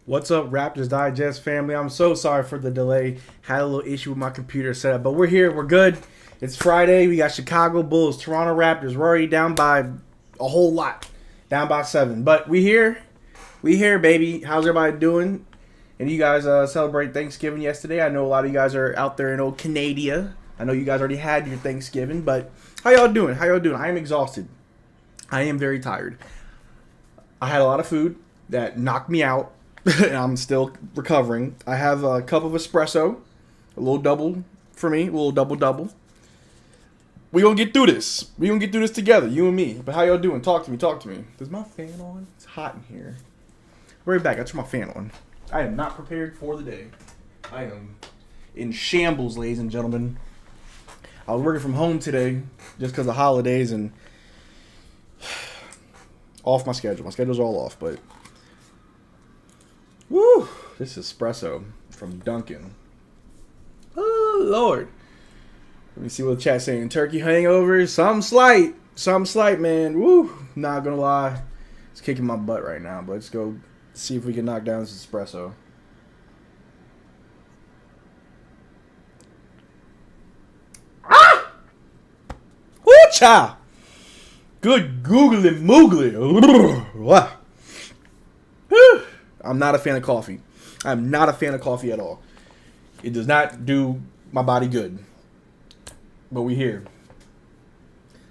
What's up, Raptors Digest family? I'm so sorry for the delay. Had a little issue with my computer setup, but we're here. We're good. It's Friday. We got Chicago Bulls, Toronto Raptors. We're already down by a whole lot, down by 7. But we here. We here, baby. How's everybody doing? And you guys celebrate Thanksgiving yesterday. I know a lot of you guys are out there in old Canada. I know you guys already had your Thanksgiving, but how y'all doing? How y'all doing? I am exhausted. I am very tired. I had a lot of food that knocked me out. And I'm still recovering. I have a cup of espresso, a little double for me, a little double. We gonna get through this. We gonna get through this together, you and me. But how y'all doing? Talk to me. Talk to me. Is my fan on? It's hot in here. Right back. I turn my fan on. I am not prepared for the day. I am in shambles, ladies and gentlemen. I was working from home today just because of holidays and off my schedule. My schedule's all off, but. Woo! This espresso from Dunkin'. Oh, Lord. Let me see what the chat's saying. Turkey hangover. Some slight, man. Woo! Not gonna lie. It's kicking my butt right now, but let's go see if we can knock down this espresso. Ah! Woo, cha! Good googly moogly. I'm not a fan of coffee. I'm not a fan of coffee at all. It does not do my body good. But we here.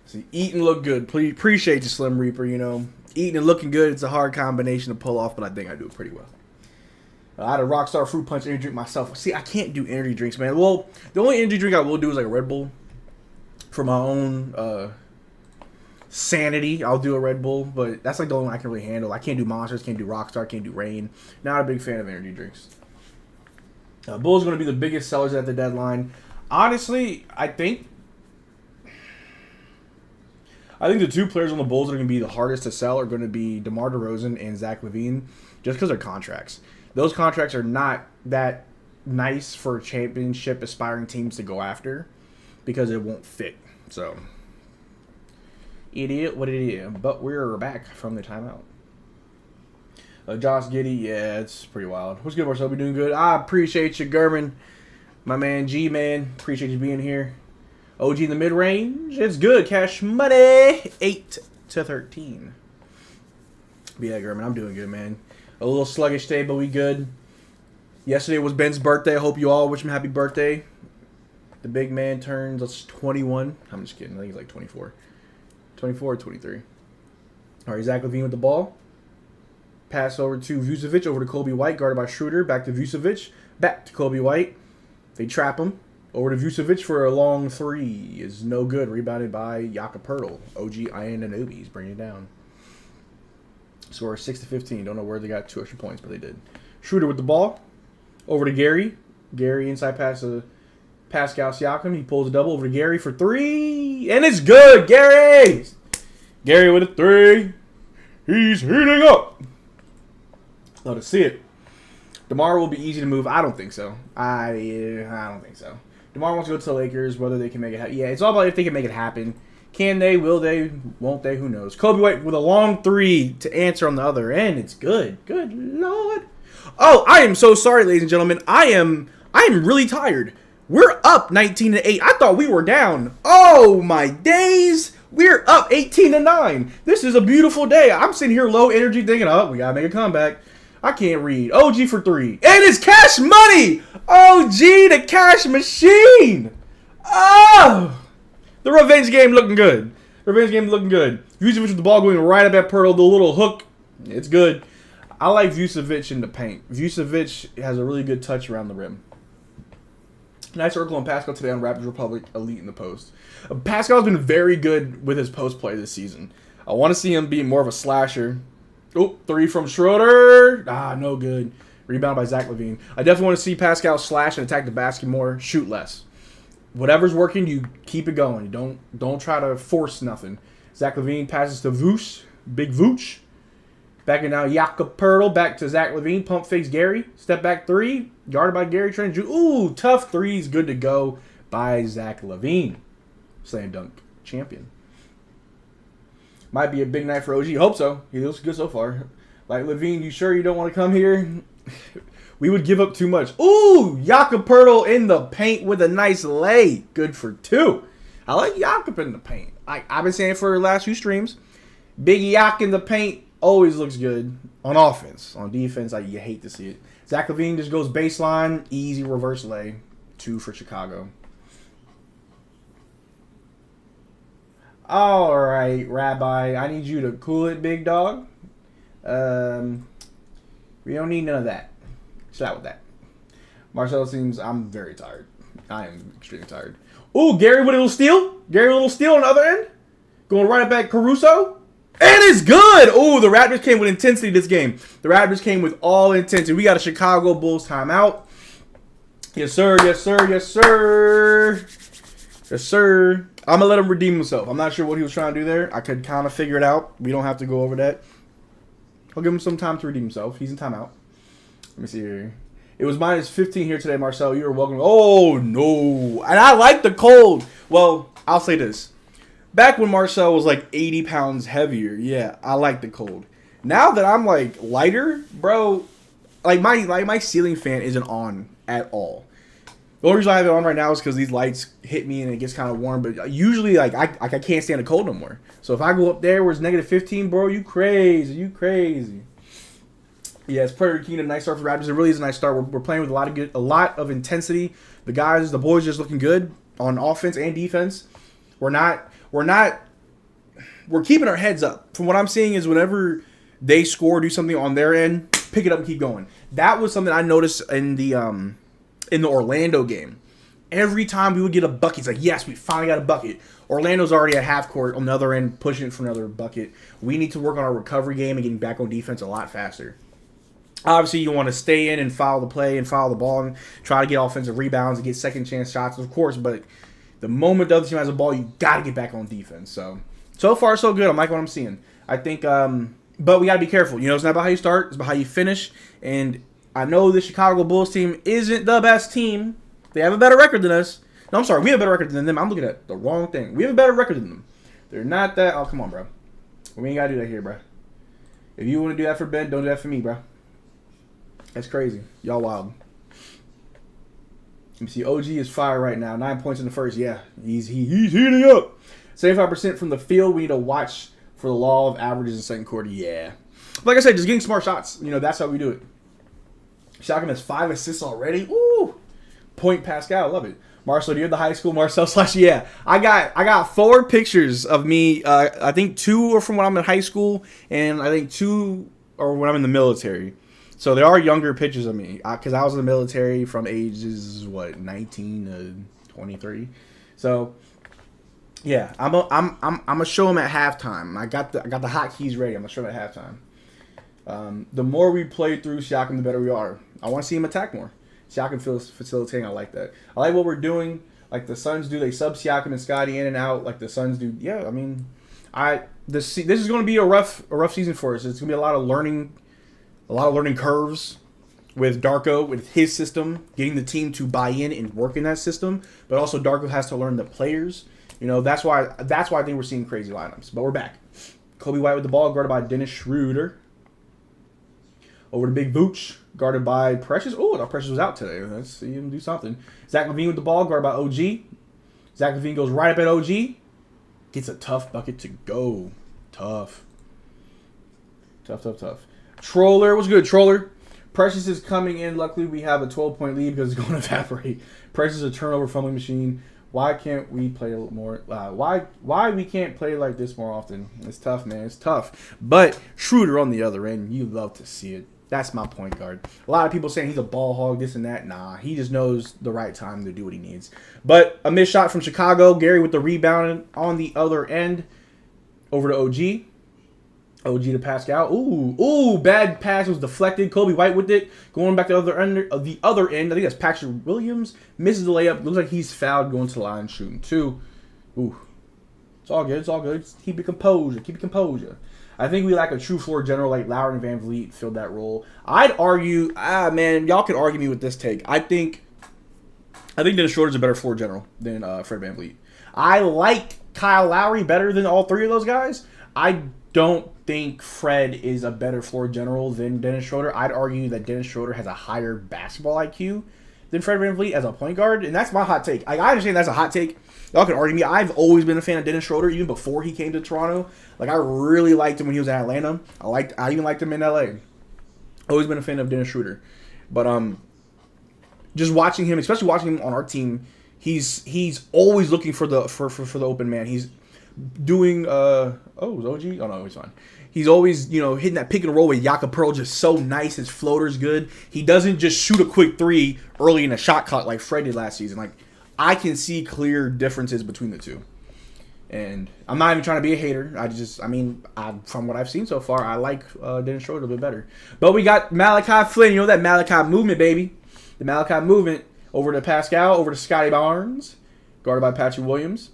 See, eat and look good. Please appreciate you, Slim Reaper. You know, eating and looking good. It's a hard combination to pull off, but I think I do it pretty well. I had a Rockstar Fruit Punch energy drink myself. See, I can't do energy drinks, man. Well, the only energy drink I will do is like a Red Bull for my own sanity. I'll do a Red Bull, but that's like the only one I can really handle. I can't do Monsters, can't do Rockstar, can't do Reign. Not a big fan of energy drinks. Bulls are going to be the biggest sellers at the deadline. Honestly, I think the two players on the Bulls that are going to be the hardest to sell are going to be DeMar DeRozan and Zach LaVine, just because they're contracts. Those contracts are not that nice for championship aspiring teams to go after because it won't fit. So it is what it is, but we're back from the timeout. Josh Giddey, yeah, it's pretty wild. What's good, Marcel? We doing good? I appreciate you, German. My man, G-Man, appreciate you being here. OG in the mid-range, it's good. Cash money, 8 to 13. But yeah, German, I'm doing good, man. A little sluggish day, but we good. Yesterday was Ben's birthday. I hope you all wish him happy birthday. The big man turns 21. I'm just kidding. I think he's like 24. 24 or 23. All right, Zach LaVine with the ball. Pass over to Vucevic, over to Kobe White, guarded by Schroeder. Back to Vucevic, back to Kobe White. They trap him. Over to Vucevic for a long three. Is no good. Rebounded by Jakob Poeltl. OG Anunoby's bringing it down. Score 6 to 15. Don't know where they got 2 extra points, but they did. Schroeder with the ball. Over to Gary. Gary inside pass to Pascal Siakam. He pulls a double over to Gary for 3. And it's good. Gary! Gary with a 3. He's heating up. Love to see it. DeMar will be easy to move. I don't think so. I don't think so. DeMar wants to go to the Lakers, whether they can make it happen. Yeah, it's all about if they can make it happen. Can they? Will they? Won't they? Who knows? Kobe White with a long 3 to answer on the other end. It's good. Good Lord. Oh, I am so sorry, ladies and gentlemen. I am really tired. We're up 19 to 8. I thought we were down. Oh my days. We're up 18 to 9. This is a beautiful day. I'm sitting here low energy thinking, oh, we gotta make a comeback. I can't read. OG for 3. And it's cash money. OG the cash machine. Oh. The revenge game looking good. Vucevic with the ball going right up at Poeltl. The little hook. It's good. I like Vucevic in the paint. Vucevic has a really good touch around the rim. Nice circle on Pascal today on Raptors Republic Elite in the post. Pascal's been very good with his post play this season. I want to see him be more of a slasher. Oh, 3 from Schroeder. No good. Rebound by Zach LaVine. I definitely want to see Pascal slash and attack the basket more. Shoot less. Whatever's working, you keep it going. Don't try to force nothing. Zach LaVine passes to Vooch. Big Vooch. Back in now, Jakob Poeltl. Back to Zach LaVine. Pump fakes Gary. Step back 3. Guarded by Gary Trent. Ooh, tough 3s. Good to go by Zach LaVine. Slam dunk champion. Might be a big night for OG. Hope so. He looks good so far. Like, LaVine, you sure you don't want to come here? We would give up too much. Ooh, Jakob Poeltl in the paint with a nice lay. Good for 2. I like Jakob in the paint. I've been saying for the last few streams, Big Yak in the paint always looks good on offense. On defense, you hate to see it. Zach LaVine just goes baseline, easy reverse lay. 2 for Chicago. All right, Rabbi, I need you to cool it, big dog. We don't need none of that. Chill out with that. Marcel seems... I'm very tired. I am extremely tired. Ooh, Gary with a little steal. Gary with a little steal on the other end. Going right back Caruso. And it's good. Ooh, the Raptors came with intensity this game. The Raptors came with all intensity. We got a Chicago Bulls timeout. Yes, sir. Yes, sir. Yes, sir. Yes, sir. I'm going to let him redeem himself. I'm not sure what he was trying to do there. I could kind of figure it out. We don't have to go over that. I'll give him some time to redeem himself. He's in timeout. Let me see here. It was minus 15 here today, Marcel. You are welcome. Oh, no. And I like the cold. Well, I'll say this. Back when Marcel was like 80 pounds heavier, yeah, I like the cold. Now that I'm like lighter, bro, like my ceiling fan isn't on at all. The only reason I have it on right now is because these lights hit me and it gets kind of warm. But usually, like I can't stand the cold no more. So if I go up there where it's negative 15, bro, you crazy. You crazy. Yeah, it's Predator Kingdom. Nice start for the Raptors. It really is a nice start. We're playing with a lot of intensity. The boys just looking good on offense and defense. We're keeping our heads up. From what I'm seeing is whenever they score, do something on their end, pick it up and keep going. That was something I noticed in the Orlando game. Every time we would get a bucket, it's like, yes, we finally got a bucket. Orlando's already at half court on the other end, pushing it for another bucket. We need to work on our recovery game and getting back on defense a lot faster. Obviously, you want to stay in and follow the play and follow the ball and try to get offensive rebounds and get second chance shots, of course. But the moment the other team has a ball, you got to get back on defense. So far, so good. I'm liking what I'm seeing. I think, but we got to be careful. You know, it's not about how you start. It's about how you finish. And I know the Chicago Bulls team isn't the best team. They have a better record than us. No, I'm sorry. We have a better record than them. I'm looking at the wrong thing. We have a better record than them. They're not that. Oh, come on, bro. We ain't got to do that here, bro. If you want to do that for Ben, don't do that for me, bro. That's crazy. Y'all wild. Let me see. OG is fire right now. 9 points in the first. Yeah, he's heating up. 75% from the field. We need to watch for the law of averages in the second quarter. Yeah. Like I said, just getting smart shots. You know, that's how we do it. Siakam has 5 assists already. Ooh. Point Pascal. Love it. Marcel, do you have the high school Marcel / yeah. I got 4 pictures of me. I think 2 are from when I'm in high school, and I think 2 are when I'm in the military. So there are younger pictures of me because I was in the military from ages 19 to 23. So yeah, I'm gonna show them at halftime. I got the hotkeys ready. I'm gonna show them at halftime. The more we play through Siakam, the better we are. I want to see him attack more. Siakam feels facilitating. I like that. I like what we're doing. Like the Suns do. They sub Siakam and Scotty in and out. Like the Suns do. Yeah, I mean, this is going to be a rough season for us. It's going to be a lot of learning curves with Darko, with his system, getting the team to buy in and work in that system. But also Darko has to learn the players. You know, that's why I think we're seeing crazy lineups. But we're back. Kobe White with the ball, guarded by Dennis Schroeder. Over to Big Vooch, guarded by Precious. Oh, I thought Precious was out today. Let's see him do something. Zach LaVine with the ball, guarded by OG. Zach LaVine goes right up at OG. Gets a tough bucket to go. Tough. Troller, what's good, Troller? Precious is coming in. Luckily, we have a 12-point lead because it's going to evaporate. Precious is a turnover fumbling machine. Why can't we play a little more? Why we can't play like this more often? It's tough, man. It's tough. But Schroeder on the other end, you love to see it. That's my point guard. A lot of people saying he's a ball hog, this and that. Nah, he just knows the right time to do what he needs. But a missed shot from Chicago. Gary with the rebound on the other end. Over to OG. OG to Pascal. Ooh, bad pass was deflected. Kobe White with it. Going back to the other end. I think that's Patrick Williams. Misses the layup. Looks like he's fouled going to the line shooting 2. Ooh. It's all good. Just keep your composure. I think we lack a true floor general like Lowry and Van Vliet filled that role. I'd argue, man, y'all could argue me with this take. I think Dennis Schroeder's a better floor general than Fred Van Vliet. I like Kyle Lowry better than all 3 of those guys. I don't think Fred is a better floor general than Dennis Schroeder. I'd argue that Dennis Schroeder has a higher basketball IQ than Fred VanVleet as a point guard, and that's my hot take. I understand that's a hot take. Y'all can argue me. I've always been a fan of Dennis Schroeder, even before he came to Toronto. Like, I really liked him when he was in Atlanta. I even liked him in LA. Always been a fan of Dennis Schroeder. But just watching him, especially watching him on our team, he's always looking for the open man. He's doing is OG? Oh no, he's fine. He's always, hitting that pick and roll with Jakob Pearl, just so nice. His floater's good. He doesn't just shoot a quick three early in a shot clock like Fred did last season. Like, I can see clear differences between the two. And I'm not even trying to be a hater. From what I've seen so far, I like Dennis Schroeder a bit better. But we got Malachi Flynn. That Malachi movement, baby. The Malachi movement over to Pascal, over to Scotty Barnes, guarded by Patrick Williams.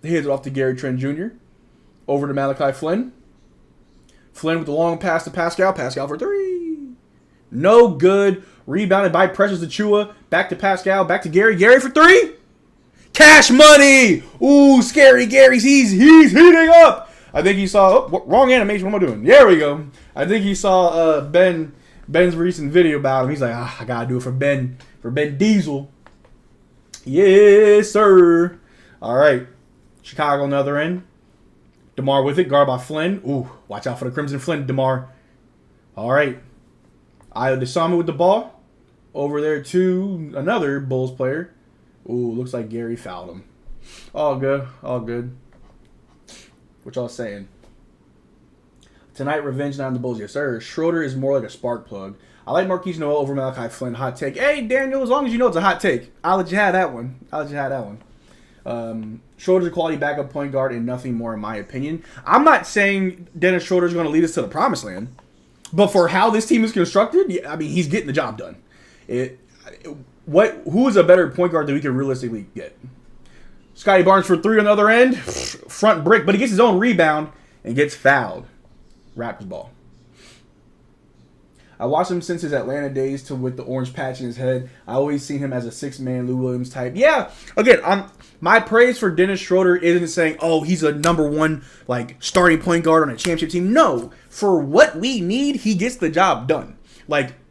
He hands it off to Gary Trent Jr. Over to Malachi Flynn. Flynn with the long pass to Pascal. Pascal for three. No good. Rebounded by Precious Achiuwa. Back to Pascal. Back to Gary. Gary for three. Cash money. Ooh, scary Gary's. He's heating up. I think he saw... wrong animation. What am I doing? There we go. I think he saw Ben's recent video about him. He's like, I got to do it for Ben. For Ben Diesel. Yes, sir. All right. Chicago on the other end. DeMar with it, guarded by Flynn. Ooh, watch out for the Crimson Flynn, DeMar. All right. Ayo Desami with the ball. Over there to another Bulls player. Ooh, looks like Gary fouled him. All good. All good. What y'all saying? Tonight, revenge night on the Bulls. Yes, sir. Schroeder is more like a spark plug. I like Marquise Noel over Malachi Flynn. Hot take. Hey, Daniel, as long as you know it's a hot take, I'll let you have that one. Schroeder's a quality backup point guard and nothing more, in my opinion. I'm not saying Dennis Schroeder's going to lead us to the promised land, but for how this team is constructed, he's getting the job done. Who is a better point guard that we can realistically get? Scotty Barnes for three on the other end, front brick, but he gets his own rebound and gets fouled. Raptors ball. I watched him since his Atlanta days with the orange patch in his head. I always seen him as a six-man Lou Williams type. Yeah, again, my praise for Dennis Schroeder isn't saying, he's a number one starting point guard on a championship team. No, for what we need, he gets the job done.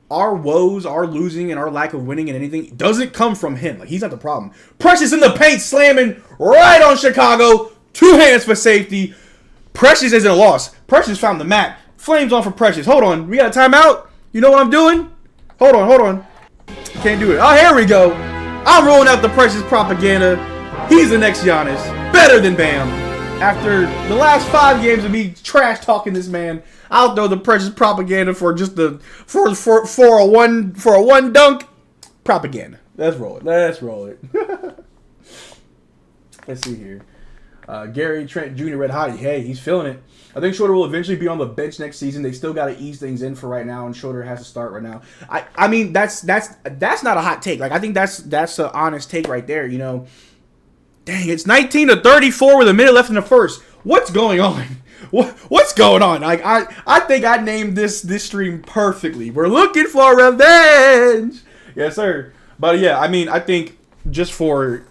Our woes, our losing, and our lack of winning and anything doesn't come from him. He's not the problem. Precious in the paint, slamming right on Chicago. 2 hands for safety. Precious isn't a loss. Precious found the mat. Flames on for Precious. Hold on. We got a timeout? You know what I'm doing? Hold on. Can't do it. Oh, here we go. I'm rolling out the Precious propaganda. He's the next Giannis. Better than Bam. After the last 5 games of me trash talking this man, I'll throw the Precious propaganda for just for a one dunk propaganda. Let's roll it. Let's see here. Gary Trent Jr. red hot. Hey, he's feeling it. I think Schroeder will eventually be on the bench next season. They still got to ease things in for right now, and Schroeder has to start right now. I mean, that's not a hot take. I think that's an honest take right there. Dang, it's 19-34 with a minute left in the first. What's going on? What's going on? I think I named this stream perfectly. We're looking for revenge. Yes, sir. But yeah, I think just for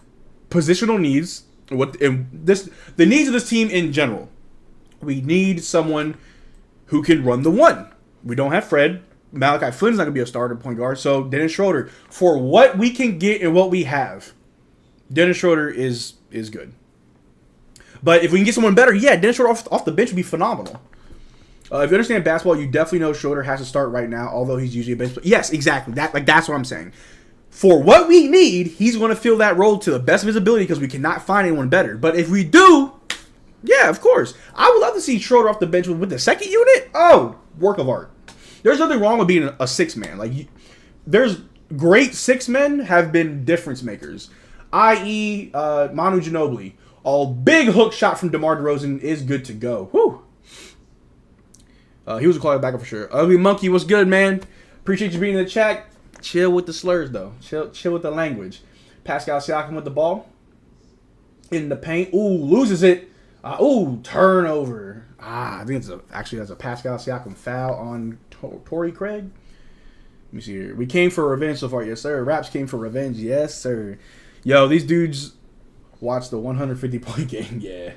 positional needs, the needs of this team in general, we need someone who can run the one. We don't have Fred. Malachi Flynn's not going to be a starter point guard. So Dennis Schroeder, for what we can get and what we have, Dennis Schroeder is good. But if we can get someone better, yeah, Dennis Schroeder off the bench would be phenomenal. If you understand basketball, you definitely know Schroeder has to start right now, although he's usually a bench player. Yes, exactly. That's what I'm saying. For what we need, he's going to fill that role to the best of his ability because we cannot find anyone better. But if we do, yeah, of course. I would love to see Schroeder off the bench with the second unit. Oh, work of art. There's nothing wrong with being a six-man. There's great six-men have been difference makers, i.e. Manu Ginobili. A big hook shot from DeMar DeRozan is good to go. Whew. He was a quality backup for sure. Ugly Monkey, what's good, man? Appreciate you being in the chat. Chill with the slurs, though. Chill with the language. Pascal Siakam with the ball. In the paint. Ooh, loses it. Turnover. I think that's a Pascal Siakam foul on Torrey Craig. Let me see here. We came for revenge so far. Yes, sir. Raps came for revenge. Yes, sir. Yo, these dudes watch the 150-point game. Yeah.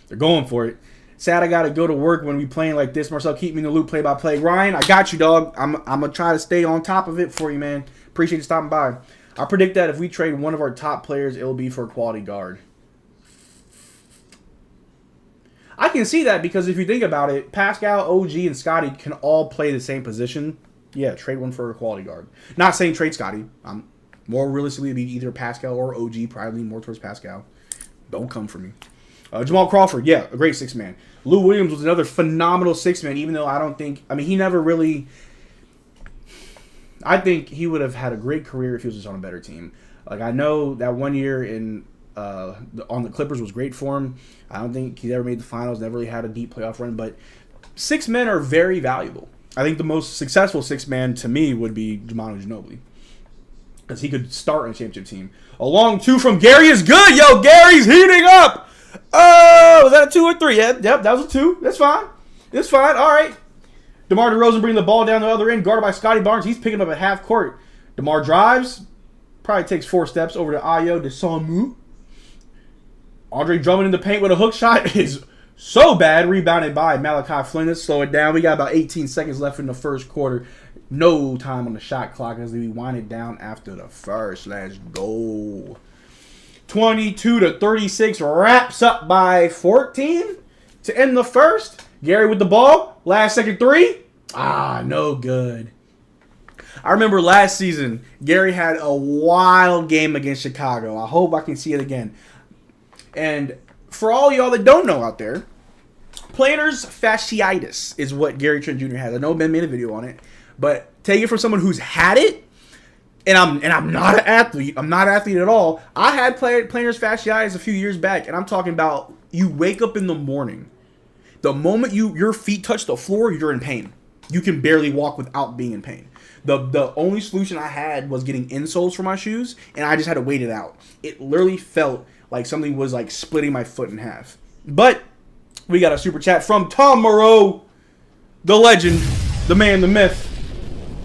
They're going for it. Sad I gotta go to work when we playing like this. Marcel, keep me in the loop, play by play. Ryan, I got you, dog. I'm gonna try to stay on top of it for you, man. Appreciate you stopping by. I predict that if we trade one of our top players, it'll be for a quality guard. I can see that because if you think about it, Pascal, OG, and Scotty can all play the same position. Yeah, trade one for a quality guard. Not saying trade Scotty. More realistically, it'd be either Pascal or OG, probably more towards Pascal. Don't come for me. Jamal Crawford, yeah, a great six-man. Lou Williams was another phenomenal six-man, even though I don't think... I mean, he never really... I think he would have had a great career if he was just on a better team. Like, I know that 1 year on the Clippers was great for him. I don't think he's ever made the finals, never really had a deep playoff run, but six men are very valuable. I think the most successful six-man to me would be Manu Ginobili because he could start on a championship team. A long two from Gary is good. Yo, Gary's heating up. Oh, was that a 2 or 3? Yep, that was a 2. That's fine. It's fine. All right. DeMar DeRozan bringing the ball down the other end, guarded by Scotty Barnes. He's picking up at half court. DeMar drives, probably takes 4 steps over to Ayo Dosunmu. Andre Drummond in the paint with a hook shot is so bad. Rebounded by Malachi Flynn. Let's slow it down. We got about 18 seconds left in the first quarter. No time on the shot clock as we wind it down after the first. Let's go. 22-36 wraps up by 14 to end the first. Gary with the ball. Last second 3. No good. I remember last season, Gary had a wild game against Chicago. I hope I can see it again. And for all y'all that don't know out there, plantar fasciitis is what Gary Trent Jr. has. I know Ben made a video on it, but take it from someone who's had it. And I'm not an athlete. I'm not an athlete at all. I had plantar fasciitis a few years back, and I'm talking about you wake up in the morning. The moment your feet touch the floor, you're in pain. You can barely walk without being in pain. The only solution I had was getting insoles for my shoes, and I just had to wait it out. It literally felt like something was like splitting my foot in half. But we got a super chat from Tom Moreau, the legend, the man, the myth.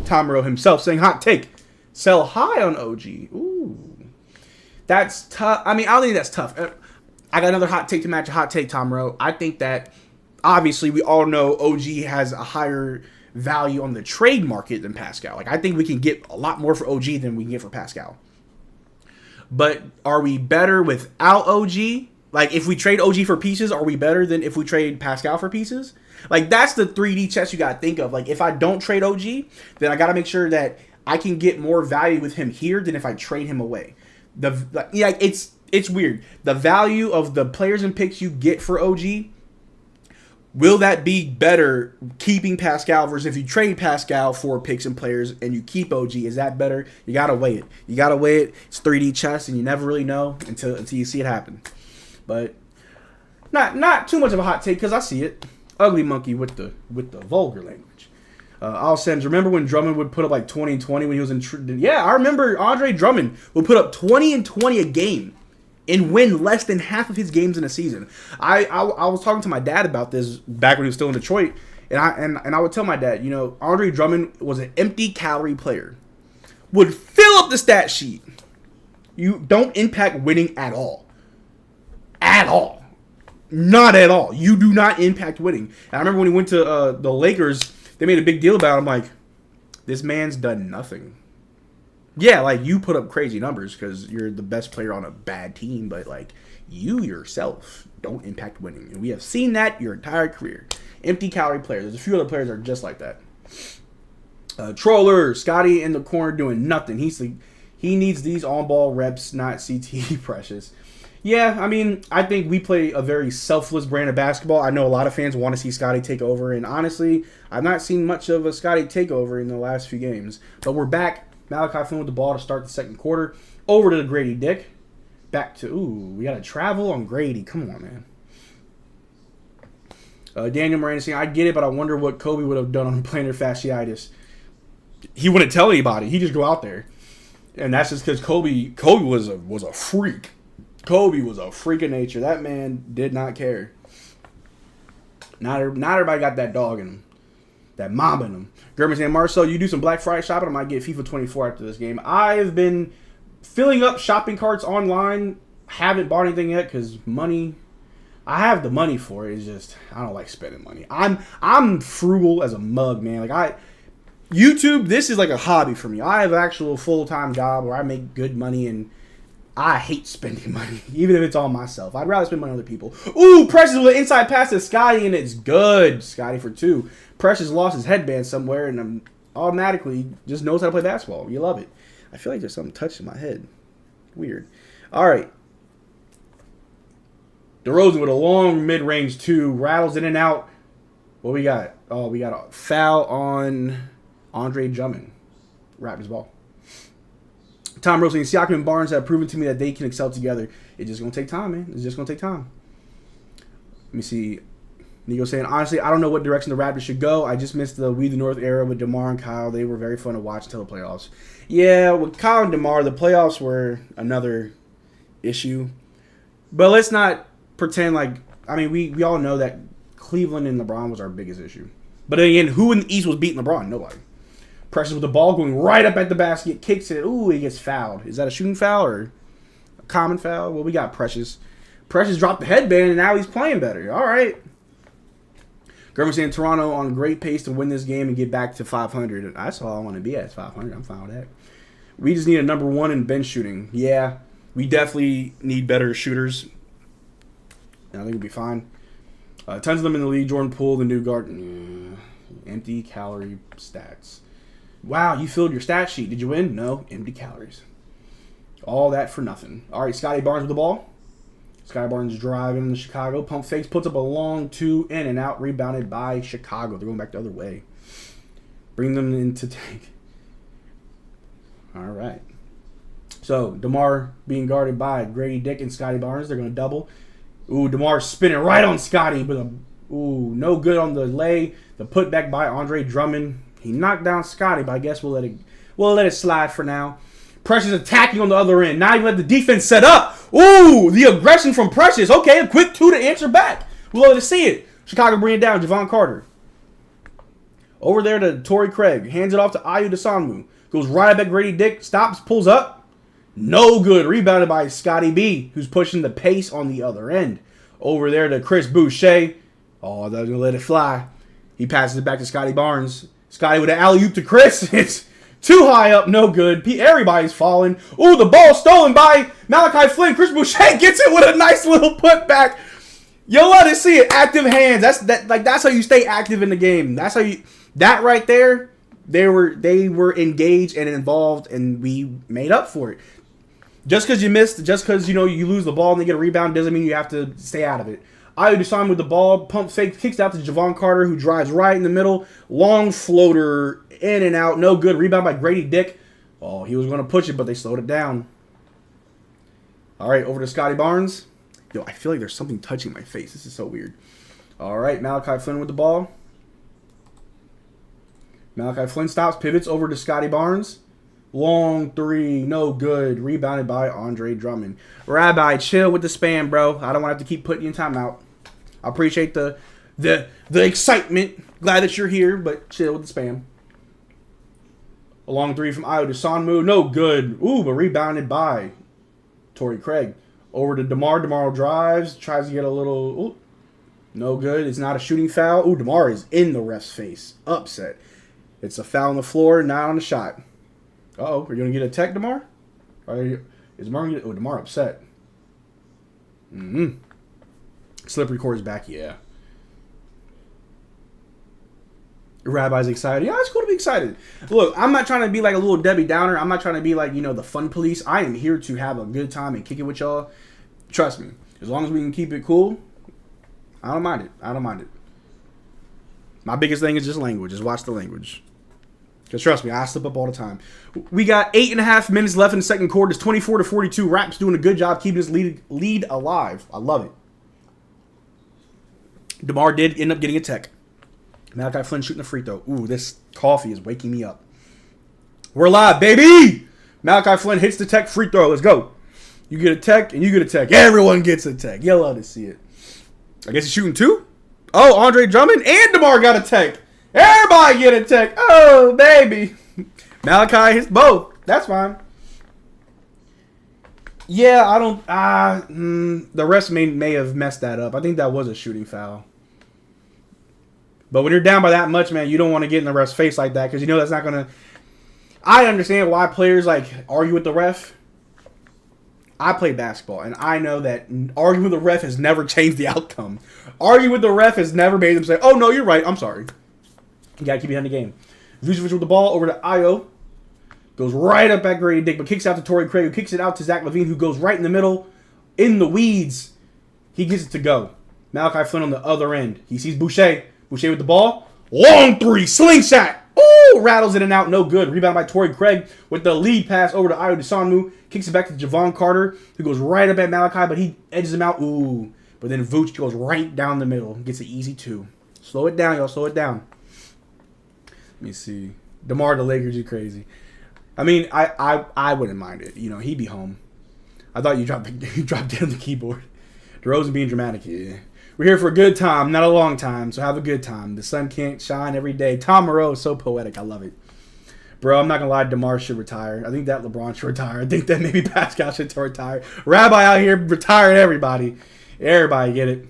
Tom Moreau himself saying, hot take. Sell high on OG. Ooh. That's tough. I mean, I don't think that's tough. I got another hot take to match a hot take, Tom Moreau. I think that, obviously, we all know OG has a higher value on the trade market than Pascal. Like, I think we can get a lot more for OG than we can get for Pascal. But are we better without OG? Like, if we trade OG for pieces, are we better than if we trade Pascal for pieces? Like, that's the 3D chess you got to think of. Like, if I don't trade OG, then I got to make sure that I can get more value with him here than if I trade him away. It's weird. The value of the players and picks you get for OG, will that be better keeping Pascal versus if you trade Pascal for picks and players and you keep OG? Is that better? You got to weigh it. It's 3D chess, and you never really know until you see it happen. But not too much of a hot take because I see it. Ugly monkey with the vulgar language. All Sims, remember when Drummond would put up like 20 and 20 when he was in... Yeah, I remember Andre Drummond would put up 20 and 20 a game and win less than half of his games in a season. I was talking to my dad about this back when he was still in Detroit, and I would tell my dad, you know, Andre Drummond was an empty calorie player. Would fill up the stat sheet. You don't impact winning at all. At all. Not at all. You do not impact winning. And I remember when he went to the Lakers... They made a big deal about him, like, this man's done nothing. Yeah, like, you put up crazy numbers because you're the best player on a bad team, but, like, you yourself don't impact winning. And we have seen that your entire career. Empty calorie players. There's a few other players that are just like that. Troller, Scotty in the corner doing nothing. He needs these on-ball reps, not CTE precious. Yeah, I mean, I think we play a very selfless brand of basketball. I know a lot of fans want to see Scotty take over, and honestly, I've not seen much of a Scotty takeover in the last few games. But we're back. Malachi Flynn with the ball to start the second quarter. Over to the Grady Dick. Back to, we got to travel on Grady. Come on, man. Daniel Miranda saying, I get it, but I wonder what Kobe would have done on plantar fasciitis. He wouldn't tell anybody. He'd just go out there. And that's just because Kobe was a freak. Kobe was a freak of nature. That man did not care. Not everybody got that dog in him. That mob in him. German saying, Marcel, you do some Black Friday shopping, I might get FIFA 24 after this game. I've been filling up shopping carts online. Haven't bought anything yet because money. I have the money for it. It's just I don't like spending money. I'm frugal as a mug, man. Like YouTube, this is like a hobby for me. I have an actual full-time job where I make good money, and I hate spending money, even if it's on myself. I'd rather spend money on other people. Ooh, Precious with an inside pass to Scotty, and it's good. Scotty for 2. Precious lost his headband somewhere, and automatically just knows how to play basketball. You love it. I feel like there's something touching my head. Weird. All right. DeRozan with a long mid-range 2. Rattles in and out. What we got? Oh, we got a foul on Andre Drummond. Raptors ball. Tom Rosen and Siakam and Barnes have proven to me that they can excel together. It's just going to take time, man. It's just going to take time. Let me see. Nico saying, honestly, I don't know what direction the Raptors should go. I just missed the We the North era with DeMar and Kyle. They were very fun to watch until the playoffs. Yeah, with Kyle and DeMar, the playoffs were another issue. But let's not pretend like, I mean, we all know that Cleveland and LeBron was our biggest issue. But then again, who in the East was beating LeBron? Nobody. Precious with the ball going right up at the basket, kicks it. Ooh, he gets fouled. Is that a shooting foul or a common foul? Well, we got Precious. Precious dropped the headband, and now he's playing better. All right. Gervin saying Toronto on a great pace to win this game and get back to 500. That's all I want to be at, 500. I'm fine with that. We just need a number 1 in bench shooting. Yeah, we definitely need better shooters. And I think we'll be fine. Tons of them in the league. Jordan Poole, the new guard. Empty calorie stats. Wow, you filled your stat sheet. Did you win? No. Empty calories. All that for nothing. All right, Scotty Barnes with the ball. Scotty Barnes driving in the Chicago. Pump fakes, puts up a long 2 in and out. Rebounded by Chicago. They're going back the other way. Bring them into tank. All right. So, DeMar being guarded by Grady Dick and Scotty Barnes. They're going to double. Ooh, DeMar spinning right on Scotty. But ooh, no good on the lay. The putback by Andre Drummond. He knocked down Scotty, but I guess we'll let it slide for now. Precious attacking on the other end. Now you let the defense set up. Ooh, the aggression from Precious. Okay, a quick 2 to answer back. We'll let it see it. Chicago bring it down. Javon Carter. Over there to Torrey Craig. Hands it off to Ayu Dosunmu. Goes right up at Grady Dick. Stops, pulls up. No good. Rebounded by Scotty B, who's pushing the pace on the other end. Over there to Chris Boucher. Oh, they're going to let it fly. He passes it back to Scotty Barnes. Scotty with an alley-oop to Chris. It's too high up, no good. Everybody's falling. Ooh, the ball stolen by Malachi Flynn. Chris Boucher gets it with a nice little putback. You'll let us see it. Active hands. That's how you stay active in the game. That's how you. That right there. They were engaged and involved, and we made up for it. Just because you missed, just because you lose the ball and they get a rebound, doesn't mean you have to stay out of it. Ayu Dosunmu with the ball, pump fake, kicks out to Javon Carter, who drives right in the middle. Long floater, in and out, no good. Rebound by Grady Dick. Oh, he was going to push it, but they slowed it down. All right, over to Scotty Barnes. Yo, I feel like there's something touching my face. This is so weird. All right, Malachi Flynn with the ball. Malachi Flynn stops, pivots over to Scotty Barnes. Long 3, no good. Rebounded by Andre Drummond. Rabbi, chill with the spam, bro. I don't want to have to keep putting you in timeout. I appreciate the excitement. Glad that you're here, but chill with the spam. A long 3 from Ayu Dosunmu. No good. Ooh, but rebounded by Torrey Craig. Over to DeMar. DeMar drives. Tries to get a little... Ooh, no good. It's not a shooting foul. Ooh, DeMar is in the ref's face. Upset. It's a foul on the floor, not on the shot. Uh-oh. Are you going to get a tech, DeMar? Is DeMar going to get... Oh, DeMar upset. Slippery core is back. Yeah. Rabbi's excited. Yeah, it's cool to be excited. Look, I'm not trying to be like a little Debbie Downer. I'm not trying to be like, the fun police. I am here to have a good time and kick it with y'all. Trust me. As long as we can keep it cool, I don't mind it. My biggest thing is just language. Just watch the language. Because trust me, I slip up all the time. We got 8.5 minutes left in the second quarter. It's 24-42. Raps doing a good job keeping this lead alive. I love it. DeMar did end up getting a tech. Malachi Flynn shooting a free throw. Ooh, this coffee is waking me up. We're live, baby! Malachi Flynn hits the tech free throw. Let's go. You get a tech, and you get a tech. Everyone gets a tech. You'll love to see it. I guess he's shooting 2? Oh, Andre Drummond and DeMar got a tech. Everybody get a tech. Oh, baby. Malachi hits both. That's fine. Yeah, I don't. The refs may have messed that up. I think that was a shooting foul. But when you're down by that much, man, you don't want to get in the ref's face like that because you know that's not gonna. I understand why players like argue with the ref. I play basketball, and I know that arguing with the ref has never changed the outcome. Arguing with the ref has never made them say, "Oh no, you're right. I'm sorry." You gotta keep behind the game. Vucevic with the ball over to Io. Goes right up at Grady Dick, but kicks out to Torrey Craig, who kicks it out to Zach LaVine, who goes right in the middle, in the weeds. He gets it to go. Malachi Flynn on the other end. He sees Boucher. Boucher with the ball. Long three. Slingshot. Ooh! Rattles it and out. No good. Rebound by Torrey Craig with the lead pass over to Io DeSonmu. Kicks it back to Javon Carter, who goes right up at Malachi, but he edges him out. Ooh. But then Vooch goes right down the middle. Gets an easy 2. Slow it down, y'all. Slow it down. Let me see. DeMar the Lakers, you crazy. I mean, I wouldn't mind it. You know, he'd be home. I thought you dropped it on the keyboard. DeRozan being dramatic. Yeah. We're here for a good time, not a long time, so have a good time. The sun can't shine every day. Tom Moreau is so poetic. I love it. Bro, I'm not going to lie. DeMar should retire. I think that LeBron should retire. I think that maybe Pascal should retire. Rabbi out here retiring everybody. Everybody get it.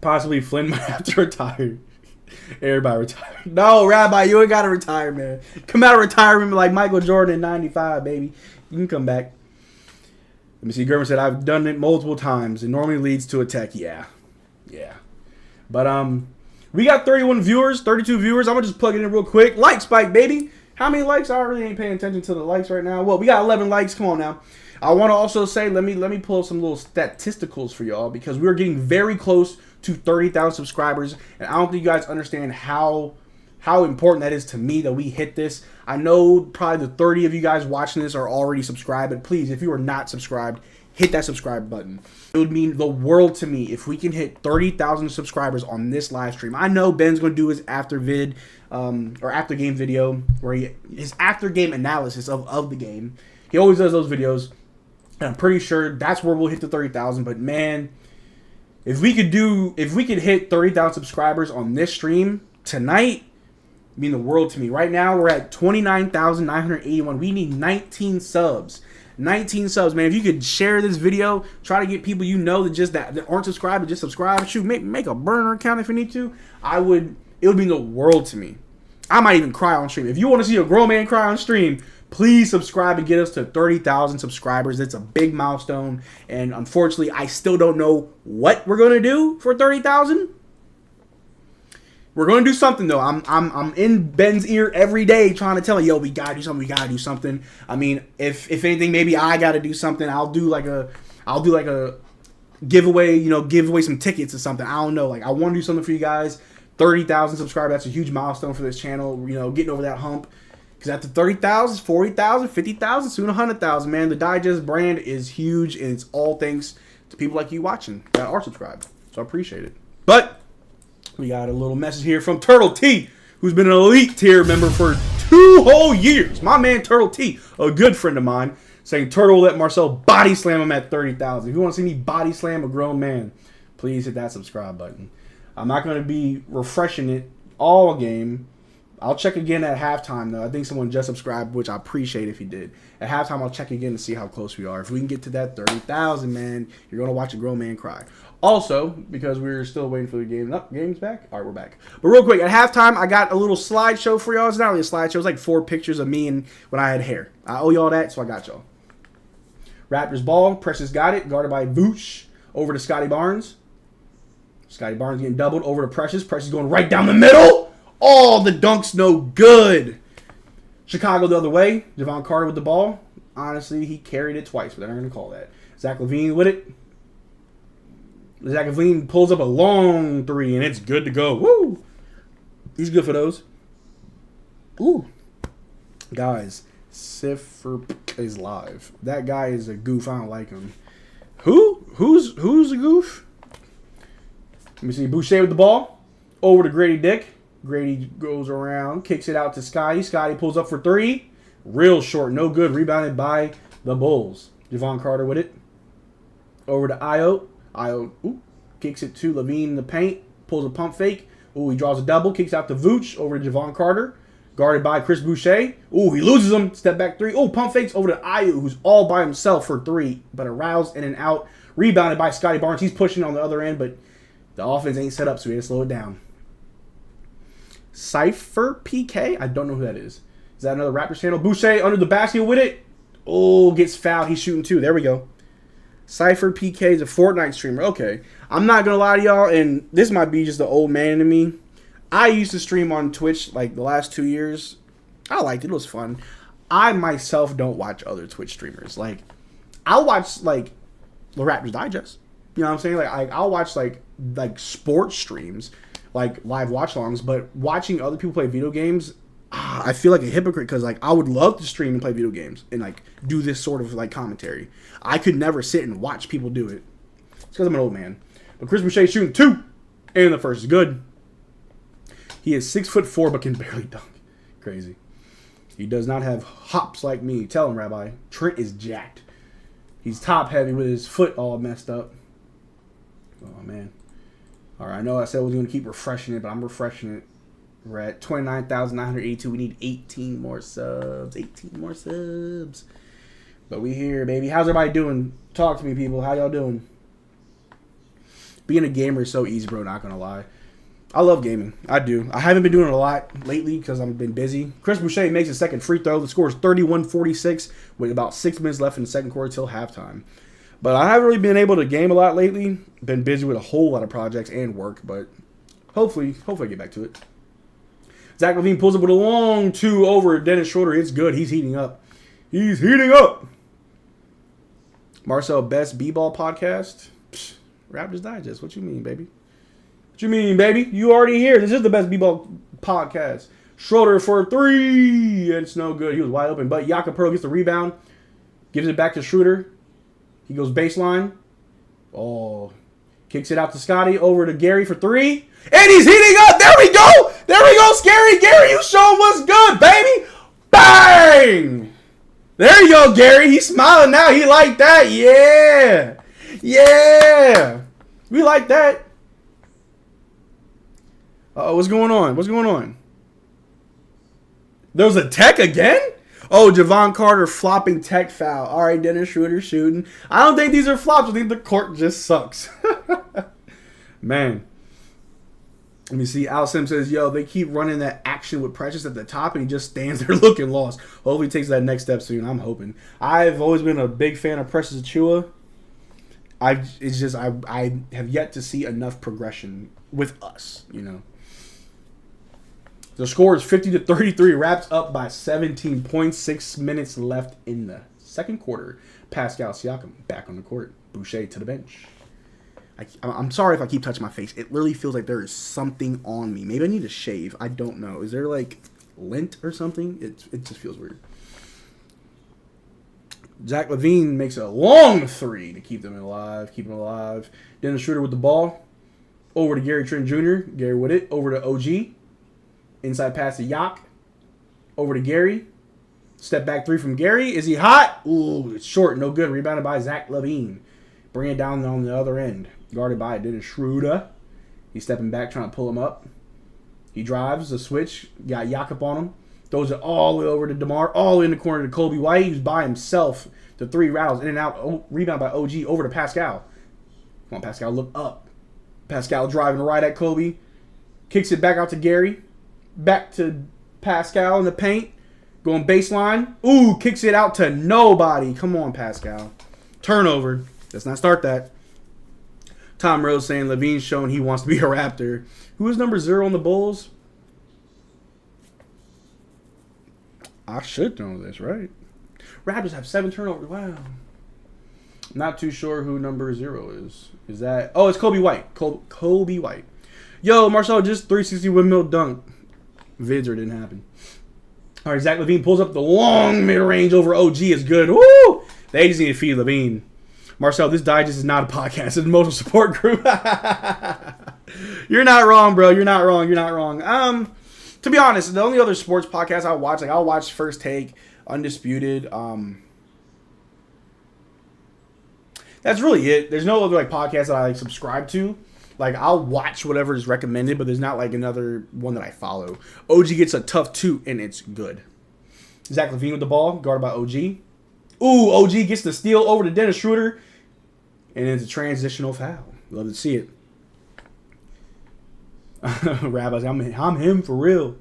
Possibly Flynn might have to retire. Everybody retire. No, Rabbi, you ain't got to retire, man. Come out of retirement like Michael Jordan in 95, baby. You can come back. Let me see. German said, I've done it multiple times. It normally leads to a tech. Yeah. But, we got 31 viewers, 32 viewers. I'm going to just plug it in real quick. Like spike, baby. How many likes? I really ain't paying attention to the likes right now. Well, we got 11 likes. Come on now. I want to also say, let me pull up some little statisticals for y'all because we're getting very close to 30,000 subscribers, and I don't think you guys understand how important that is to me that we hit this. I know probably the 30 of you guys watching this are already subscribed, but please, if you are not subscribed, hit that subscribe button. It would mean the world to me if we can hit 30,000 subscribers on this live stream. I know Ben's going to do his after vid or after game video where his after game analysis of the game. He always does those videos, and I'm pretty sure that's where we'll hit the 30,000. But man, if we could hit 30,000 subscribers on this stream tonight, it'd mean the world to me. Right now, we're at 29,981. We need 19 subs. 19 subs, man. If you could share this video, try to get people you know that aren't subscribed, but just subscribe. Shoot, make a burner account if you need to. It would mean the world to me. I might even cry on stream. If you want to see a grown man cry on stream, please subscribe and get us to 30,000 subscribers. It's a big milestone, and unfortunately, I still don't know what we're gonna do for 30,000. We're gonna do something though. I'm in Ben's ear every day trying to tell him, yo, we gotta do something. We gotta do something. I mean, if anything, maybe I gotta do something. I'll do like a giveaway. You know, give away some tickets or something. I don't know. Like I want to do something for you guys. 30,000 subscribers. That's a huge milestone for this channel. You know, getting over that hump. Because after 30,000, 40,000, 50,000, soon 100,000, man. The Digest brand is huge, and it's all thanks to people like you watching that are subscribed. So I appreciate it. But we got a little message here from Turtle T, who's been an elite tier member for 2 whole years. My man Turtle T, a good friend of mine, saying Turtle will let Marcel body slam him at 30,000. If you want to see me body slam a grown man, please hit that subscribe button. I'm not going to be refreshing it all game. I'll check again at halftime, though. I think someone just subscribed, which I appreciate if you did. At halftime, I'll check again to see how close we are. If we can get to that 30,000, man, you're going to watch a grown man cry. Also, because we're still waiting for the game. Nope, game's back. All right, we're back. But real quick, at halftime, I got a little slideshow for y'all. It's not really a slideshow. It's like 4 pictures of me and when I had hair. I owe y'all that, so I got y'all. Raptors ball. Precious got it. Guarded by Vooch. Over to Scotty Barnes. Scotty Barnes getting doubled. Over to Precious. Precious going right down the middle. Oh, the dunk's no good. Chicago the other way. Javon Carter with the ball. Honestly, he carried it twice, but they're not going to call that. Zach LaVine with it. Zach LaVine pulls up a long 3, and it's good to go. Woo! He's good for those. Ooh. Guys, Siffer is live. That guy is a goof. I don't like him. Who's a goof? Let me see. Boucher with the ball. Over to Grady Dick. Grady goes around, kicks it out to Scotty. Scotty pulls up for 3. Real short, no good. Rebounded by the Bulls. Javon Carter with it. Over to Io. Io kicks it to LaVine in the paint. Pulls a pump fake. Ooh, he draws a double. Kicks out to Vooch. Over to Javon Carter. Guarded by Chris Boucher. Ooh, he loses him. Step back three. Oh, pump fakes over to Ayu, who's all by himself for three, but aroused in and out. Rebounded by Scotty Barnes. He's pushing on the other end, but the offense ain't set up, so we had to slow it down. Cypher PK? I don't know who that is. Is that another Raptors channel? Boucher under the basket with it. Oh, gets fouled. He's shooting two. There we go. Cypher PK is a Fortnite streamer. Okay. I'm not going to lie to y'all, and this might be just the old man in me. I used to stream on Twitch like the last 2 years. I liked it. It was fun. I myself don't watch other Twitch streamers. Like, I'll watch like the Raptors Digest. You know what I'm saying? Like, I'll watch like sports streams, like live watch-alongs. But watching other people play video games, I feel like a hypocrite because like I would love to stream and play video games and like do this sort of like commentary. I could never sit and watch people do it. It's because I'm an old man. But Chris Boucher shooting two, and the first is good. He is 6'4" but can barely dunk. Crazy. He does not have hops like me. Tell him, Rabbi. Trent is jacked. He's top heavy with his foot all messed up. Oh, man. All right, I know I said I was going to keep refreshing it, but I'm refreshing it. We're at 29,982. We need 18 more subs. 18 more subs. But we here, baby. How's everybody doing? Talk to me, people. How y'all doing? Being a gamer is so easy, bro. Not going to lie. I love gaming. I do. I haven't been doing it a lot lately because I've been busy. Chris Boucher makes his second free throw. The score is 31-46 with about 6 minutes left in the second quarter till halftime. But I haven't really been able to game a lot lately. Been busy with a whole lot of projects and work, but hopefully I get back to it. Zach LaVine pulls up with a long two over Dennis Schroeder. It's good. He's heating up. He's heating up. Marcel, best B-ball podcast? Psh, Raptors Digest. What you mean, baby? What you mean, baby? You already here. This is the best B-ball podcast. Schroeder for three. And it's no good. He was wide open. But Jakob Pearl gets the rebound. Gives it back to Schroeder. He goes baseline. Oh. Kicks it out to Scotty. Over to Gary for three. And he's heating up. There we go. There we go. Scary Gary. You show him what's good, baby. Bang. There you go, Gary. He's smiling now. He like that. Yeah. Yeah. We like that. What's going on? What's going on? There was a tech again? Oh, Javon Carter flopping tech foul. All right, Dennis Schroeder shooting. I don't think these are flops. I think the court just sucks. Man. Let me see. Al Sim says, yo, they keep running that action with Precious at the top, and he just stands there looking lost. Hopefully he takes that next step soon. I'm hoping. I've always been a big fan of Precious Achiuwa. I have yet to see enough progression with us, you know. The score is 50-33. Raps up by 17 points. 6 minutes left in the second quarter. Pascal Siakam back on the court. Boucher to the bench. I'm sorry if I keep touching my face. It literally feels like there is something on me. Maybe I need to shave. I don't know. Is there like lint or something? It just feels weird. Zach LaVine makes a long three to keep them alive. Keep them alive. Dennis Schroeder with the ball. Over to Gary Trent Jr. Gary with it. Over to OG. Inside pass to Yak. Over to Gary. Step back three from Gary. Is he hot? Ooh, it's short. No good. Rebounded by Zach LaVine. Bring it down on the other end. Guarded by Dennis Schroeder. He's stepping back, trying to pull him up. He drives the switch. Got Jakob on him. Throws it all the way over to DeMar. All the way in the corner to Kobe White. He's by himself. The three rattles in and out. Oh, rebound by OG. Over to Pascal. Come on, Pascal. Look up. Pascal driving right at Kobe. Kicks it back out to Gary. Back to Pascal in the paint. Going baseline. Ooh, kicks it out to nobody. Come on, Pascal. Turnover. Let's not start that. Tom Rose saying LaVine's showing he wants to be a Raptor. Who is number 0 on the Bulls? I should know this, right? Raptors have 7 turnovers. Wow. Not too sure who number 0 is. Is that... Oh, it's Kobe White. Kobe White. Yo, Marcel, just 360 windmill dunk. Vids or didn't happen. All right, Zach LaVine pulls up the long mid-range over OG. Is good. Woo! They just need to feed LaVine. Marcel, this digest is not a podcast. It's an emotional support group. You're not wrong, bro. You're not wrong. You're not wrong. To be honest, the only other sports podcast I watch, like I'll watch First Take, Undisputed. That's really it. There's no other like podcast that I like subscribe to. Like, I'll watch whatever is recommended, but there's not, like, another one that I follow. OG gets a tough 2, and it's good. Zach LaVine with the ball, guarded by OG. Ooh, OG gets the steal over to Dennis Schroeder, and it's a transitional foul. Love to see it. Rabbis, I'm him for real.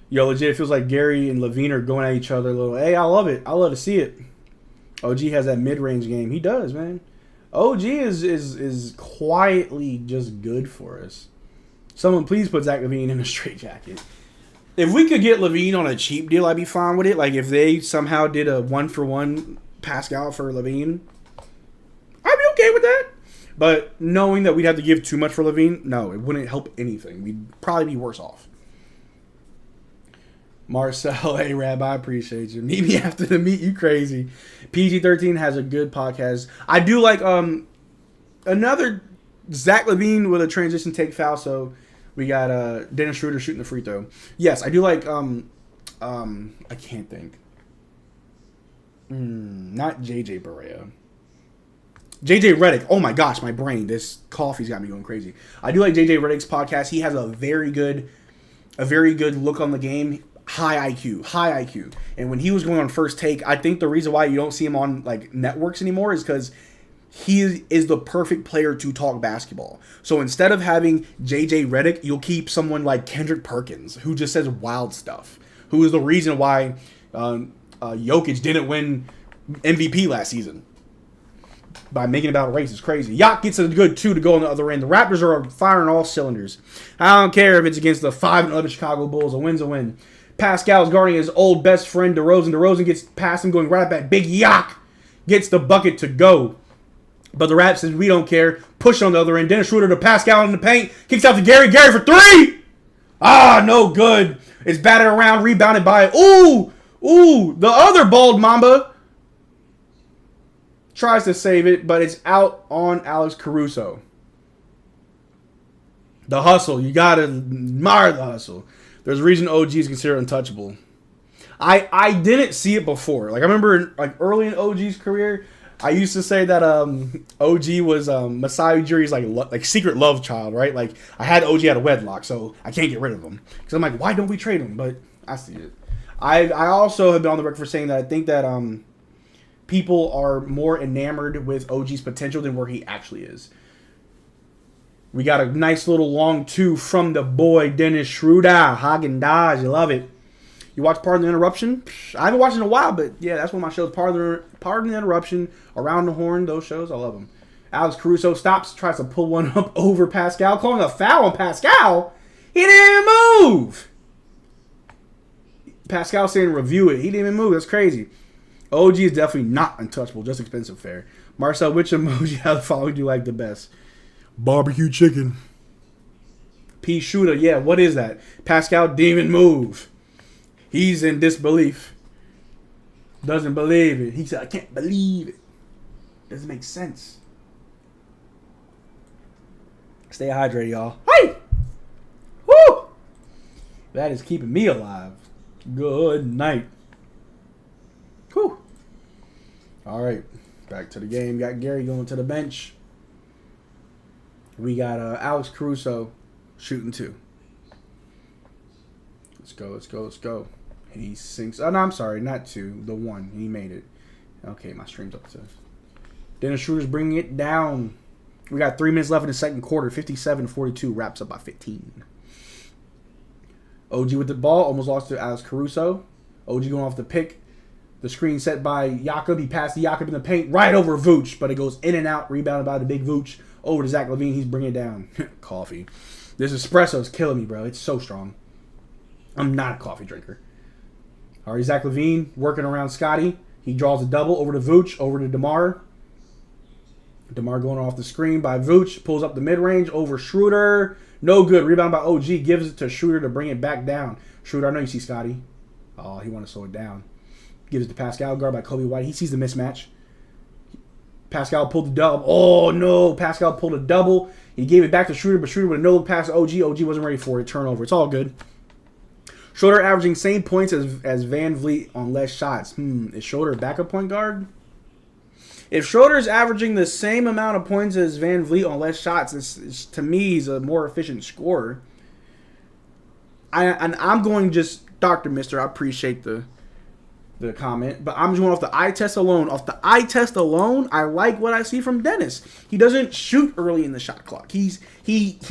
Yo, legit, it feels like Gary and LaVine are going at each other a little. Hey, I love it. I love to see it. OG has that mid-range game. He does, man. OG is quietly just good for us. Someone please put Zach LaVine in a straitjacket. If we could get LaVine on a cheap deal, I'd be fine with it. Like, if they somehow did a 1-for-1 Pascal for LaVine, I'd be okay with that. But knowing that we'd have to give too much for LaVine, no, it wouldn't help anything. We'd probably be worse off. Marcel, hey, Rab, I appreciate you. Meet me after the meet, you crazy. PG-13 has a good podcast. I do like another Zach LaVine with a transition take foul, so we got Dennis Schroeder shooting the free throw. Yes, I do like I can't think. Not JJ Barea. JJ Redick. Oh my gosh, my brain. This coffee's got me going crazy. I do like JJ Redick's podcast. He has a very good look on the game. High IQ. And when he was going on First Take, I think the reason why you don't see him on like networks anymore is because he is the perfect player to talk basketball. So instead of having JJ Redick, you'll keep someone like Kendrick Perkins, who just says wild stuff, who is the reason why Jokic didn't win MVP last season by making it about a race. It's crazy. Yacht gets a good 2 to go on the other end. The Raptors are firing all cylinders. I don't care if it's against the 5-0 Chicago Bulls. A win's a win. Pascal's guarding his old best friend DeRozan. DeRozan gets past him, going right up at Big Yacht. Gets the bucket to go. But the Raps says, we don't care. Push on the other end. Dennis Schroeder to Pascal in the paint. Kicks out to Gary. Gary for 3. Ah, no good. It's batted around, rebounded by, ooh, the other bald Mamba. Tries to save it, but it's out on Alex Caruso. The hustle. You got to admire the hustle. There's a reason OG is considered untouchable. I didn't see it before. Like, I remember like early in OG's career, I used to say that OG was Masai Ujiri's like secret love child, right? Like, I had OG at a wedlock, so I can't get rid of him. Because I'm like, why don't we trade him? But I see it. I also have been on the record for saying that I think that people are more enamored with OG's potential than where he actually is. We got a nice little long 2 from the boy, Dennis Schroeder. Hagen-Dazs, you love it. You watch Pardon the Interruption? I haven't watched it in a while, but yeah, that's one of my shows. Pardon the Interruption, Around the Horn, those shows, I love them. Alex Caruso stops, tries to pull one up over Pascal, calling a foul on Pascal. He didn't even move. Pascal saying review it. He didn't even move. That's crazy. OG is definitely not untouchable, just expensive fare. Marcel, which emoji out of the following do you like the best? Barbecue chicken. P. Shooter, yeah, what is that? Pascal didn't even move. He's in disbelief. Doesn't believe it. He said, I can't believe it. Doesn't make sense. Stay hydrated, y'all. Hey! Woo! That is keeping me alive. Good night. Whew. All right. Back to the game. Got Gary going to the bench. We got Alex Caruso shooting 2. Let's go. He sinks. Oh, no, I'm sorry. Not 2. The 1. He made it. Okay, my stream's up to. Dennis Schroeder's bringing it down. We got 3 minutes left in the second quarter. 57-42. Wraps up by 15. OG with the ball. Almost lost to Alex Caruso. OG going off the pick. The screen set by Jakob. He passed to Jakob in the paint. Right over Vooch. But it goes in and out. Rebounded by the big Vooch. Over to Zach LaVine. He's bringing it down. Coffee. This espresso is killing me, bro. It's so strong. I'm not a coffee drinker. All right, Zach LaVine working around Scotty. He draws a double over to Vooch. Over to DeMar. DeMar going off the screen by Vooch. Pulls up the mid-range over Schroeder. No good. Rebound by OG. Gives it to Schroeder to bring it back down. Schroeder, I know you see Scotty. Oh, he want to slow it down. Gives it to Pascal. Guard by Kobe White. He sees the mismatch. Pascal pulled the double. Oh, no. Pascal pulled a double. He gave it back to Schroeder, but Schroeder with a no-look pass to OG. OG wasn't ready for it. Turnover. It's all good. Schroeder averaging same points as Van Vliet on less shots. Is Schroeder a backup point guard? If Schroeder's averaging the same amount of points as Van Vliet on less shots, to me, he's a more efficient scorer. I'm going just Dr. Mister. I appreciate the comment, but I'm just going off the eye test alone. Off the eye test alone, I like what I see from Dennis. He doesn't shoot early in the shot clock. He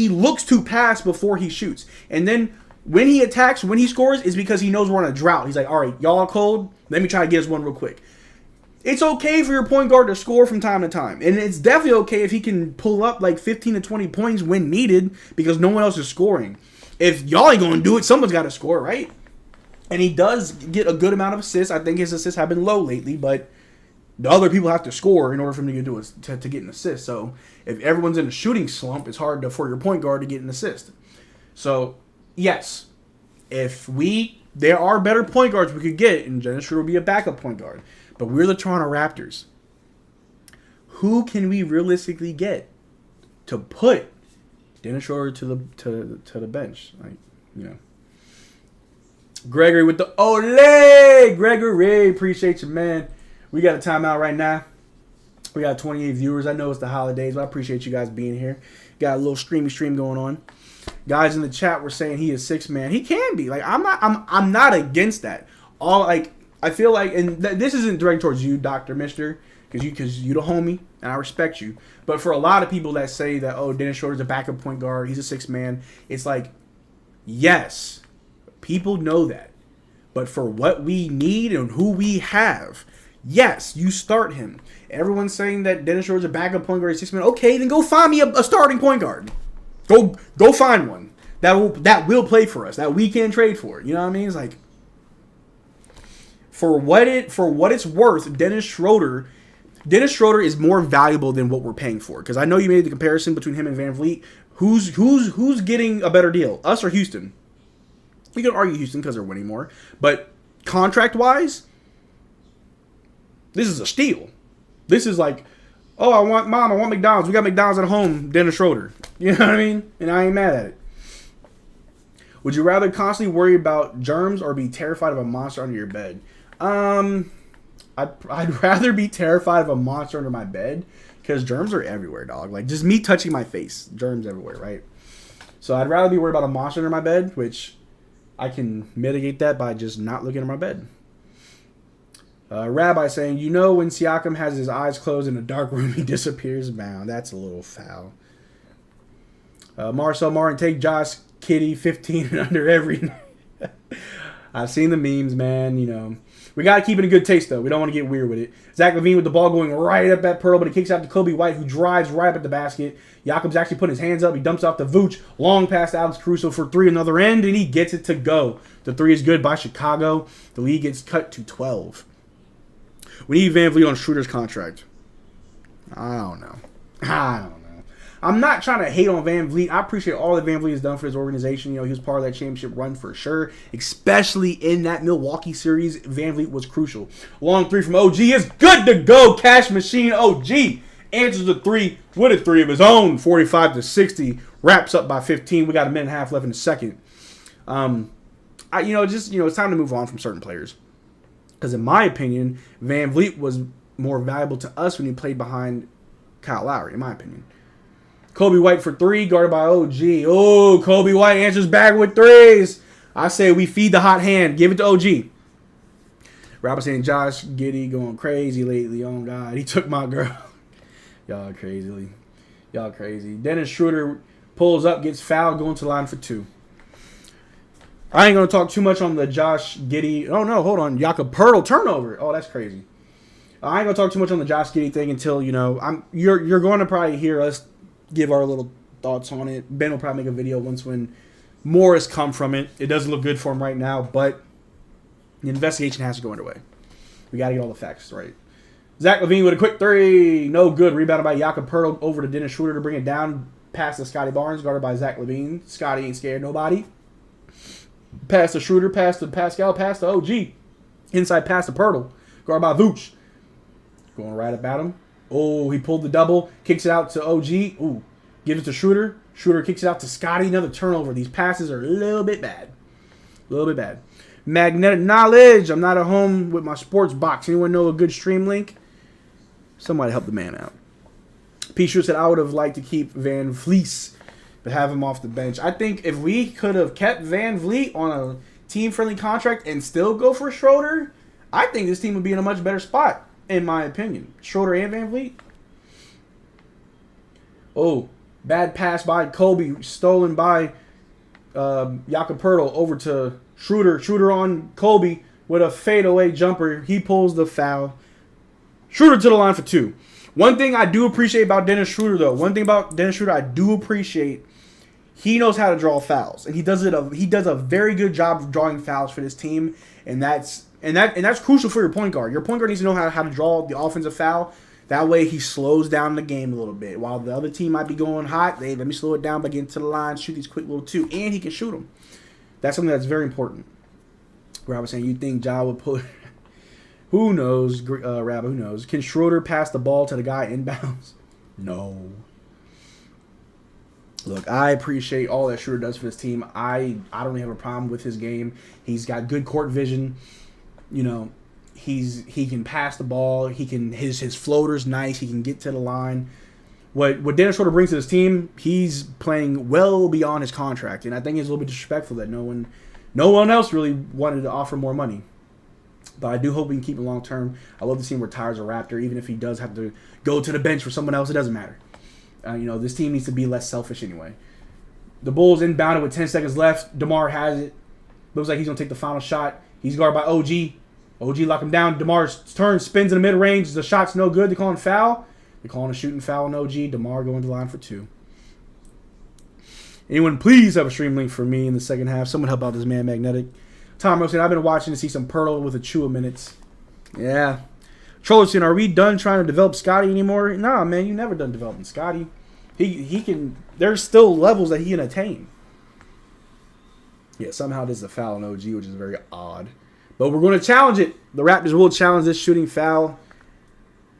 looks to pass before he shoots, and then when he attacks, when he scores, is because he knows we're on a drought. He's like, all right, y'all are cold. Let me try to get us one real quick. It's okay for your point guard to score from time to time, and it's definitely okay if he can pull up like 15 to 20 points when needed because no one else is scoring. If y'all ain't going to do it, someone's got to score, right? And he does get a good amount of assists. I think his assists have been low lately, but the other people have to score in order for him to get an assist. So if everyone's in a shooting slump, it's hard for your point guard to get an assist. So, yes, there are better point guards we could get, and Dennis Schroeder will be a backup point guard. But we're the Toronto Raptors. Who can we realistically get to put Dennis Schroeder to the bench? Like, you know. Gregory with the Ole! Gregory, appreciate you, man. We got a timeout right now. We got 28 viewers. I know it's the holidays, but I appreciate you guys being here. Got a little stream going on. Guys in the chat were saying he is 6-man. He can be. Like, I'm not against that. I feel like, and this isn't directed towards you, Dr. Mister, because you the homie, and I respect you. But for a lot of people that say that, oh, Dennis Schroeder's a backup point guard, he's a 6-man, it's like, yes, people know that. But for what we need and who we have, yes, you start him. Everyone's saying that Dennis Schroeder's a backup point guard, 6-man. Okay, then go find me a starting point guard. Go find one that will play for us, that we can trade for. You know what I mean? It's like, for what it's worth, Dennis Schroeder is more valuable than what we're paying for. Because I know you made the comparison between him and Van Vliet. Who's getting a better deal, us or Houston? You can argue Houston because they're winning more, but contract-wise, this is a steal. This is like, oh, I want McDonald's. We got McDonald's at home, Dennis Schroeder. You know what I mean? And I ain't mad at it. Would you rather constantly worry about germs or be terrified of a monster under your bed? I'd rather be terrified of a monster under my bed because germs are everywhere, dog. Like, just me touching my face, germs everywhere, right? So I'd rather be worried about a monster under my bed, which I can mitigate that by just not looking at my bed. Rabbi saying, you know when Siakam has his eyes closed in a dark room, he disappears? Man, that's a little foul. Marcel Martin, take Josh Kitty 15 and under every night. I've seen the memes, man. You know, we got to keep it in good taste, though. We don't want to get weird with it. Zach LaVine with the ball going right up at Pearl, but he kicks out to Kobe White, who drives right up at the basket. Jakob's actually putting his hands up. He dumps off to Vooch. Long pass to Alex Caruso for 3 another end, and he gets it to go. The 3 is good by Chicago. The lead gets cut to 12. We need Van Vliet on Schroeder's contract. I don't know. I'm not trying to hate on Van Vliet. I appreciate all that Van Vliet has done for his organization. You know, he was part of that championship run for sure. Especially in that Milwaukee series, Van Vliet was crucial. Long 3 from OG is good to go. Cash machine OG answers the 3 with a 3 of his own. 45-60. Wraps up by 15. We got a minute and a half left in the second. It's time to move on from certain players. Because in my opinion, Van Vliet was more valuable to us when he played behind Kyle Lowry, in my opinion. Kobe White for 3, guarded by OG. Oh, Kobe White answers back with 3s. I say we feed the hot hand. Give it to OG. Robert saying Josh Giddey going crazy lately. Oh, God. He took my girl. Y'all crazy. Dennis Schroeder pulls up, gets fouled, going to the line for 2. I ain't going to talk too much on the Josh Giddey. Oh, no, hold on. Jakob Poeltl turnover. Oh, that's crazy. I ain't going to talk too much on the Josh Giddey thing until, you're going to probably hear us give our little thoughts on it. Ben will probably make a video when more has come from it. It doesn't look good for him right now, but the investigation has to go underway. We got to get all the facts right. Zach LaVine with a quick 3. No good. Rebounded by Jakob Poeltl over to Dennis Schroeder to bring it down. Pass to Scotty Barnes, guarded by Zach LaVine. Scotty ain't scared nobody. Pass to Schroeder, pass to Pascal, pass to OG. Inside pass to Poeltl, guarded by Vooch. Going right about him. Oh, he pulled the double, kicks it out to OG. Ooh, gives it to Schroeder. Schroeder kicks it out to Scotty. Another turnover. These passes are a little bit bad. Magnetic knowledge. I'm not at home with my sports box. Anyone know a good stream link? Somebody help the man out. P. Shrew said, I would have liked to keep Van Vliet, but have him off the bench. I think if we could have kept Van Vliet on a team-friendly contract and still go for Schroeder, I think this team would be in a much better spot, in my opinion. Schroeder and Van Vliet. Oh, bad pass by Kobe, stolen by Jakob Poeltl over to Schroeder. Schroeder on Kobe with a fadeaway jumper. He pulls the foul. Schroeder to the line for 2. One thing I do appreciate about Dennis Schroeder, though, I do appreciate, he knows how to draw fouls, and he does a very good job of drawing fouls for this team, and that's crucial for your point guard. Your point guard needs to know how to draw the offensive foul. That way he slows down the game a little bit. While the other team might be going hot, let me slow it down by getting to the line, shoot these quick little 2, and he can shoot them. That's something that's very important. Rob was saying, you think Ja would put... Who knows, Rabbit, who knows? Can Schroeder pass the ball to the guy inbounds? No. Look, I appreciate all that Schroeder does for this team. I don't really have a problem with his game. He's got good court vision. You know, he can pass the ball. His floater's nice. He can get to the line. What Dennis Schroeder brings to this team, he's playing well beyond his contract, and I think it's a little bit disrespectful that no one else really wanted to offer more money. But I do hope we can keep him long term. I love to see him retire as a Raptor, even if he does have to go to the bench for someone else. It doesn't matter. This team needs to be less selfish anyway. The Bulls inbounded with 10 seconds left. DeMar has it. Looks like he's going to take the final shot. He's guarded by OG. OG lock him down. DeMar's turn, spins in the mid-range. The shot's no good. They're calling foul. They're calling a shooting foul on OG. DeMar going to the line for 2. Anyone please have a stream link for me in the second half. Someone help out this man Magnetic. Tom Rose said, I've been watching to see some Poeltl with a chew of minutes. Yeah. Trollerson, are we done trying to develop Scotty anymore? Nah, man, you never done developing Scotty. He can. There's still levels that he can attain. Yeah, somehow this is a foul on OG, which is very odd. But we're going to challenge it. The Raptors will challenge this shooting foul.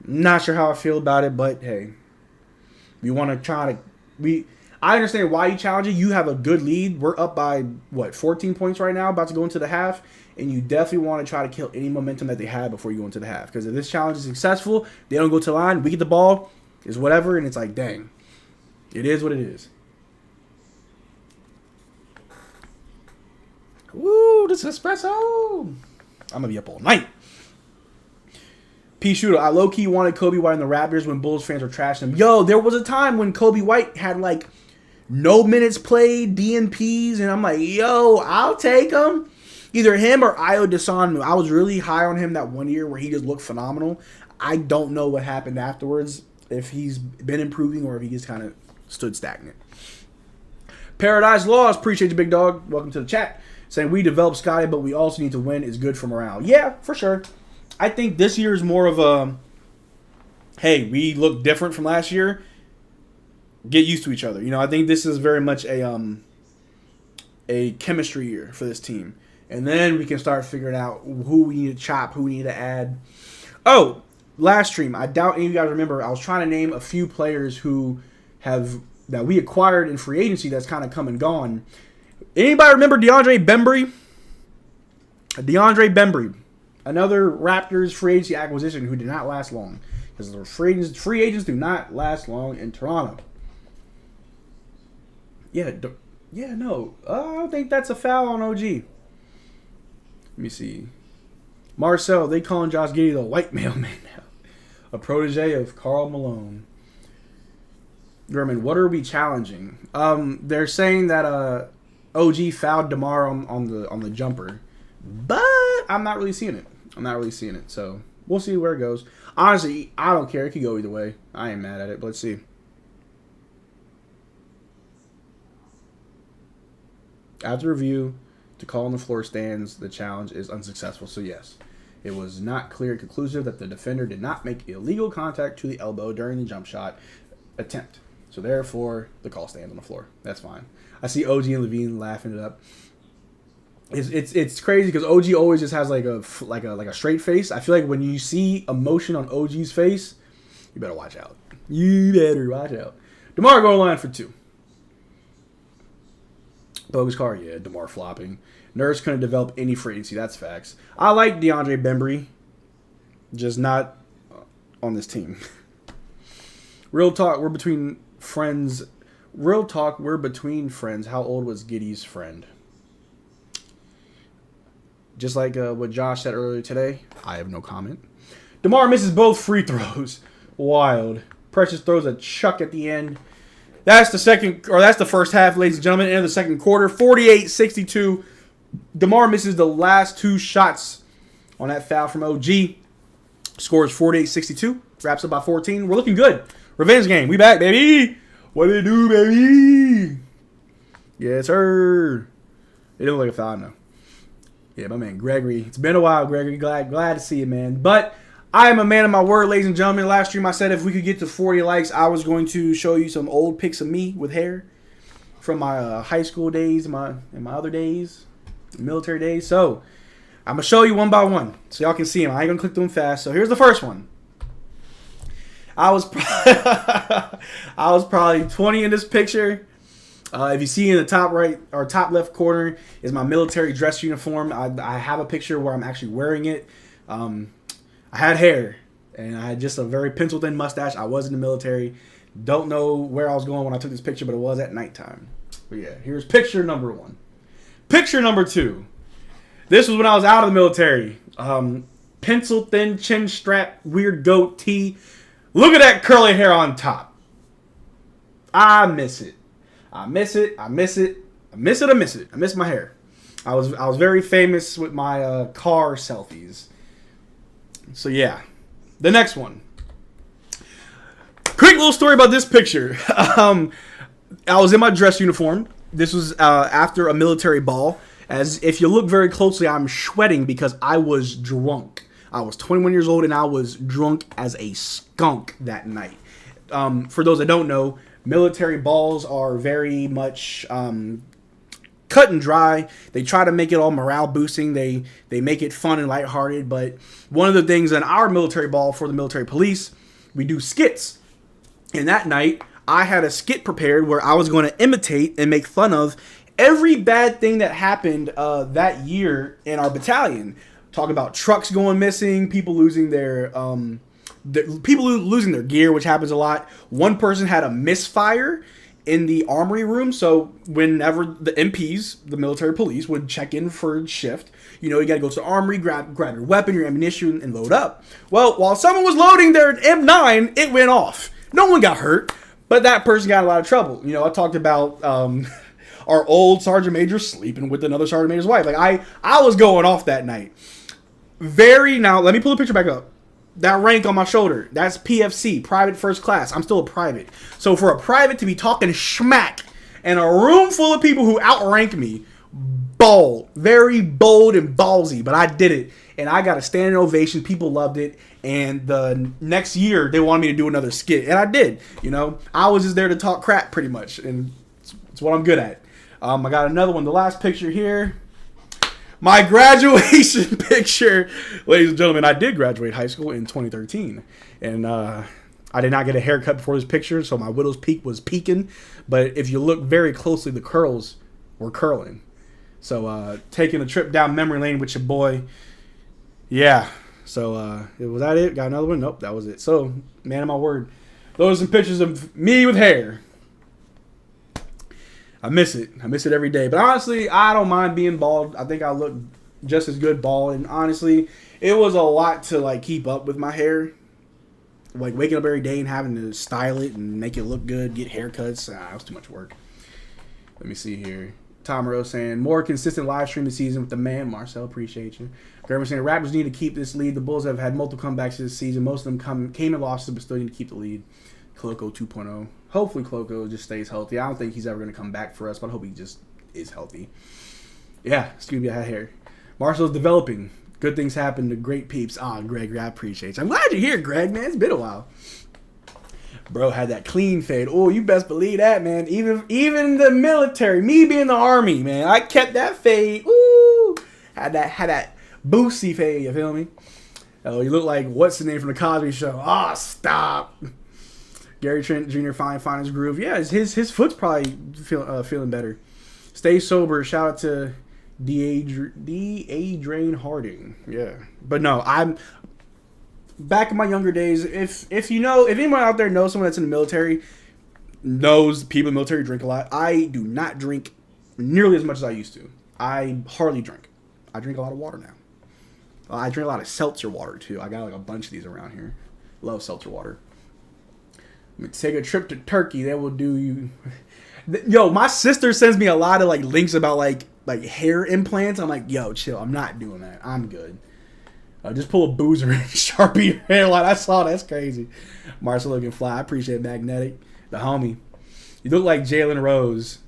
Not sure how I feel about it, but hey, we want to try to. I understand why you challenge it. You have a good lead. We're up by, 14 points right now, about to go into the half. And you definitely want to try to kill any momentum that they have before you go into the half. Because if this challenge is successful, they don't go to the line, we get the ball, it's whatever, and it's like, dang. It is what it is. Woo, this espresso. I'm going to be up all night. P. Shooter, I low-key wanted Kobe White in the Raptors when Bulls fans were trashing him. Yo, there was a time when Kobe White had, no minutes played, DNPs, and I'm like, yo, I'll take him. Either him or Ayo Dosunmu. I was really high on him that one year where he just looked phenomenal. I don't know what happened afterwards, if he's been improving or if he just kind of stood stagnant. Paradise Laws, appreciate you, big dog. Welcome to the chat. Saying we developed Scotty, but we also need to win is good for morale. Yeah, for sure. I think this year is more of a, hey, we look different from last year. Get used to each other. I think this is very much a chemistry year for this team. And then we can start figuring out who we need to chop, who we need to add. Oh, last stream, I doubt any of you guys remember, I was trying to name a few players that we acquired in free agency that's kind of come and gone. Anybody remember DeAndre Bembry? DeAndre Bembry. Another Raptors free agency acquisition who did not last long. Because the free agents do not last long in Toronto. I don't think that's a foul on OG. Let me see. Marcel, they calling Josh Giddey the white mailman now. A protege of Karl Malone. German, what are we challenging? They're saying that OG fouled DeMar on the jumper. But I'm not really seeing it. So we'll see where it goes. Honestly, I don't care. It could go either way. I ain't mad at it. But let's see. After review, to call on the floor stands, the challenge is unsuccessful. So yes, it was not clear and conclusive that the defender did not make illegal contact to the elbow during the jump shot attempt. So therefore, the call stands on the floor. That's fine. I see OG and Levine laughing it up. It's crazy because OG always just has like a straight face. I feel like when you see emotion on OG's face, you better watch out. DeMar going line for 2. Bogus car, yeah. DeMar flopping. Nurse couldn't develop any free agency. That's facts. I like DeAndre Bembry, just not on this team. Real talk, we're between friends. Real talk, we're between friends. How old was Giddy's friend? Just like what Josh said earlier today, I have no comment. DeMar misses both free throws. Wild. Precious throws a chuck at the end. That's the first half, ladies and gentlemen. End of the second quarter. 48-62. DeMar misses the last 2 shots on that foul from OG. Scores 48-62. Wraps up by 14. We're looking good. Revenge game. We back, baby. What do they do, baby? Yes, sir. It didn't look like a foul, no. Yeah, my man Gregory. It's been a while, Gregory. Glad to see you, man. But I am a man of my word, ladies and gentlemen. Last stream I said if we could get to 40 likes, I was going to show you some old pics of me with hair from my high school days and my other days, military days. So I'm going to show you one by one so y'all can see them. I ain't going to click them fast. So here's the first one. I was probably 20 in this picture. If you see in the top right or top left corner is my military dress uniform. I have a picture where I'm actually wearing it. I had hair and I had just a very pencil thin mustache. I was in the military. Don't know where I was going when I took this picture, but it was at nighttime. But yeah, here's picture number 1. Picture number 2. This was when I was out of the military. Pencil thin chin strap, weird goatee. Look at that curly hair on top. I miss it. I miss it. I miss it. I miss it. I miss it. I miss my hair. I was very famous with my car selfies. So yeah, the next one. Quick little story about this picture. I was in my dress uniform. This was after a military ball. As if you look very closely, I'm sweating because I was drunk. I was 21 years old and I was drunk as a skunk that night. For those that don't know, military balls are very much cut and dry. They try to make it all morale boosting. They make it fun and lighthearted. But one of the things in our military ball for the military police, we do skits. And that night, I had a skit prepared where I was going to imitate and make fun of every bad thing that happened that year in our battalion. Talk about trucks going missing, people losing their losing their gear, which happens a lot. One person had a misfire in the armory room, so whenever the MPs, the military police, would check in for shift, you got to go to the armory, grab your weapon, your ammunition, and load up. Well, while someone was loading their M9, it went off. No one got hurt, but that person got in a lot of trouble. I talked about our old sergeant major sleeping with another sergeant major's wife. Like I was going off that night. Now, let me pull the picture back up. That rank on my shoulder, that's PFC, private first class. I'm still a private. So for a private to be talking schmack in a room full of people who outrank me, bold, very bold and ballsy, but I did it. And I got a standing ovation. People loved it. And the next year, they wanted me to do another skit. And I did. I was just there to talk crap pretty much. And it's what I'm good at. I got another one. The last picture here. My graduation picture. Ladies and gentlemen, I did graduate high school in 2013. And I did not get a haircut before this picture, so my widow's peak was peaking. But if you look very closely, the curls were curling. So taking a trip down memory lane with your boy. Yeah. So was that it? Got another one? Nope, that was it. So, man of my word. Those are some pictures of me with hair. I miss it. I miss it every day. But honestly, I don't mind being bald. I think I look just as good bald. And honestly, it was a lot to keep up with my hair. Waking up every day and having to style it and make it look good, get haircuts. That was too much work. Let me see here. Tom Rose saying, more consistent live stream this season with the man. Marcel, appreciate you. Graham saying, the Raptors need to keep this lead. The Bulls have had multiple comebacks this season. Most of them came in losses, but still need to keep the lead. Coloco 2.0. Hopefully Coloco just stays healthy. I don't think he's ever going to come back for us, but I hope he just is healthy. Yeah, Scooby, I had hair. Marcel's developing. Good things happen to great peeps. Gregory, I appreciate you. I'm glad you're here, Greg, man. It's been a while. Bro had that clean fade. Oh, you best believe that, man. Even the military, me being in the army, man, I kept that fade. Ooh, had that boosty fade. You feel me? Oh, you look like what's the name from the Cosby Show? Stop. Gary Trent Jr. find his groove. Yeah, his foot's probably feeling better. Stay sober. Shout out to D.A. Drain Harding. Yeah, but no, back in my younger days, if anyone out there knows someone that's in the military, knows people in the military drink a lot. I do not drink nearly as much as I used to. I hardly drink. I drink a lot of water now. I drink a lot of seltzer water too. I got like a bunch of these around here. Love seltzer water. Take a trip to Turkey. That will do you. Yo, my sister sends me a lot of like links about like hair implants. I'm like, yo, chill. I'm not doing that. I'm good. Just pull a boozer and Sharpie your hairline. I saw that's crazy. Marcel looking fly. I appreciate Magnetic. The homie. You look like Jalen Rose.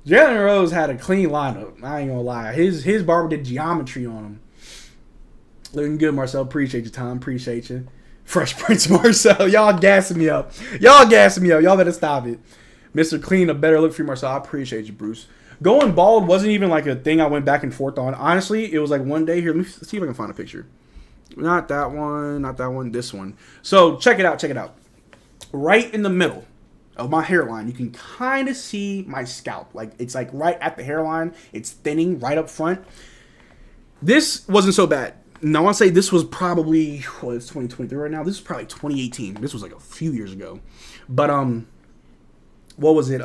Jalen Rose had a clean lineup. I ain't gonna lie. His barber did geometry on him. Looking good, Marcel. Appreciate you, Tom. Appreciate you. Fresh Prince Marcel. Y'all gassing me up. Y'all better stop it. Mr. Clean, a better look for you, Marcel. I appreciate you, Bruce. Going bald wasn't even like a thing I went back and forth on. Honestly, it was like one day. Here, let me see if I can find a picture. Not that one, this one. So check it out. Right in the middle of my hairline, you can kind of see my scalp. Like it's like right at the hairline. It's thinning right up front. This wasn't so bad. Now I want to say this was probably, well, it's 2023 right now. This is probably 2018. This was like a few years ago. But what was it?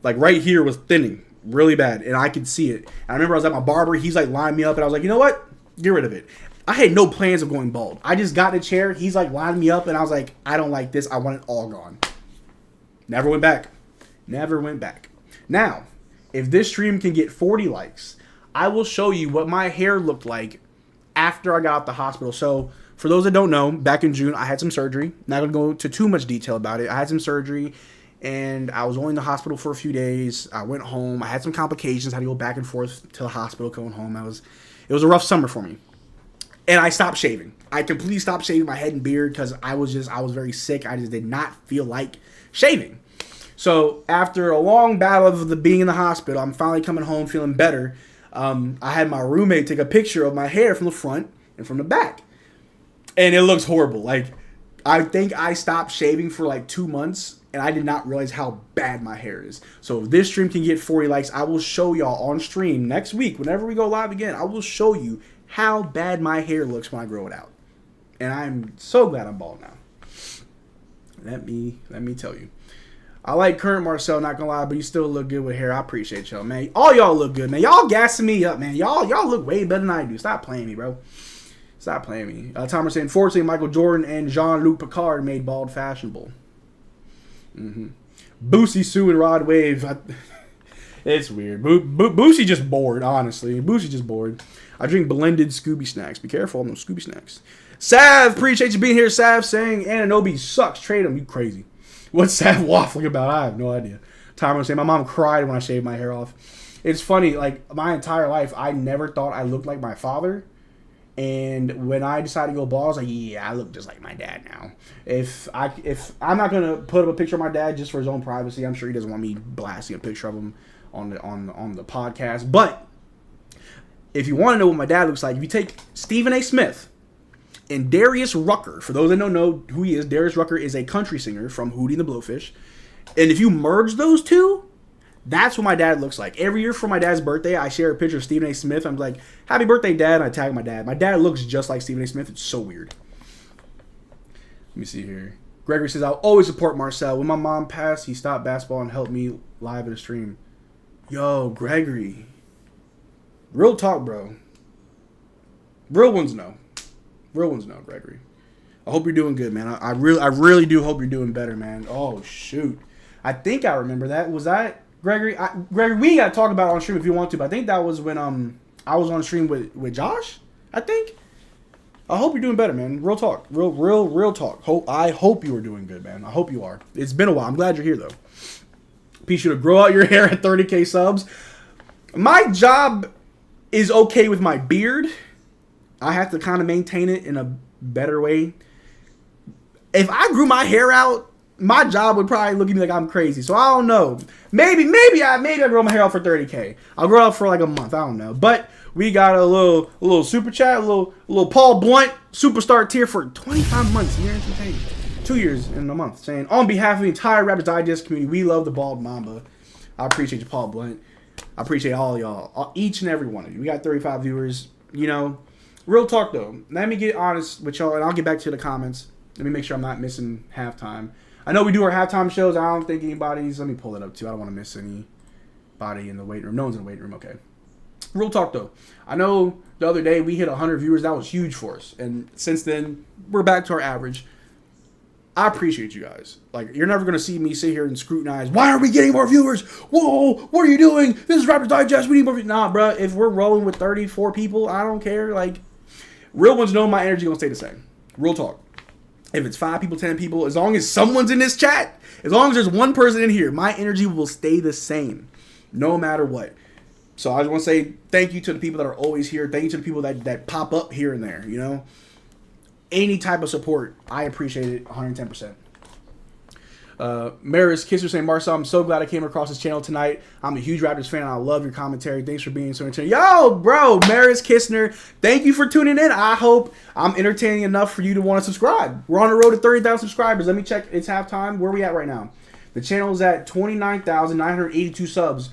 Like right here was thinning really bad, and I could see it. And I remember I was at my barber. He's like lined me up, and I was like, you know what? Get rid of it. I had no plans of going bald. I just got in a chair. He's like lined me up, and I was like, I don't like this. I want it all gone. Never went back. Now, if this stream can get 40 likes, I will show you what my hair looked like after I got out the hospital. So for those that don't know, back in June, I had some surgery. Not going to go into too much detail about it. I had some surgery, and I was only in the hospital for a few days. I went home. I had some complications. I had to go back and forth to the hospital, going home. It was a rough summer for me. And I stopped shaving. I completely stopped shaving my head and beard because I was very sick. I just did not feel like shaving. So after a long battle of being in the hospital, I'm finally coming home feeling better. I had my roommate take a picture of my hair from the front and from the back. And it looks horrible. Like, I think I stopped shaving for like 2 months, and I did not realize how bad my hair is. So if this stream can get 40 likes, I will show y'all on stream next week, whenever we go live again, I will show you how bad my hair looks when I grow it out. And I'm so glad I'm bald now. Let me tell you. I like current Marcel, not gonna lie, but you still look good with hair. I appreciate y'all, man. All y'all look good, man. Y'all gassing me up, man. Y'all look way better than I do. Stop playing me, bro. Stop playing me. Thomas saying, fortunately, Michael Jordan and Jean-Luc Picard made bald fashionable. Boosie, Sue, and Rod Wave. It's weird. Boosie just bored, honestly. Boosie just bored. I drink blended Scooby snacks. Be careful on those Scooby snacks. Sav, appreciate you being here. Sav saying, Ananobi sucks. Trade him. You crazy. What's Sav waffling about? I have no idea. Tyler was saying, my mom cried when I shaved my hair off. It's funny, like, my entire life, I never thought I looked like my father. And when I decided to go bald, I was like, yeah, I look just like my dad now. If I'm not going to put up a picture of my dad just for his own privacy, I'm sure he doesn't want me blasting a picture of him on the podcast. But if you want to know what my dad looks like, if you take Stephen A. Smith and Darius Rucker, for those that don't know who he is, Darius Rucker is a country singer from Hootie and the Blowfish. And if you merge those two, that's what my dad looks like. Every year for my dad's birthday, I share a picture of Stephen A. Smith. I'm like, happy birthday, Dad, and I tag my dad. My dad looks just like Stephen A. Smith. It's so weird. Let me see here. Gregory says, I'll always support Marcel. When my mom passed, he stopped basketball and helped me live at a stream. Yo, Gregory. Real talk, bro. Real ones know. Real ones know, Gregory. I hope you're doing good, man. I really do hope you're doing better, man. Oh, shoot. I think I remember that. Was that Gregory? Gregory, we got to talk about it on stream if you want to, but I think that was when I was on stream with Josh, I think. I hope you're doing better, man. Real talk. Real talk. I hope you are doing good, man. I hope you are. It's been a while. I'm glad you're here, though. Peace you to grow out your hair at 30K subs. My job is okay with my beard. I have to kind of maintain it in a better way. If I grew my hair out, my job would probably look at me like I'm crazy. So I don't know. Maybe I grow my hair out for 30K. I'll grow it out for like a month. I don't know. But we got a little super chat, a little Paul Blunt superstar tier for 25 months. Year entertainment. 2 years and a month. Saying, on behalf of the entire Raptors Digest community, we love the Bald Mamba. I appreciate you, Paul Blunt. I appreciate all y'all. Each and every one of you. We got 35 viewers. You know, Real talk, though. Let me get honest with y'all, and I'll get back to the comments. Let me make sure I'm not missing halftime. I know we do our halftime shows. I don't think anybody's... Let me pull it up, too. I don't want to miss anybody in the weight room. No one's in the weight room. Okay. Real talk, though. I know the other day we hit 100 viewers. That was huge for us. And since then, we're back to our average. I appreciate you guys. Like, you're never going to see me sit here and scrutinize. Why aren't we getting more viewers? Whoa, what are you doing? This is Raptors Digest. We need more viewers. Nah, bro. If we're rolling with 34 people, I don't care. Like, real ones know my energy going to stay the same. Real talk. If it's 5 people, 10 people, as long as someone's in this chat, as long as there's one person in here, my energy will stay the same. No matter what. So I just want to say thank you to the people that are always here. Thank you to the people that pop up here and there, you know. Any type of support, I appreciate it 110%. Maris Kisser saying, Marcel, I'm so glad I came across this channel tonight. I'm a huge Raptors fan, and I love your commentary. Thanks for being so entertaining. Yo, bro, Maris Kistner, thank you for tuning in. I hope I'm entertaining enough for you to want to subscribe. We're on the road to 30,000 subscribers. Let me check. It's halftime. Where are we at right now? The channel is at 29,982 subs.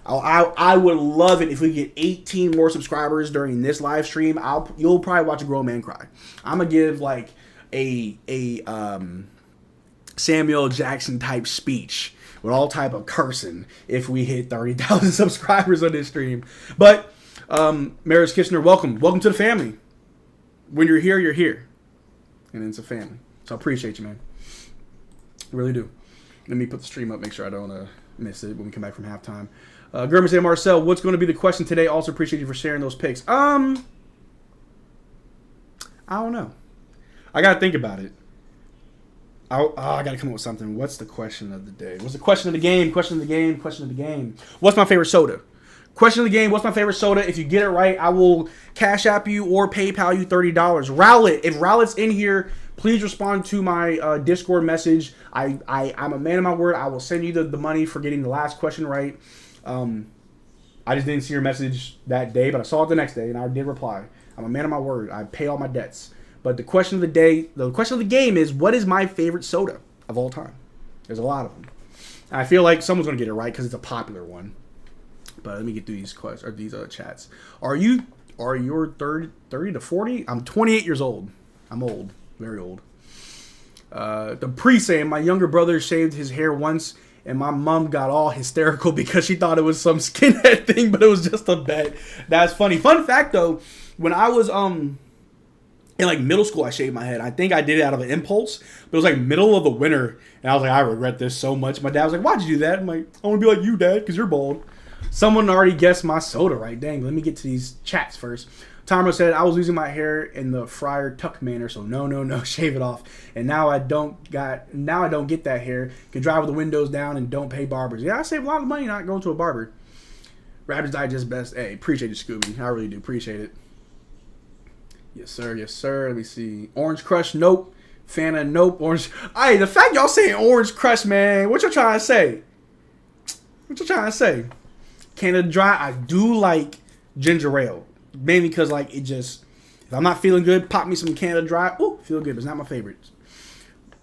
I would love it if we get 18 more subscribers during this live stream. You'll probably watch a grown man cry. I'm gonna give like a Samuel Jackson type speech with all type of cursing if we hit 30,000 subscribers on this stream. But Maris Kistner, welcome to the family. When you're here, and it's a family. So I appreciate you, man. Really do. Let me put the stream up, make sure I don't miss it when we come back from halftime. Gurman say, Marcel, what's going to be the question today? Also appreciate you for sharing those picks. I don't know. I got to think about it. I got to come up with something. What's the question of the day? What's the question of the game? Question of the game. What's my favorite soda? Question of the game, what's my favorite soda? If you get it right, I will Cash App you or PayPal you $30. Rowlet, if Rowlet's in here, please respond to my Discord message. I'm a man of my word. I will send you the money for getting the last question right. I just didn't see your message that day, but I saw it the next day, and I did reply. I'm a man of my word. I pay all my debts. But the question of the day, the question of the game is, what is my favorite soda of all time? There's a lot of them. And I feel like someone's going to get it right because it's a popular one. But let me get through these questions or these chats. Are you 30 to 40? I'm 28 years old. I'm old, very old. The priest saying, my younger brother shaved his hair once, and my mom got all hysterical because she thought it was some skinhead thing, but it was just a bet. That's funny. Fun fact though, when I was in like middle school, I shaved my head. I think I did it out of an impulse, but it was like middle of the winter, and I was like, I regret this so much. My dad was like, why'd you do that? I'm like, I want to be like you, Dad, because you're bald. Someone already guessed my soda right. Dang, let me get to these chats first. Tomo said, I was losing my hair in the Friar Tuck manner, so no, shave it off. And now I don't get that hair. Can drive with the windows down and don't pay barbers. Yeah, I save a lot of money not going to a barber. Raptors Digest best. Hey, appreciate you, Scooby. I really do appreciate it. Yes, sir. Let me see. Orange Crush, nope. Fanta, nope. Orange. Hey, the fact y'all saying Orange Crush, man, what y'all trying to say? Canada Dry, I do like ginger ale. Mainly because, like, it just, if I'm not feeling good, pop me some Canada Dry. Ooh, feel good, but it's not my favorite.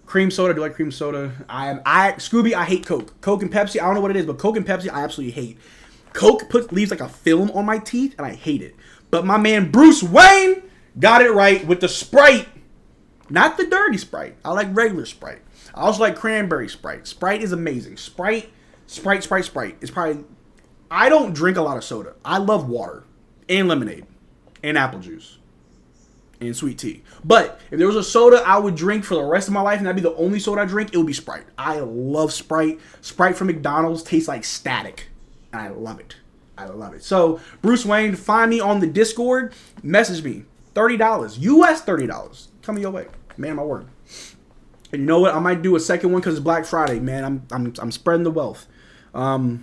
Cream soda, I do like cream soda. Scooby, I hate Coke. Coke and Pepsi, I don't know what it is, but Coke and Pepsi, I absolutely hate. Coke leaves like a film on my teeth, and I hate it. But my man Bruce Wayne got it right with the Sprite. Not the dirty Sprite. I like regular Sprite. I also like cranberry Sprite. Sprite is amazing. Sprite is probably, I don't drink a lot of soda. I love water. And lemonade, and apple juice, and sweet tea. But if there was a soda I would drink for the rest of my life, and that'd be the only soda I drink, it would be Sprite. I love Sprite. Sprite from McDonald's tastes like static, and I love it. So, Bruce Wayne, find me on the Discord, message me. $30, US $30, coming your way. Man, my word. And you know what? I might do a second one because it's Black Friday, man. I'm spreading the wealth. I'll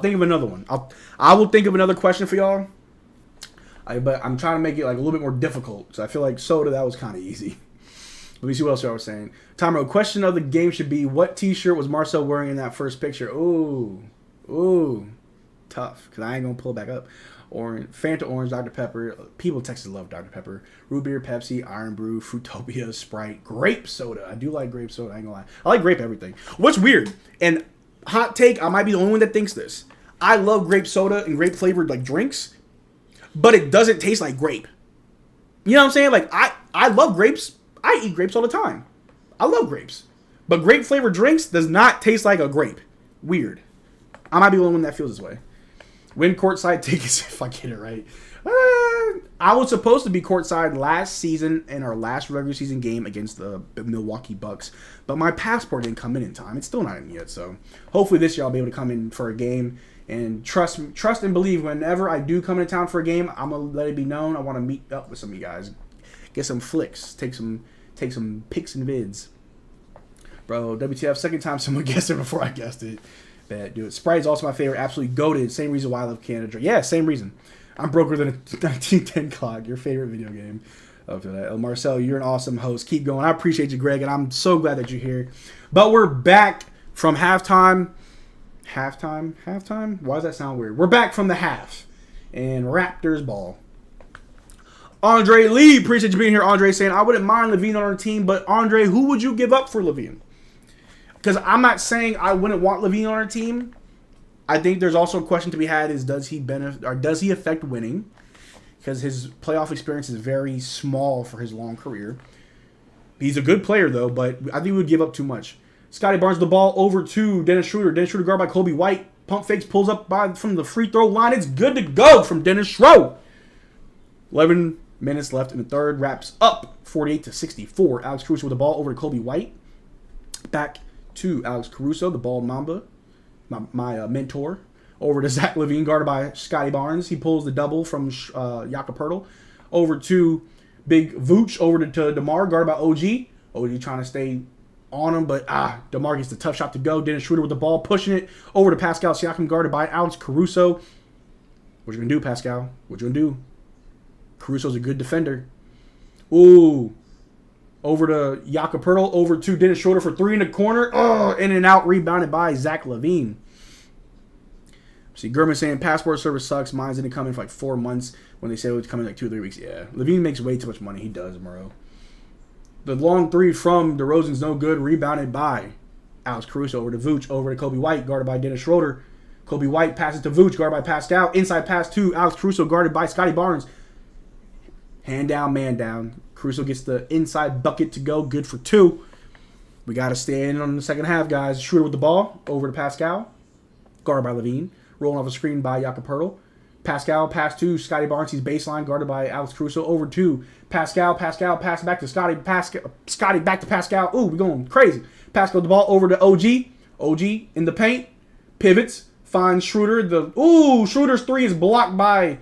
think of another one. I will think of another question for y'all. But I'm trying to make it like a little bit more difficult. So I feel like soda, that was kind of easy. Let me see what else y'all were saying. Tomro, question of the game should be, what t-shirt was Marcel wearing in that first picture? Ooh. Tough, because I ain't going to pull it back up. Orange, Fanta Orange, Dr. Pepper. People in Texas love Dr. Pepper. Root beer, Pepsi, Iron Brew, Fruitopia, Sprite, grape soda. I do like grape soda, I ain't gonna lie. I like grape everything. What's weird, and hot take, I might be the only one that thinks this. I love grape soda and grape flavored like drinks, but it doesn't taste like grape. You know what I'm saying? Like I love grapes. I eat grapes all the time. I love grapes. But grape flavored drinks does not taste like a grape. Weird. I might be the only one that feels this way. Win courtside tickets if I get it right. I was supposed to be courtside last season in our last regular season game against the Milwaukee Bucks, but my passport didn't come in time. It's still not in yet, so hopefully this year I'll be able to come in for a game. And trust and believe, whenever I do come into town for a game, I'm gonna let it be known I want to meet up with some of you guys, get some flicks, take some pics and vids. Bro, WTF, second time someone guessed it before I guessed it. Bad, dude. Sprite is also my favorite, absolutely goated. Same reason why I love Canada. Yeah, same reason. I'm broker than a 1910 clock, your favorite video game. After that, Marcel, you're an awesome host. Keep going. I appreciate you, Greg, and I'm so glad that you're here. But we're back from halftime. Halftime? Why does that sound weird? We're back from the half. And Raptors ball. Andre Lee, appreciate you being here. Andre saying, I wouldn't mind LaVine on our team, but Andre, who would you give up for LaVine? Because I'm not saying I wouldn't want LaVine on our team. I think there's also a question to be had is does he benefit or does he affect winning? Because his playoff experience is very small for his long career. He's a good player, though, but I think we would give up too much. Scotty Barnes the ball over to Dennis Schroeder. Dennis Schroeder guard by Kobe White. Pump fakes, pulls up from the free throw line. It's good to go from Dennis Schroeder. 11 minutes left in the third. Wraps up 48-64. Alex Caruso with the ball over to Kobe White. Back to Alex Caruso, the bald Mamba, my mentor. Over to Zach LaVine, guarded by Scotty Barnes. He pulls the double from Jakob Poeltl. Over to Big Vooch. Over to DeMar, guarded by OG. OG trying to stay on him, but DeMar gets the tough shot to go. Dennis Schroeder with the ball, pushing it over to Pascal Siakam, guarded by Alex Caruso. What you gonna do, Pascal? What you gonna do? Caruso's a good defender. Ooh. Over to Jakob Poeltl, over to Dennis Schroeder for three in the corner. Oh, in and out, rebounded by Zach LaVine. See, Gurman saying passport service sucks. Mine's didn't come in for like 4 months when they said it would come in like 2 or 3 weeks. Yeah, LaVine makes way too much money. He does, Murrow. The long three from DeRozan's no good. Rebounded by Alex Caruso. Over to Vooch. Over to Kobe White, guarded by Dennis Schroeder. Kobe White passes to Vooch, guarded by Pascal. Inside pass to Alex Caruso, guarded by Scotty Barnes. Hand down, man down. Caruso gets the inside bucket to go. Good for 2. We got to stay in on the second half, guys. Schroeder with the ball. Over to Pascal. Guarded by LaVine. Rolling off a screen by Jakob Poeltl. Pascal pass to Scotty Barnes. He's baseline, guarded by Alex Caruso. Over to Pascal. Pascal pass back to Scotty. Scotty back to Pascal. Ooh, we're going crazy. Pascal with the ball over to OG. OG in the paint. Pivots. Finds Schroeder. Schroeder's three is blocked by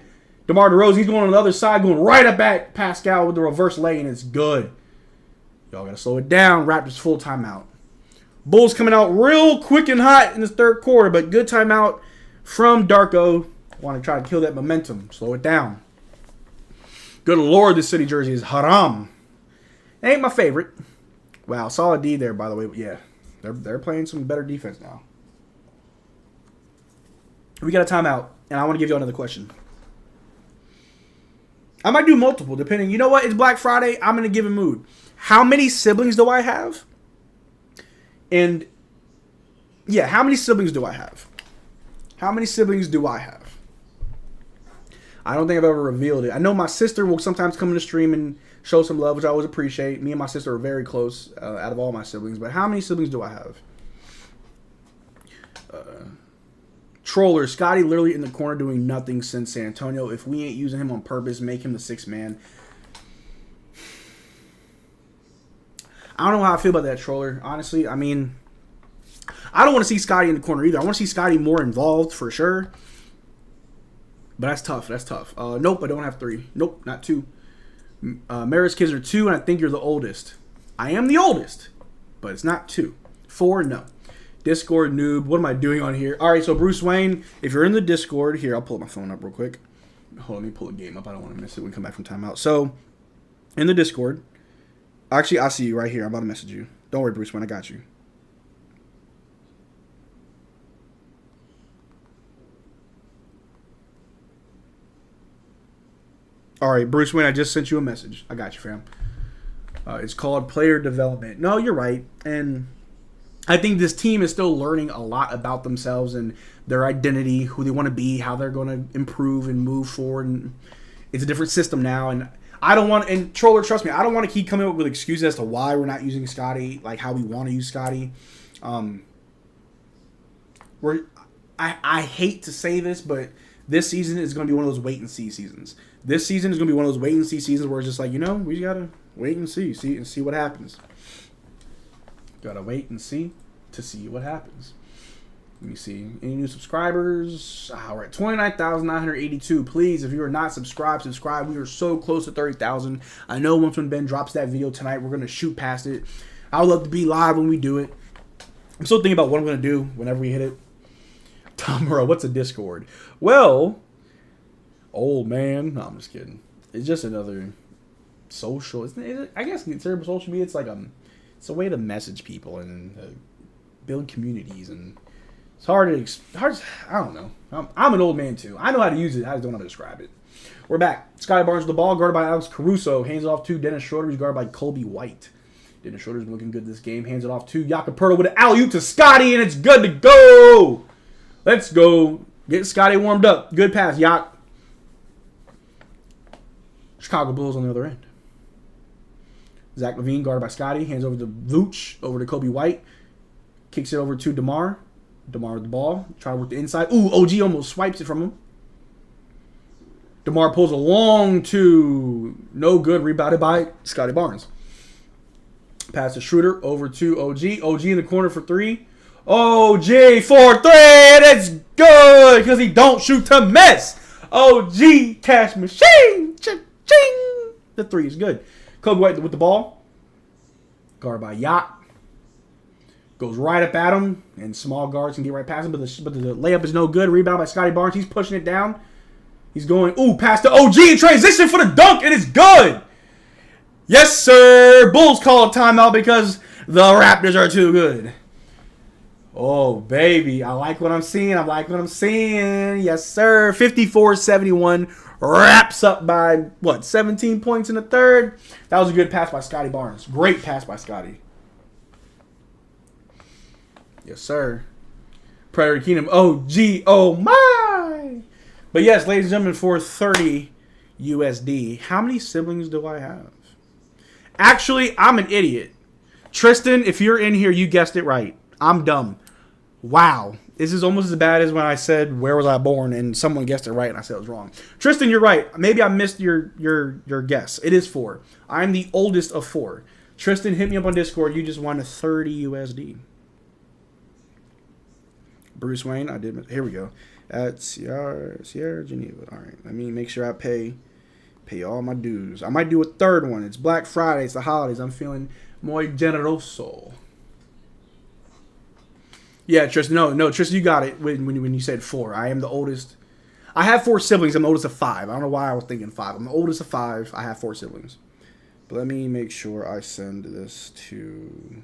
DeMar DeRozan. He's going on the other side, going right up at Pascal with the reverse lay, and it's good. Y'all got to slow it down. Raptors full timeout. Bulls coming out real quick and hot in this third quarter, but good timeout from Darko. Want to try to kill that momentum. Slow it down. Good Lord, this city jersey is haram. Ain't my favorite. Wow, solid D there, by the way. But yeah, they're playing some better defense now. We got a timeout, and I want to give you another question. I might do multiple, depending. You know what? It's Black Friday. I'm in a given mood. How many siblings do I have? And, yeah, how many siblings do I have? How many siblings do I have? I don't think I've ever revealed it. I know my sister will sometimes come in the stream and show some love, which I always appreciate. Me and my sister are very close out of all my siblings. But how many siblings do I have? Troller, Scotty literally in the corner doing nothing since San Antonio. If we ain't using him on purpose, make him the sixth man. I don't know how I feel about that, Troller. Honestly, I mean, I don't want to see Scotty in the corner either. I want to see Scotty more involved for sure. But that's tough. That's tough. Nope, I don't have 3. Nope, not 2. Maris kids are 2, and I think you're the oldest. I am the oldest, but it's not 2. 4, no. Discord noob. What am I doing on here? All right, so Bruce Wayne, if you're in the Discord, here, I'll pull my phone up real quick. Hold on, let me pull a game up. I don't want to miss it when we come back from timeout. So, in the Discord, actually, I see you right here. I'm about to message you. Don't worry, Bruce Wayne, I got you. All right, Bruce Wayne, I just sent you a message. I got you, fam. It's called player development. No, you're right. And I think this team is still learning a lot about themselves and their identity, who they want to be, how they're going to improve and move forward. And it's a different system now. And I don't want, and Troller, trust me, I don't want to keep coming up with excuses as to why we're not using Scotty, like how we want to use Scotty. I hate to say this, but this season is going to be one of those wait and see seasons. This season is going to be one of those wait and see seasons where it's just like, we got to wait and see what happens. Got to wait and see what happens. Let me see. Any new subscribers? We're at 29,982. Please, if you are not subscribed, subscribe. We are so close to 30,000. I know once when Ben drops that video tonight, we're going to shoot past it. I would love to be live when we do it. I'm still thinking about what I'm going to do whenever we hit it. Tom Morrow, what's a Discord? Well, old man. No, I'm just kidding. It's just another social. I guess considered social media. It's like it's a way to message people and build communities, and it's hard. I don't know. I'm an old man too. I know how to use it. I just don't know how to describe it. We're back. Scotty Barnes with the ball, guarded by Alex Caruso. Hands it off to Dennis Schroeder. He's guarded by Colby White. Dennis Schroeder's been looking good this game. Hands it off to Jakob Poeltl with an alley-oop to Scotty, and it's good to go. Let's go. Get Scotty warmed up. Good pass, Yak. Chicago Bulls on the other end. Zach LaVine, guarded by Scotty. Hands over to Vooch, over to Kobe White. Kicks it over to DeMar. DeMar with the ball. Try to work the inside. Ooh, OG almost swipes it from him. DeMar pulls a long two. No good. Rebounded by Scotty Barnes. Pass to Schroeder. Over to OG. OG in the corner for three. OG for three. And it's good because he don't shoot to miss. OG cash machine. Cha-ching. The three is good. Kobe White with the ball. Guard by Yacht. Goes right up at him. And small guards can get right past him. But the layup is no good. Rebound by Scotty Barnes. He's pushing it down. He's going, pass to OG in transition for the dunk. And it's good. Yes, sir. Bulls call a timeout because the Raptors are too good. Oh, baby. I like what I'm seeing. Yes, sir. 54-71. Wraps up by, 17 points in the third? That was a good pass by Scotty Barnes. Great pass by Scotty. Yes, sir. Prairie Kingdom. OG. Oh, my. But yes, ladies and gentlemen, for 30 USD, how many siblings do I have? Actually, I'm an idiot. Tristan, if you're in here, you guessed it right. I'm dumb. Wow. This is almost as bad as when I said, where was I born? And someone guessed it right and I said it was wrong. Tristan, you're right. Maybe I missed your guess. It is 4. I'm the oldest of 4. Tristan, hit me up on Discord. You just won a 30 USD. Bruce Wayne, I did. Here we go. At Sierra Geneva. All right. Let me make sure I pay all my dues. I might do a third one. It's Black Friday. It's the holidays. I'm feeling muy generoso. Yeah, Tristan. No, Tristan, you got it when you said 4. I am the oldest. I have 4 siblings. I'm the oldest of 5. I don't know why I was thinking 5. I'm the oldest of 5. I have 4 siblings. But let me make sure I send this to...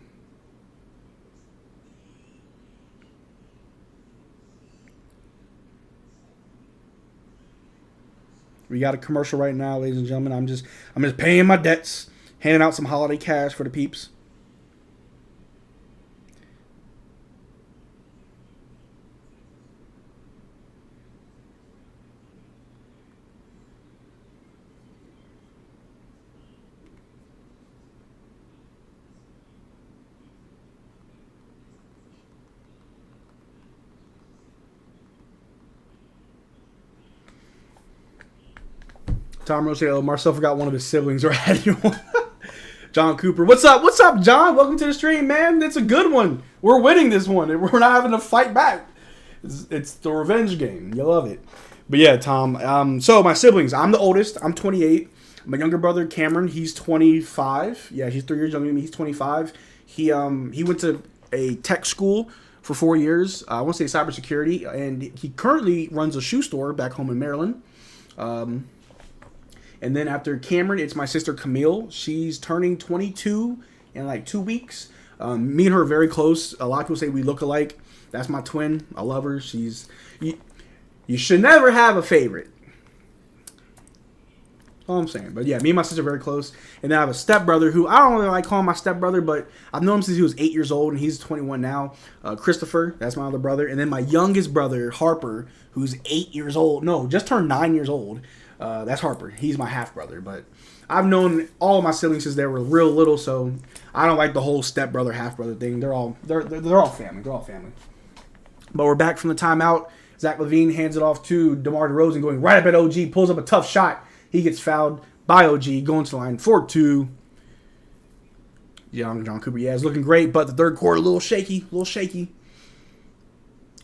We got a commercial right now, ladies and gentlemen. I'm just paying my debts, handing out some holiday cash for the peeps. Tom Rose said, Marcel forgot one of his siblings or had one. John Cooper. What's up? What's up, John? Welcome to the stream, man. It's a good one. We're winning this one. We're not having to fight back. It's the revenge game. You love it. But yeah, Tom. So my siblings. I'm the oldest. I'm 28. My younger brother, Cameron, he's 25. Yeah, he's 3 years younger than me. He's 25. He went to a tech school for 4 years. I want to say cybersecurity. And he currently runs a shoe store back home in Maryland. And then after Cameron, it's my sister Camille. She's turning 22 in like 2 weeks. Me and her are very close. A lot of people say we look alike. That's my twin. I love her. You should never have a favorite. All I'm saying. But yeah, me and my sister are very close. And then I have a stepbrother who I don't really like calling my stepbrother, but I've known him since he was 8 years old, and he's 21 now. Christopher, that's my other brother. And then my youngest brother, Harper, who's 8 years old. No, just turned 9 years old. That's Harper. He's my half brother. But I've known all of my siblings since they were real little, so I don't like the whole stepbrother, half brother thing. They're all family. They're all family. But we're back from the timeout. Zach LaVine hands it off to DeMar DeRozan, going right up at OG, pulls up a tough shot. He gets fouled by OG, going to the line for 2. Young John Cooper, yeah, it's looking great, but the third quarter, a little shaky.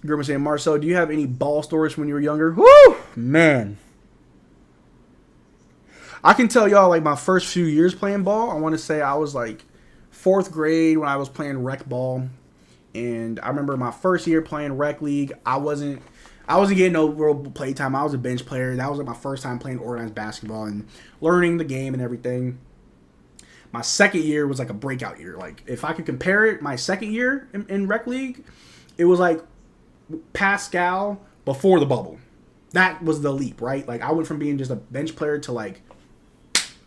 Grimmer saying, Marcel, do you have any ball stories when you were younger? Woo! Man. I can tell y'all, like, my first few years playing ball, I want to say I was, like, 4th grade when I was playing rec ball. And I remember my first year playing rec league, I wasn't getting no real play time. I was a bench player. That was like my first time playing organized basketball and learning the game and everything. My second year was like a breakout year. Like, if I could compare it, my second year in rec league, it was like Pascal before the bubble. That was the leap, right? Like, I went from being just a bench player to like,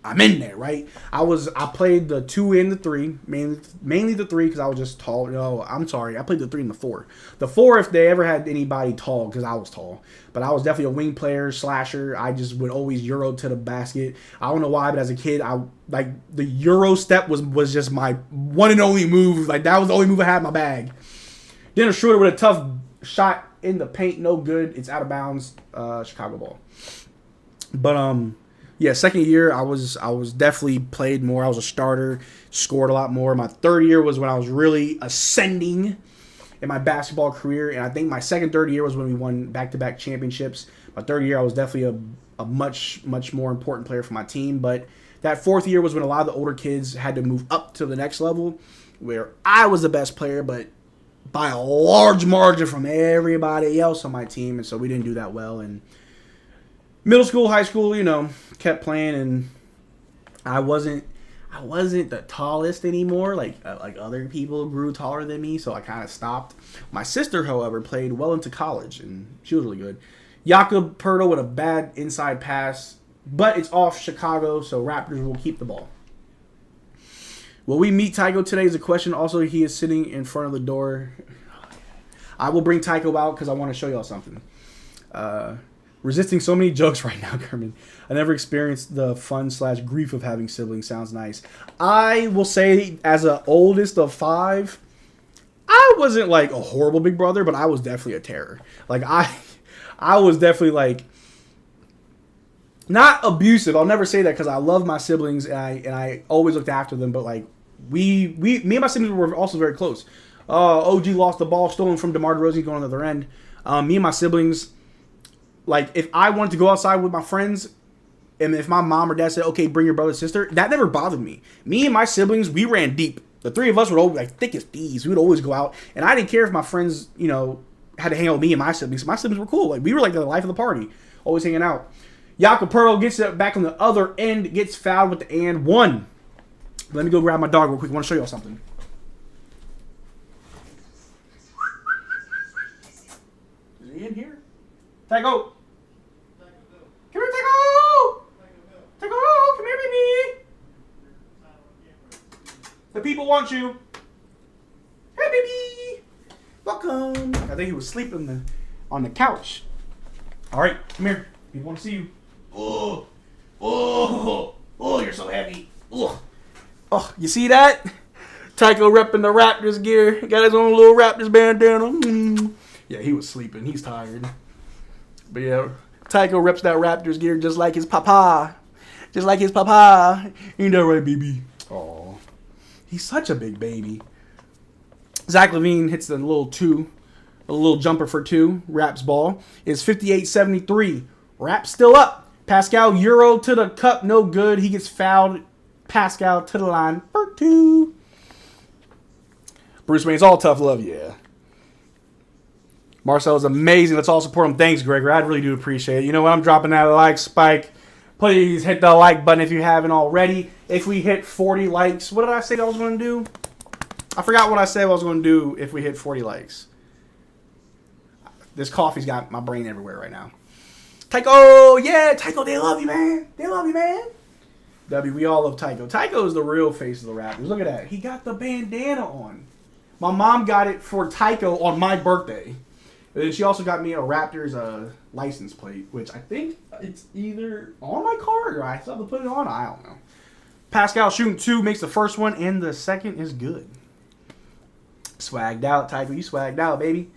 I'm in there, right? I played the 2 and the 3, mainly the 3 because I was just tall. No, I'm sorry, I played the 3 and the 4. The 4 if they ever had anybody tall because I was tall, but I was definitely a wing player, slasher. I just would always Euro to the basket. I don't know why, but as a kid, I like the Euro step was just my one and only move. Like, that was the only move I had in my bag. Dennis Schroeder with a tough shot in the paint, no good. It's out of bounds. Chicago ball. But yeah, second year, I was definitely played more. I was a starter, scored a lot more. My third year was when I was really ascending in my basketball career, and I think my third year was when we won back-to-back championships. My third year, I was definitely a much more important player for my team, but that fourth year was when a lot of the older kids had to move up to the next level, where I was the best player, but by a large margin from everybody else on my team, and so we didn't do that well. And middle school, high school, kept playing, and I wasn't the tallest anymore. Like other people grew taller than me, so I kind of stopped. My sister, however, played well into college, and she was really good. Jakob Poeltl with a bad inside pass, but it's off Chicago, so Raptors will keep the ball. Will we meet Tycho today is a question. Also, he is sitting in front of the door. I will bring Tycho out because I want to show y'all something. Resisting so many jokes right now, Kerman. I never experienced the fun/grief of having siblings. Sounds nice. I will say, as an oldest of 5, I wasn't like a horrible big brother, but I was definitely a terror. Like, I was definitely like, not abusive. I'll never say that because I love my siblings and I always looked after them. But like, me and my siblings were also very close. OG lost the ball, stolen from DeMar DeRozan, going on the other end. Me and my siblings, like, if I wanted to go outside with my friends, and if my mom or dad said, okay, bring your brother and sister, that never bothered me. Me and my siblings, we ran deep. The 3 of us were always like thick as thieves. We would always go out, and I didn't care if my friends, had to hang out with me and my siblings. My siblings were cool. Like, we were like the life of the party, always hanging out. Jakob Poeltl gets it back on the other end, gets fouled with the and 1. Let me go grab my dog real quick. I want to show y'all something. Is he in here? Tycho! Come here, Tycho! Tycho, come here, baby! The people want you. Hey, baby! Welcome. I think he was sleeping on the couch. All right, come here. People want to see you. Oh, you're so heavy. Oh, you see that? Tycho repping the Raptors gear. Got his own little Raptors bandana. Yeah, he was sleeping. He's tired. But yeah, Tycho reps that Raptors gear just like his papa. Just like his papa. Ain't that right, baby? Oh, he's such a big baby. Zach LaVine hits the little jumper for 2. Raps ball is 58-73. Raps still up. Pascal Euro to the cup, no good. He gets fouled. Pascal to the line for 2. Bruce Wayne's all tough love, yeah. Marcel is amazing. Let's all support him. Thanks, Gregor. I really do appreciate it. You know what? I'm dropping that like spike. Please hit the like button if you haven't already. If we hit 40 likes, what did I say I was going to do? I forgot what I said I was going to do if we hit 40 likes. This coffee's got my brain everywhere right now. Tycho, yeah, Tycho, they love you, man. They love you, man. W, we all love Tycho. Tycho is the real face of the Raptors. Look at that. He got the bandana on. My mom got it for Tycho on my birthday. And then she also got me a Raptors license plate, which I think it's either on my card or I still have to put it on. I don't know. Pascal shooting 2 makes the first one, and the second is good. Swagged out, Tycho. You swagged out, baby.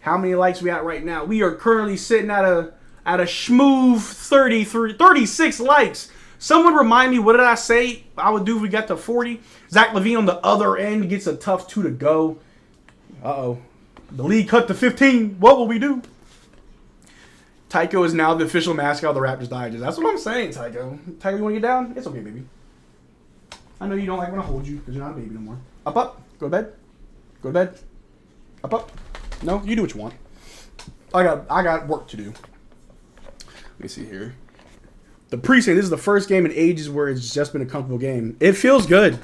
How many likes we at right now? We are currently sitting at a schmoove 36 likes. Someone remind me, what did I say I would do if we got to 40? Zach LaVine on the other end gets a tough 2 to go. Uh-oh. The league cut to 15. What will we do? Tycho is now the official mascot of the Raptors Digest. That's what I'm saying, Tycho. Tycho, you want to get down? It's okay, baby. I know you don't like when I hold you because you're not a baby no more. Up, up. Go to bed. Go to bed. Up, up. No, you do what you want. I got work to do. Let me see here. The precinct, this is the first game in ages where it's just been a comfortable game. It feels good.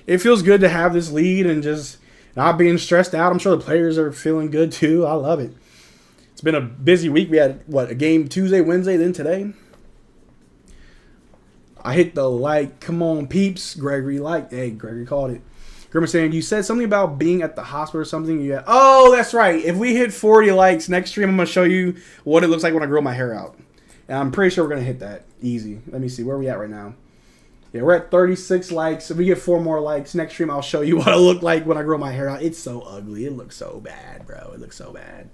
It feels good to have this lead and just not being stressed out. I'm sure the players are feeling good too. I love it. It's been a busy week. We had, a game Tuesday, Wednesday, then today. I hit the like. Come on, peeps. Gregory liked. Hey, Gregory called it. Grimmer saying, you said something about being at the hospital or something. Oh, that's right. If we hit 40 likes, next stream I'm going to show you what it looks like when I grow my hair out. And I'm pretty sure we're going to hit that. Easy. Let me see. Where are we at right now? Yeah, we're at 36 likes. If we get 4 more likes, next stream I'll show you what it look like when I grow my hair out. It's so ugly. It looks so bad, bro. It looks so bad.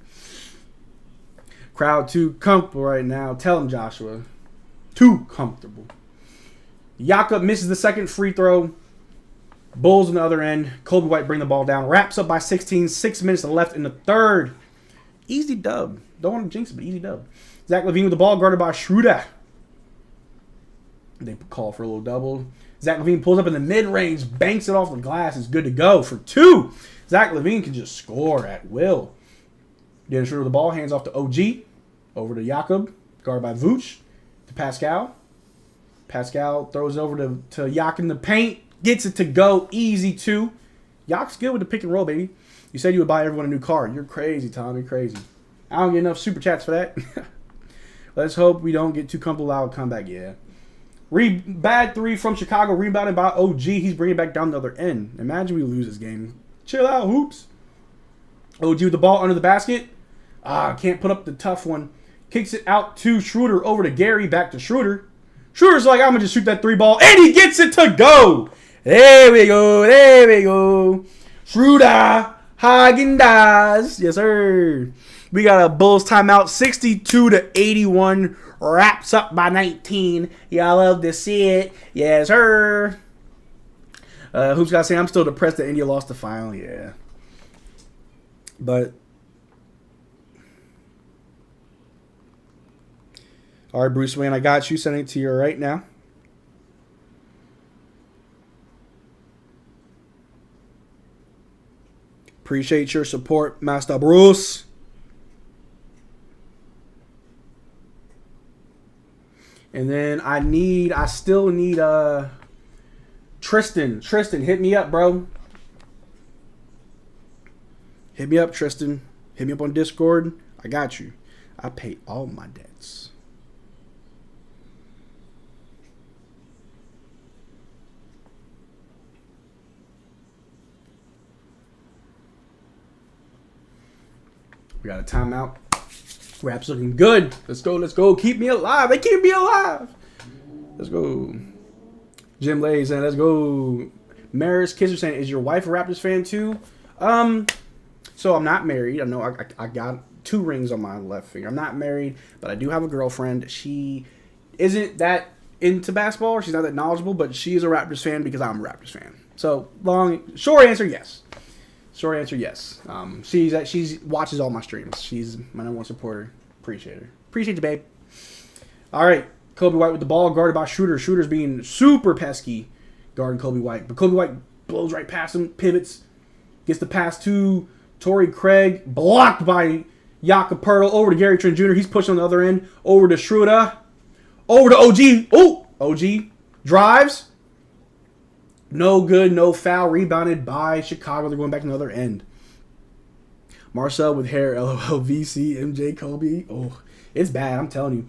Crowd too comfortable right now. Tell him, Joshua. Too comfortable. Jakob misses the second free throw. Bulls on the other end. Kobe White bring the ball down. Wraps up by 16. 6 minutes left in the third. Easy dub. Don't want to jinx it, but easy dub. Zach LaVine with the ball guarded by Schroeder. They call for a little double. Zach LaVine pulls up in the mid-range, banks it off the glass. It's good to go for 2. Zach LaVine can just score at will. Dennis Schroeder with the ball, hands off to OG. Over to Jakob, guarded by Vooch. To Pascal. Pascal throws over to Yak in the paint. Gets it to go. Easy 2. Yak's good with the pick and roll, baby. You said you would buy everyone a new car. You're crazy, Tom. You're crazy. I don't get enough super chats for that. Let's hope we don't get too comfortable out with comeback. Yeah. Bad 3 from Chicago. Rebounded by OG. He's bringing it back down the other end. Imagine we lose this game. Chill out, hoops. OG with the ball under the basket. Can't put up the tough one. Kicks it out to Schroeder. Over to Gary. Back to Schroeder. Schroeder's like, I'm going to just shoot that 3 ball. And he gets it to go. There we go. There we go. Schroeder. Hagen-Dazs. Yes, sir. We got a Bulls timeout. 62-81. Wraps up by 19. Y'all love to see it. Yes, sir. Who's got to say I'm still depressed that India lost the final? Yeah. But. All right, Bruce Wayne, I got you. Sending it to you right now. Appreciate your support, Master Bruce. And then I still need Tristan. Tristan, hit me up, bro. Hit me up, Tristan. Hit me up on Discord. I got you. I pay all my debts. We got a timeout. Raps looking good. Let's go. Let's go. Keep me alive. They keep me alive. Let's go. Jim Lay saying, let's go. Maris Kisser saying, is your wife a Raptors fan too? So I'm not married. I know I got 2 rings on my left finger. I'm not married, but I do have a girlfriend. She isn't that into basketball, or she's not that knowledgeable, but she is a Raptors fan because I'm a Raptors fan. So short answer, yes. Short answer, yes. She watches all my streams. She's my #1 supporter. Appreciate her. Appreciate you, babe. All right. Kobe White with the ball, guarded by Schroeder. Schroeder's being super pesky guarding Kobe White. But Kobe White blows right past him, pivots, gets the pass to Torrey Craig, blocked by Jakob Poeltl. Over to Gary Trent Jr. He's pushing on the other end. Over to Schroeder. Over to OG. Oh, OG drives. No good, no foul. Rebounded by Chicago. They're going back to the other end. Marcel with hair, LOL, VC, MJ, Kobe. Oh, it's bad, I'm telling you.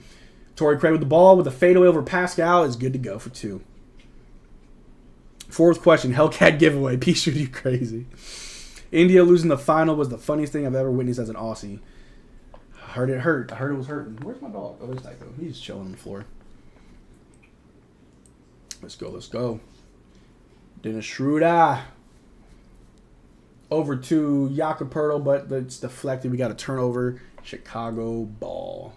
Torrey Craig with the ball with a fadeaway over Pascal is good to go for 2. Fourth question, Hellcat giveaway. Peace, you crazy. India losing the final was the funniest thing I've ever witnessed as an Aussie. I heard it hurt. I heard it was hurting. Where's my dog? Oh, there's Tycho. He's just chilling on the floor. Let's go, let's go. Dennis Schroeder. Over to Jakob but it's deflected. We got a turnover. Chicago ball.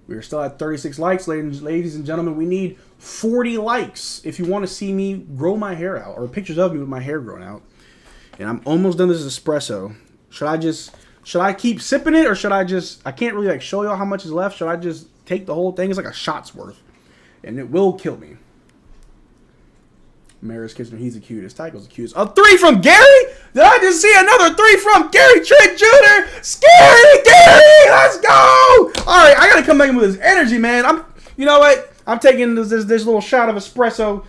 We're still at 36 likes, ladies and gentlemen. We need 40 likes if you want to see me grow my hair out, or pictures of me with my hair grown out. And I'm almost done this espresso. Should I keep sipping it, or should I just, I can't really like show y'all how much is left. Should I just take the whole thing? It's like a shot's worth. And it will kill me. Maris Kitchener, he's the cutest. Tycho's the cutest. A 3 from Gary? Did I just see another 3 from Gary Trent Jr.? Scary Gary! Let's go! Alright, I gotta come back in with his energy, man. You know what? I'm taking this little shot of espresso.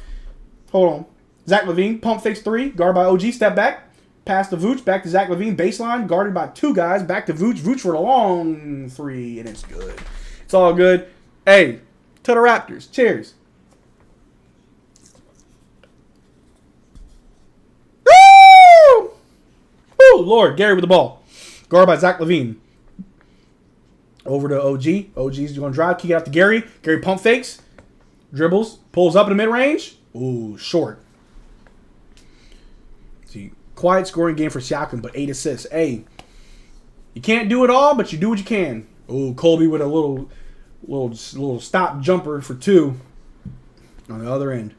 Hold on. Zach LaVine, pump fakes 3, guard by OG, step back. Pass to Vooch, back to Zach LaVine, baseline, guarded by 2 guys, back to Vooch. Vooch for a long 3, and it's good. It's all good. Hey, to the Raptors. Cheers. Woo! Lord, Gary with the ball. Guarded by Zach LaVine. Over to OG. OG's going to drive, kick it out to Gary. Gary pump fakes. Dribbles. Pulls up in the mid-range. Ooh, short. See, quiet scoring game for Siakam, but 8 assists. Hey, you can't do it all, but you do what you can. Ooh, Colby with a little stop jumper for 2 on the other end.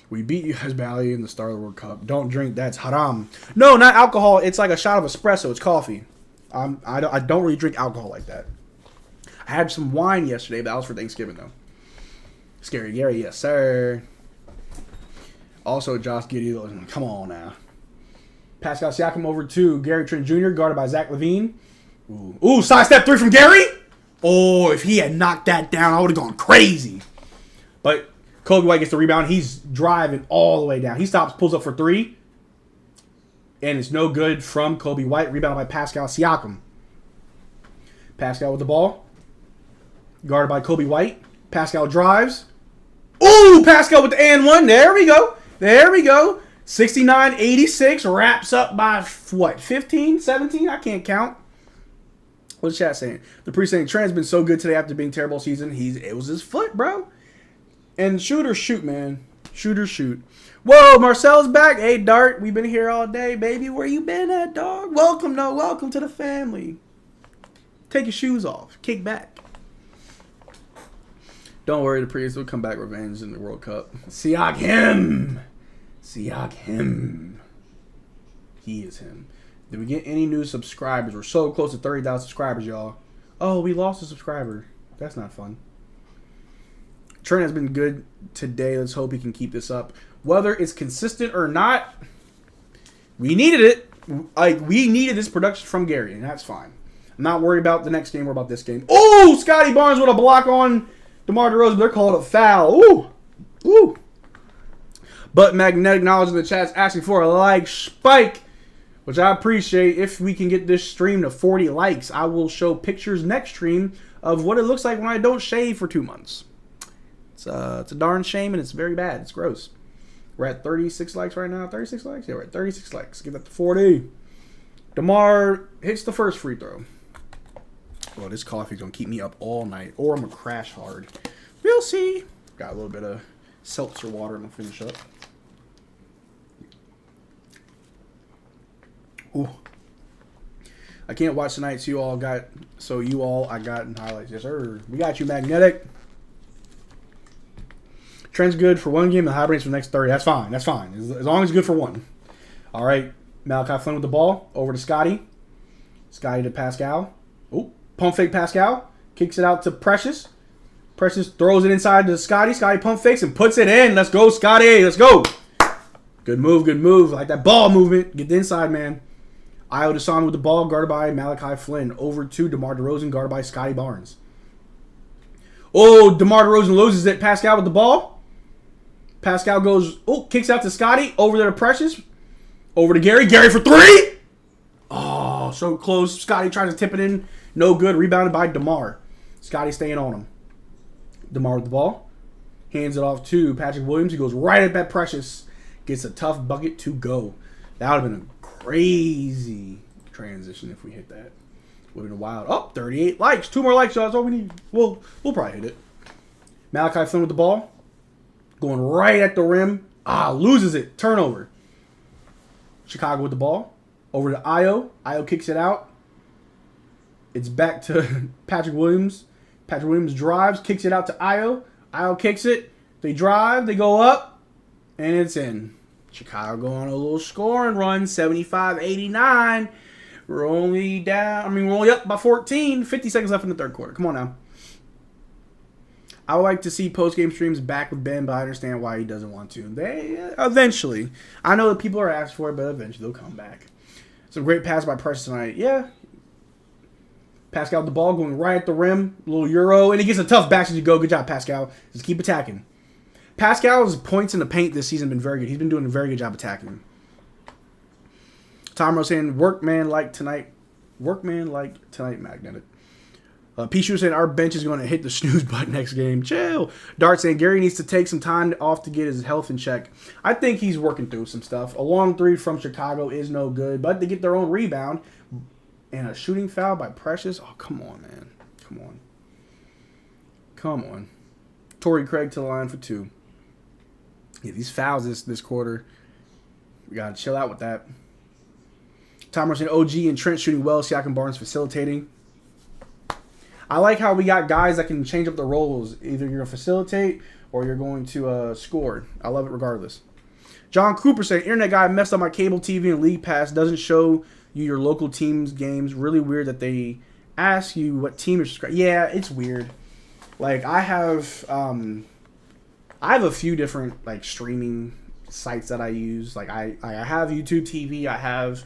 We beat you guys badly in the Star of the World Cup. Don't drink, that's haram. No, not alcohol. It's like a shot of espresso. It's coffee. I don't really drink alcohol like that. I had some wine yesterday, but that was for Thanksgiving, though. Scary Gary, yes, sir. Also, Josh Giddey. Come on now. Pascal Siakam over to Gary Trent Jr., guarded by Zach LaVine. Ooh, sidestep 3 from Gary. Oh, if he had knocked that down, I would have gone crazy. But Kobe White gets the rebound. He's driving all the way down. He stops, pulls up for 3. And it's no good from Kobe White. Rebounded by Pascal Siakam. Pascal with the ball. Guarded by Kobe White. Pascal drives. Ooh, Pascal with the and 1. There we go. There we go. 69-86. Wraps up by, what, 15, 17? I can't count. What's chat saying? The priest saying Trent's been so good today after being terrible season. It was his foot, bro. And shooter shoot, man. Shooter shoot. Whoa, Marcel's back. Hey, Dart, we've been here all day, baby. Where you been at, dog? Welcome to the family. Take your shoes off. Kick back. Don't worry, the priest will come back revenge in the World Cup. Siakam. He is him. Did we get any new subscribers? We're so close to 30,000 subscribers, y'all. Oh, we lost a subscriber. That's not fun. Trent has been good today. Let's hope he can keep this up. Whether it's consistent or not, we needed it. We needed this production from Gary, and that's fine. I'm not worried about the next game or about this game. Oh, Scotty Barnes with a block on DeMar DeRozan. They're calling a foul. Ooh. But Magnetic Knowledge in the chat is asking for a like spike, which I appreciate. If we can get this stream to 40 likes, I will show pictures next stream of what it looks like when I don't shave for 2 months. It's a darn shame, and it's very bad. It's gross. We're at 36 likes right now. 36 likes? Yeah, we're at 36 likes. Get that to 40. DeMar hits the first free throw. Well, this coffee's going to keep me up all night, or I'm going to crash hard. We'll see. Got a little bit of seltzer water. I'm going to finish up. Ooh. I can't watch tonight, so I got in highlights. Yes, sir. We got you, Magnetic. Trent's good for 1 game and hibernates for the next 30. That's fine. As long as it's good for 1. All right. Malachi Flynn with the ball. Over to Scotty. Scotty to Pascal. Oh, pump fake Pascal. Kicks it out to Precious. Precious throws it inside to Scotty. Scotty pump fakes and puts it in. Let's go, Scotty. Let's go. Good move. Like that ball movement. Get the inside, man. Io DeSami with the ball. Guarded by Malachi Flynn. Over to DeMar DeRozan. Guarded by Scotty Barnes. Oh, DeMar DeRozan loses it. Pascal with the ball. Pascal goes, kicks out to Scotty. Over there to Precious. Over to Gary. Gary for 3. Oh, so close. Scotty tries to tip it in. No good. Rebounded by DeMar. Scotty staying on him. DeMar with the ball. Hands it off to Patrick Williams. He goes right at that Precious. Gets a tough bucket to go. That would have been a crazy transition if we hit that. Would have been wild. Oh, 38 likes. 2 more likes, y'all. That's all we need. We'll probably hit it. Malachi Flynn with the ball. Going right at the rim. Loses it. Turnover. Chicago with the ball. Over to Io. Io kicks it out. It's back to Patrick Williams. Patrick Williams drives, kicks it out to Io. Io kicks it. They drive. They go up. And it's in. Chicago going on a little scoring run. 75-89. We're only up by 14. 50 seconds left in the third quarter. Come on now. I would like to see post-game streams back with Ben, but I understand why he doesn't want to. They eventually. I know that people are asking for it, but eventually they'll come back. Some great pass by Precious tonight. Yeah. Pascal with the ball going right at the rim. A little Euro. And he gets a tough back as you go. Good job, Pascal. Just keep attacking. Pascal's points in the paint this season have been very good. He's been doing a very good job attacking. Tom Rose saying, workman like tonight, magnetic. Pichu saying, our bench is going to hit the snooze button next game. Chill. Dart saying, Gary needs to take some time off to get his health in check. I think he's working through some stuff. A long three from Chicago is no good, but they get their own rebound. And a shooting foul by Precious. Oh, come on, man. Come on. Torrey Craig to the line for 2. Yeah, these fouls this quarter, we got to chill out with that. Tom Rose saying, OG and Trent shooting well. Siakam Barnes facilitating. I like how we got guys that can change up the roles. Either you're going to facilitate or you're going to score. I love it regardless. John Cooper saying, internet guy messed up my cable TV and League Pass. Doesn't show you your local team's games. Really weird that they ask you what team you're subscribed. Yeah, it's weird. Like, I have a few different, like, streaming sites that I use. Like, I have YouTube TV. I have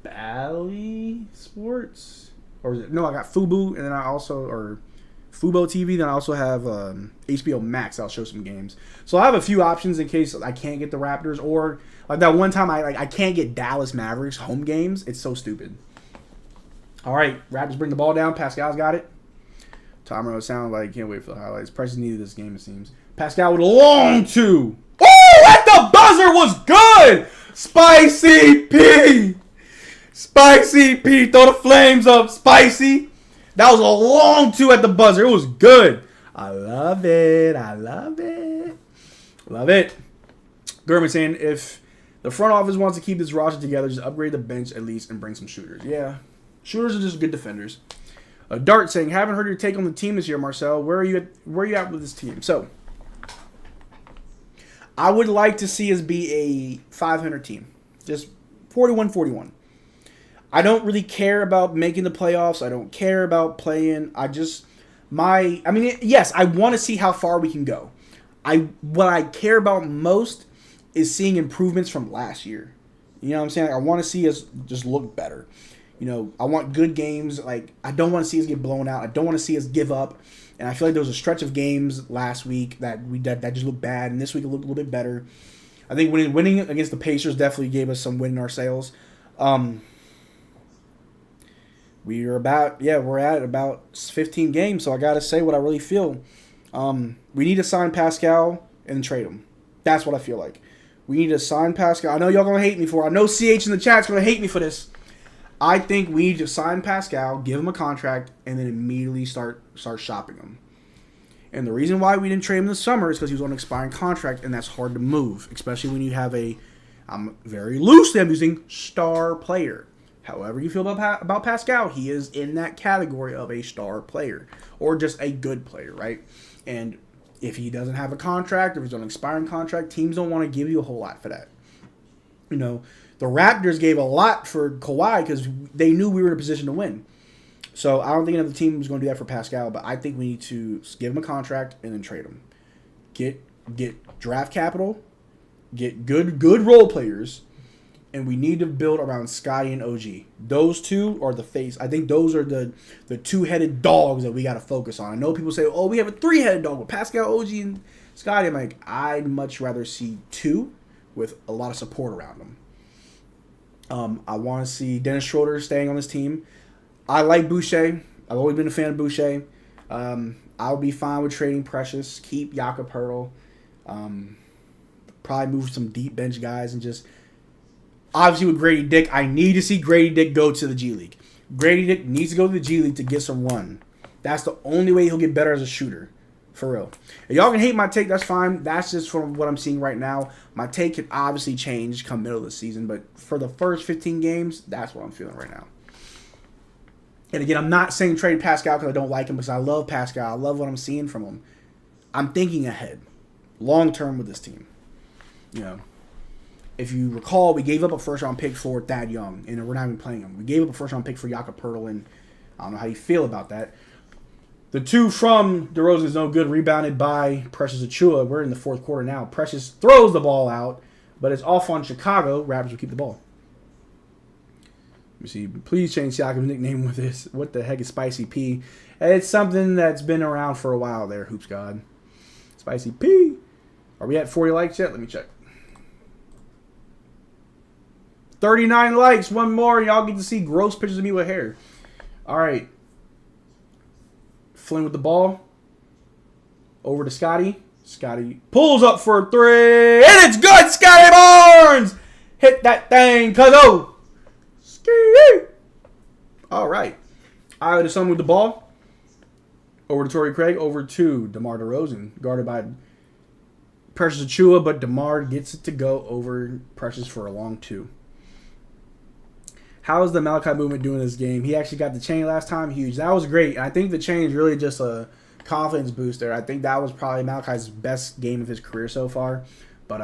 Bally Sports. I got Fubo, and then Fubo TV. Then I also have HBO Max. I'll show some games. So I have a few options in case I can't get the Raptors, or like that one time I can't get Dallas Mavericks home games. It's so stupid. All right, Raptors bring the ball down. Pascal's got it. Tom Rose sounded like can't wait for the highlights. Precious needed this game, it seems. Pascal with a long 2. Oh, at the buzzer was good. Spicy P. Spicy P, throw the flames up, Spicy. That was a long 2 at the buzzer. It was good. I love it. Gurman saying, if the front office wants to keep this roster together, just upgrade the bench at least and bring some shooters. Yeah, shooters are just good defenders. Dart saying, haven't heard your take on the team this year, Marcel. Where are you at with this team? So, I would like to see us be a 500 team. Just 41-41. I don't really care about making the playoffs. I don't care about playing. Yes, I want to see how far we can go. What I care about most is seeing improvements from last year. You know what I'm saying? I want to see us just look better. You know, I want good games. Like, I don't want to see us get blown out. I don't want to see us give up. And I feel like there was a stretch of games last week that just looked bad, and this week it looked a little bit better. I think winning against the Pacers definitely gave us some wind in our sails. We're at about 15 games, so I got to say what I really feel. We need to sign Pascal and trade him. That's what I feel like. We need to sign Pascal. I know y'all going to hate me for it. I know CH in the chat's going to hate me for this. I think we need to sign Pascal, give him a contract, and then immediately start shopping him. And the reason why we didn't trade him this summer is because he was on an expiring contract, and that's hard to move, especially when you have I'm very loosely using star player. However you feel about Pascal, he is in that category of a star player or just a good player, right? And if he doesn't have a contract, or if he's on an expiring contract, teams don't want to give you a whole lot for that. You know, the Raptors gave a lot for Kawhi because they knew we were in a position to win. So I don't think another team was going to do that for Pascal, but I think we need to give him a contract and then trade him. Get draft capital, get good role players, and we need to build around Scotty and OG. Those two are the face. I think those are the two-headed dogs that we got to focus on. I know people say, oh, we have a three-headed dog with Pascal, OG, and Scotty. I'm like, I'd much rather see two with a lot of support around them. I want to see Dennis Schroeder staying on this team. I like Boucher. I've always been a fan of Boucher. I'll be fine with trading Precious. Keep Jakob Poeltl. Probably move some deep bench guys and just... Obviously, with Grady Dick, I need to see Grady Dick go to the G League. Grady Dick needs to go to the G League to get some run. That's the only way he'll get better as a shooter. For real. If y'all can hate my take, that's fine. That's just from what I'm seeing right now. My take can obviously change come middle of the season, but for the first 15 games, that's what I'm feeling right now. And again, I'm not saying trade Pascal because I don't like him, because I love Pascal. I love what I'm seeing from him. I'm thinking ahead, long term with this team. You know, if you recall, we gave up a first-round pick for Thad Young, and we're not even playing him. We gave up a first-round pick for Jakob Poeltl, and I don't know how you feel about that. The two from DeRozan is no good, rebounded by Precious Achiuwa. We're in the fourth quarter now. Precious throws the ball out, but it's off on Chicago. Raptors will keep the ball. Let me see. Please change Siakam's nickname with this. What the heck is Spicy P? It's something that's been around for a while there, Hoops God. Spicy P. Are we at 40 likes yet? Let me check. 39 likes. One more. Y'all get to see gross pictures of me with hair. All right. Flynn with the ball. Over to Scotty. Scotty pulls up for a three. And it's good, Scotty Barnes! Hit that thing, cuzzo. Ski. All right. Iowa to Sun with the ball. Over to Torrey Craig. Over to DeMar DeRozan. Guarded by Precious Achiuwa, but DeMar gets it to go over Precious for a long two. How is the Malachi movement doing this game? He actually got the chain last time. Huge. That was great. I think the chain is really just a confidence booster. I think that was probably Malachi's best game of his career so far. But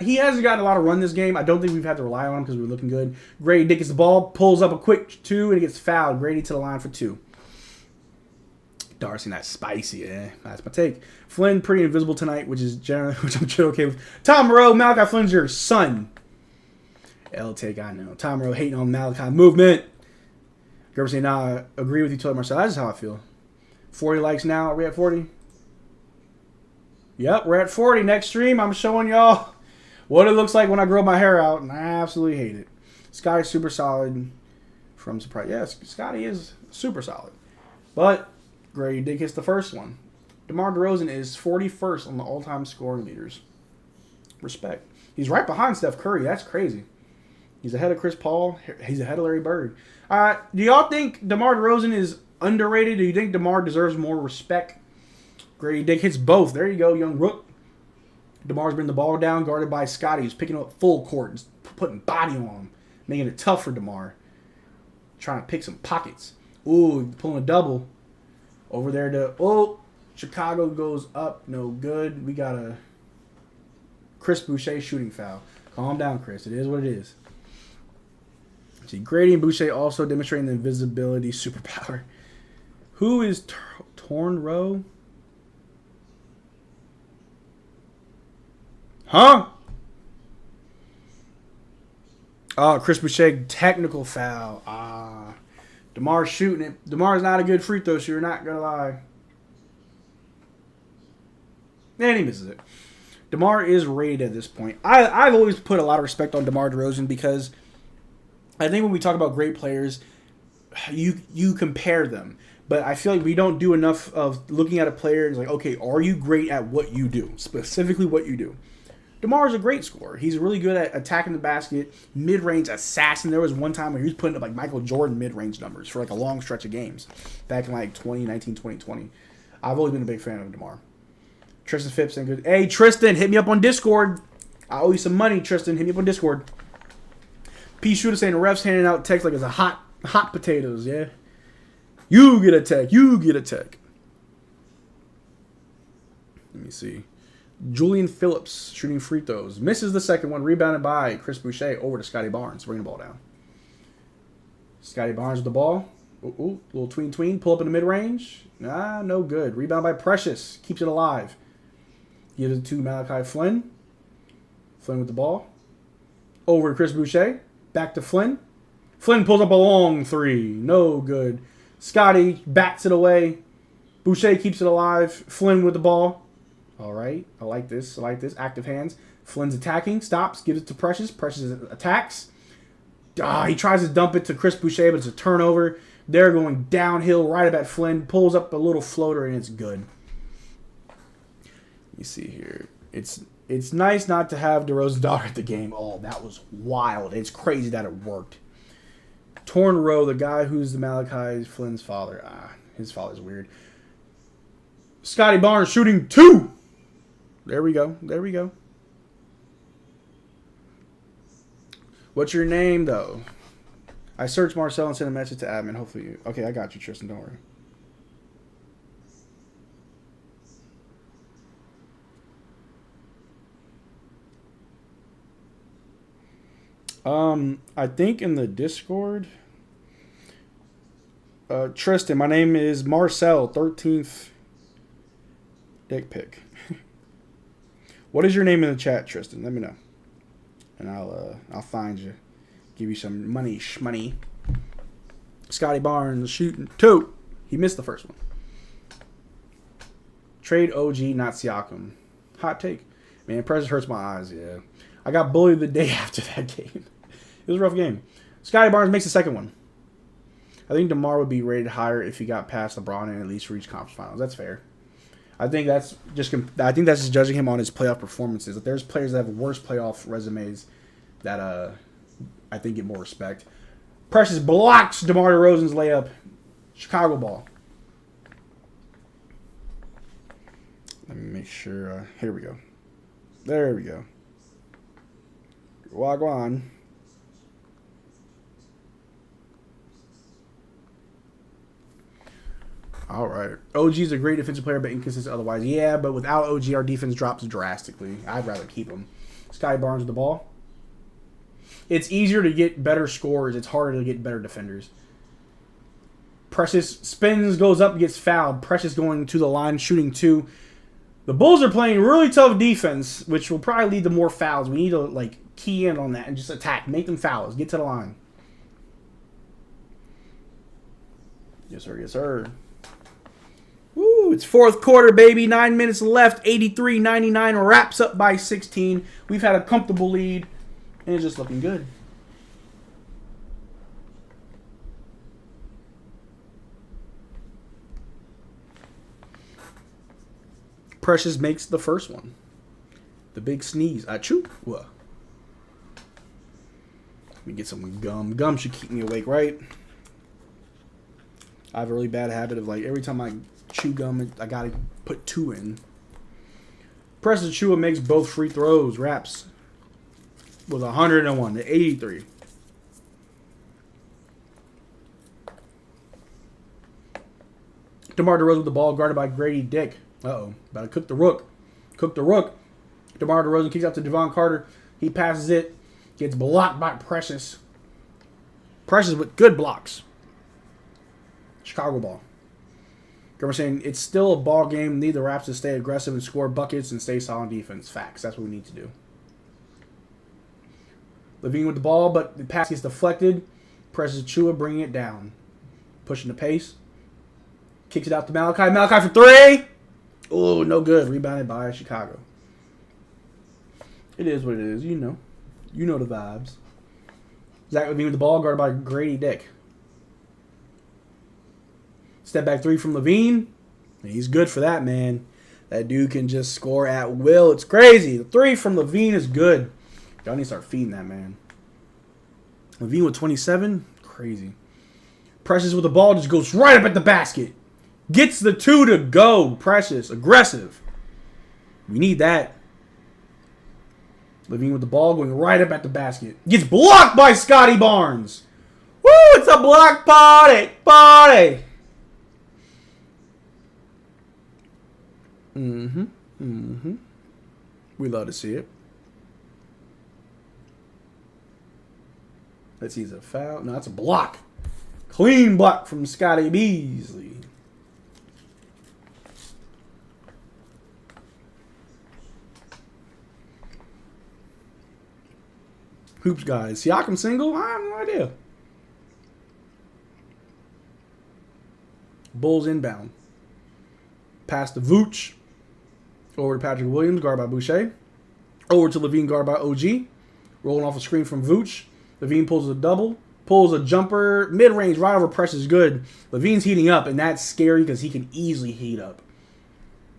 he hasn't gotten a lot of run this game. I don't think we've had to rely on him because we're looking good. Grady Dick gets the ball, pulls up a quick two, and he gets fouled. Grady to the line for two. Darcy, not spicy. That's my take. Flynn pretty invisible tonight, which I'm generally okay with. Tom Moreau, Malachi Flynn's your son. L take, I know. Tom Moreau hating on Malachi movement. Gerber saying, nah, I agree with you totally, Marcel. That's just how I feel. 40 likes now. Are we at 40? Yep, we're at 40. Next stream, I'm showing y'all what it looks like when I grow my hair out, and I absolutely hate it. Scotty's super solid from surprise. Yes, Scotty is super solid. But Grady Dick hits the first one. DeMar DeRozan is 41st on the all-time scoring leaders. Respect. He's right behind Steph Curry. That's crazy. He's ahead of Chris Paul. He's ahead of Larry Bird. Do y'all think DeMar DeRozan is underrated? Do you think DeMar deserves more respect? Grady Dick hits both. There you go, young rook. DeMar's bringing the ball down, guarded by Scotty. He's picking up full court and putting body on him, making it tough for DeMar. Trying to pick some pockets. Ooh, pulling a double. Over there to... Chicago goes up. No good. We got a Chris Boucher shooting foul. Calm down, Chris. It is what it is. See, Grady and Boucher also demonstrating the invisibility superpower. Who is Torn Row? Huh? Oh, Chris Boucher, technical foul. DeMar's shooting it. DeMar's not a good free throw shooter, not going to lie. And he misses it. DeMar is rated at this point. I've always put a lot of respect on DeMar DeRozan because I think when we talk about great players, you compare them. But I feel like we don't do enough of looking at a player and it's like, okay, are you great at what you do? Specifically what you do. DeMar is a great scorer. He's really good at attacking the basket, mid-range assassin. There was one time where he was putting up like Michael Jordan mid-range numbers for like a long stretch of games back in like 2019, 2020. I've always been a big fan of DeMar. Tristan Phipps saying good. Hey, Tristan, hit me up on Discord. I owe you some money, Tristan. Hit me up on Discord. P. Shooter saying the refs handing out text like it's a hot potatoes, yeah? You get a tech. You get a tech. Let me see. Julian Phillips shooting free throws. Misses the second one. Rebounded by Chris Boucher over to Scotty Barnes. Bring the ball down. Scotty Barnes with the ball. Ooh, little tween. Pull up in the mid-range. Nah, no good. Rebound by Precious. Keeps it alive. Gives it to Malachi Flynn. Flynn with the ball. Over to Chris Boucher. Back to Flynn. Flynn pulls up a long three. No good. Scotty bats it away. Boucher keeps it alive. Flynn with the ball. All right. I like this. I like this. Active hands. Flynn's attacking. Stops. Gives it to Precious. Precious attacks. He tries to dump it to Chris Boucher, but it's a turnover. They're going downhill right up at Flynn. Pulls up a little floater, and it's good. You see here. It's nice not to have DeRozan's daughter at the game. Oh, that was wild. It's crazy that it worked. Torn Rowe, the guy who's the Malachi Flynn's father. His father's weird. Scotty Barnes shooting 2. There we go. There we go. What's your name, though? I searched Marcel and sent a message to admin. Hopefully you... Okay, I got you, Tristan. Don't worry. I think in the Discord... Tristan, my name is Marcel, 13th dick pic. What is your name in the chat, Tristan? Let me know. And I'll find you. Give you some money, shmoney. Scotty Barnes shooting 2. He missed the first one. Trade OG, not Siakam. Hot take. Man, Precious hurts my eyes, yeah. I got bullied the day after that game. It was a rough game. Scotty Barnes makes the second one. I think DeMar would be rated higher if he got past LeBron and at least reached conference finals. That's fair. I think that's just judging him on his playoff performances. If there's players that have worse playoff resumes that I think get more respect. Precious blocks DeMar DeRozan's layup. Chicago ball. Let me make sure. Here we go. There we go. Wagwan. All right. OG's a great defensive player, but inconsistent otherwise. Yeah, but without OG, our defense drops drastically. I'd rather keep him. Sky Barnes with the ball. It's easier to get better scores. It's harder to get better defenders. Precious spins, goes up, gets fouled. Precious going to the line, shooting 2. The Bulls are playing really tough defense, which will probably lead to more fouls. We need to key in on that and just attack. Make them fouls. Get to the line. Yes, sir. Yes, sir. Woo, it's fourth quarter, baby. 9 minutes left. 83-99. Wraps up by 16. We've had a comfortable lead, and it's just looking good. Precious makes the first one. The big sneeze. Achoo. Whoa. Let me get some gum. Gum should keep me awake, right? I have a really bad habit of every time I chew gum, I gotta put 2 in. Precious Chua makes both free throws. Wraps with 101 to 83. DeMar DeRozan with the ball guarded by Grady Dick. Uh-oh. About to cook the rook. Cook the rook. DeMar DeRozan kicks out to Devon Carter. He passes it. Gets blocked by Precious. Precious with good blocks. Chicago ball. We're saying it's still a ball game. Need the Raps to stay aggressive and score buckets and stay solid defense. Facts. That's what we need to do. Levine with the ball, but the pass gets deflected. Precious Chua bringing it down. Pushing the pace. Kicks it out to Malachi. Malachi for 3. Oh, no good. Rebounded by Chicago. It is what it is. You know. You know the vibes. Zach Levine with the ball, guarded by Grady Dick. Step back 3 from Levine. He's good for that, man. That dude can just score at will. It's crazy. The 3 from Levine is good. Y'all need to start feeding that, man. Levine with 27. Crazy. Precious with the ball. Just goes right up at the basket. Gets the 2 to go. Precious. Aggressive. We need that. Levine with the ball going right up at the basket. Gets blocked by Scotty Barnes. Woo! It's a block party. Party. We love to see it. Let's see, is it a foul? No, that's a block. Clean block from Scotty Beasley. Hoops guys. Siakam single? I have no idea. Bulls inbound. Pass to Vooch. Over to Patrick Williams, guard by Boucher. Over to Levine, guard by OG. Rolling off a screen from Vooch. Levine pulls a double. Pulls a jumper. Mid-range, right over press is good. Levine's heating up, and that's scary because he can easily heat up.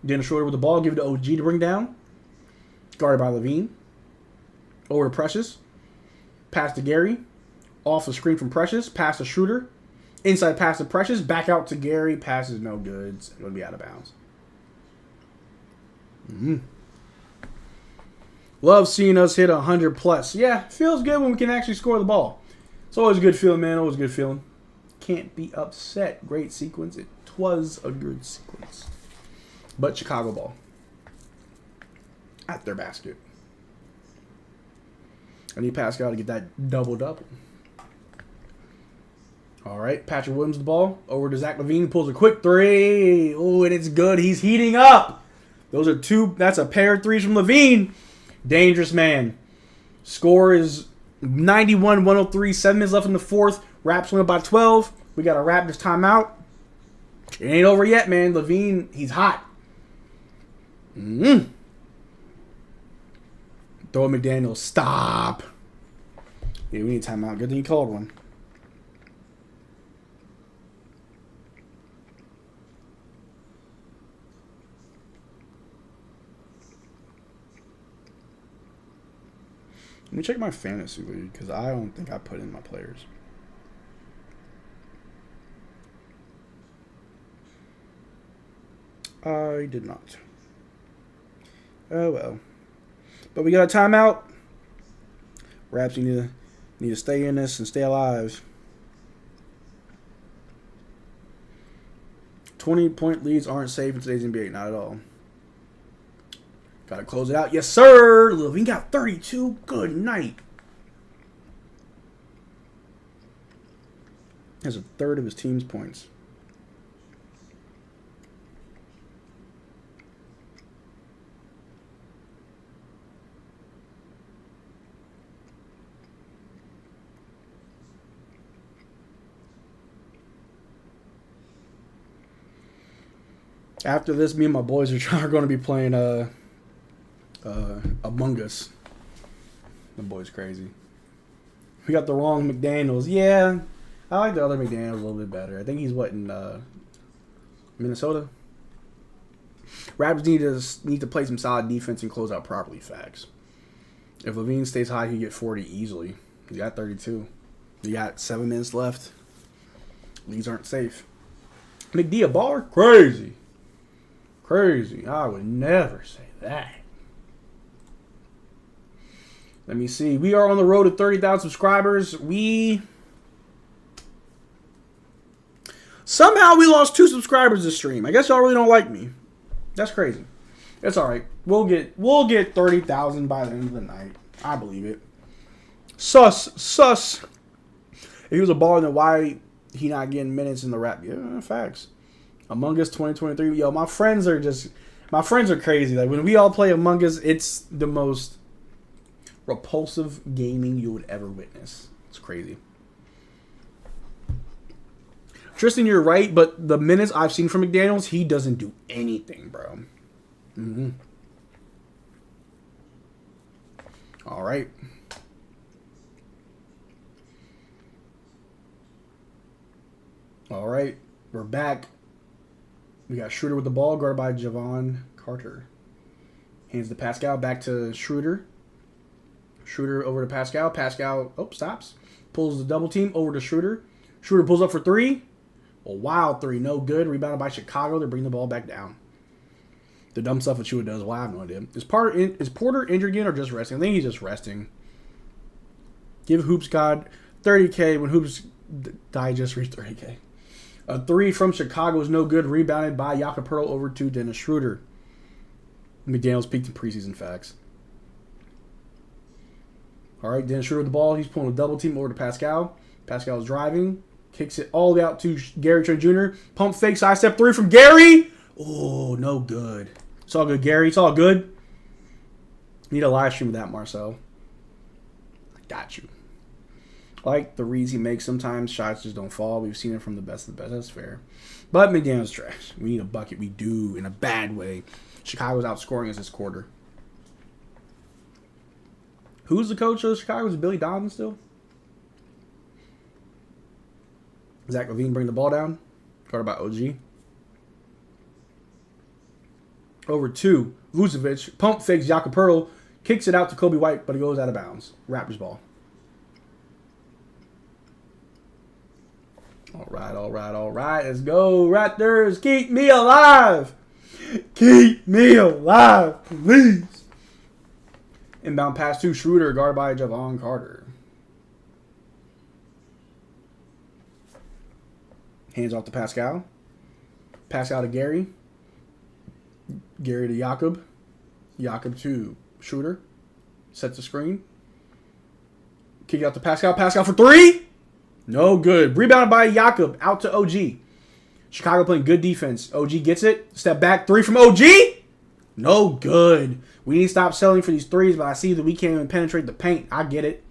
Dennis Schroeder with the ball. Give it to OG to bring down. Guarded by Levine. Over to Precious. Pass to Gary. Off the screen from Precious. Pass to Schroeder. Inside pass to Precious. Back out to Gary. Pass is no good. It's going to be out of bounds. Love seeing us hit 100 plus. Yeah, feels good when we can actually score the ball. It's always a good feeling, man. Always a good feeling. Can't be upset. Great sequence. It was a good sequence. But Chicago ball. At their basket. I need Pascal to get that double-double. All right, Patrick Williams the ball. Over to Zach LaVine. Pulls a quick three. Oh, and it's good. He's heating up. Those are two. That's a pair of threes from LaVine. Dangerous man. Score is 91-103. 7 minutes left in the fourth. Raps win by 12. We got to wrap this timeout. It ain't over yet, man. LaVine, he's hot. Throw McDaniel. Stop. Yeah, we need timeout. Good thing you called one. Let me check my fantasy league because I don't think I put in my players. I did not. Oh well. But we got a timeout. Raps need to stay in this and stay alive. 20-point leads aren't safe in today's NBA. Not at all. Got to close it out. Yes, sir. Levine got 32. Good night. Has a third of his team's points. After this, me and my boys are going to be playing Among Us. The boy's crazy. We got the wrong McDaniels. Yeah, I like the other McDaniels a little bit better. I think he's in Minnesota. Raptors need to play some solid defense and close out properly. Facts. If Levine stays high, he get 40 easily. He got 32. You got 7 minutes left. Leads aren't safe. McD a baller? Crazy. Crazy. I would never say that. Let me see. We are on the road to 30,000 subscribers. Somehow we lost 2 subscribers this stream. I guess y'all really don't like me. That's crazy. It's all right. We'll get 30,000 by the end of the night. I believe it. Sus. If he was a baller, then why he not getting minutes in the rap? Yeah, facts. Among Us 2023. Yo, my friends are crazy. Like when we all play Among Us, it's the most repulsive gaming you would ever witness. It's crazy. Tristan, you're right, but the minutes I've seen from McDaniels, he doesn't do anything, bro. All right. All right. We're back. We got Schroeder with the ball, guarded by Javon Carter. Hands to Pascal, back to Schroeder. Schroeder over to Pascal. Pascal, stops. Pulls the double team over to Schroeder. Schroeder pulls up for 3. A wild 3, no good. Rebounded by Chicago. They're bringing the ball back down. The dumb stuff that Schroeder does, well, I have no idea. Is Porter injured again or just resting? I think he's just resting. Give Hoops God 30K when Hoops Digest reached 30K. A 3 from Chicago is no good. Rebounded by Jakob Poeltl over to Dennis Schroeder. McDaniels peaked in preseason facts. All right, Dennis Schroeder with the ball. He's pulling a double team over to Pascal. Pascal's driving. Kicks it all the way out to Gary Trent Jr. Pump fake, side step 3 from Gary. Oh, no good. It's all good, Gary. It's all good. Need a live stream of that, Marcel. I got you. Like the reads he makes, sometimes shots just don't fall. We've seen it from the best of the best. That's fair. But McDaniel's trash. We need a bucket. We do, in a bad way. Chicago's outscoring us this quarter. Who's the coach of Chicago? Is it Billy Donovan still? Zach LaVine bring the ball down. Guarded by OG. Over to Vucevic. Pump fakes Jakob Pearl. Kicks it out to Kobe White, but it goes out of bounds. Raptors ball. All right. Let's go, Raptors. Keep me alive. Keep me alive, please. Inbound pass to Schroeder, guarded by Javon Carter. Hands off to Pascal. Pascal to Gary. Gary to Jakob. Jakob to Schroeder. Sets the screen. Kick it out to Pascal. Pascal for three. No good. Rebounded by Jakob. Out to OG. Chicago playing good defense. OG gets it. Step back. Three from OG. No good. We need to stop selling for these threes, but I see that we can't even penetrate the paint. I get it.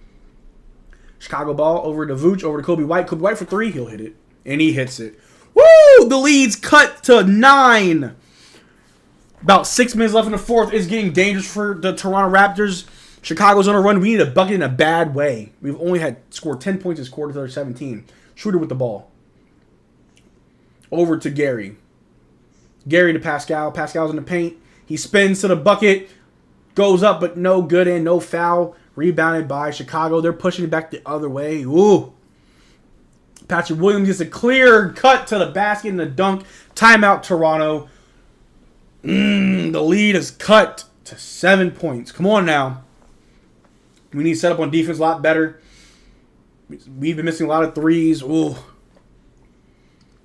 Chicago ball over to Vooch, over to Kobe White. Kobe White for three. He'll hit it. And he hits it. Woo! The lead's cut to 9. About 6 minutes left in the fourth. It's getting dangerous for the Toronto Raptors. Chicago's on a run. We need a bucket in a bad way. We've only had scored 10 points this quarter. They're 17. Shooter with the ball. Over to Gary. Gary to Pascal. Pascal's in the paint. He spins to the bucket. Goes up, but no good and no foul. Rebounded by Chicago. They're pushing it back the other way. Ooh. Patrick Williams gets a clear cut to the basket and the dunk. Timeout, Toronto. The lead is cut to 7 points. Come on now. We need to set up on defense a lot better. We've been missing a lot of threes. Ooh.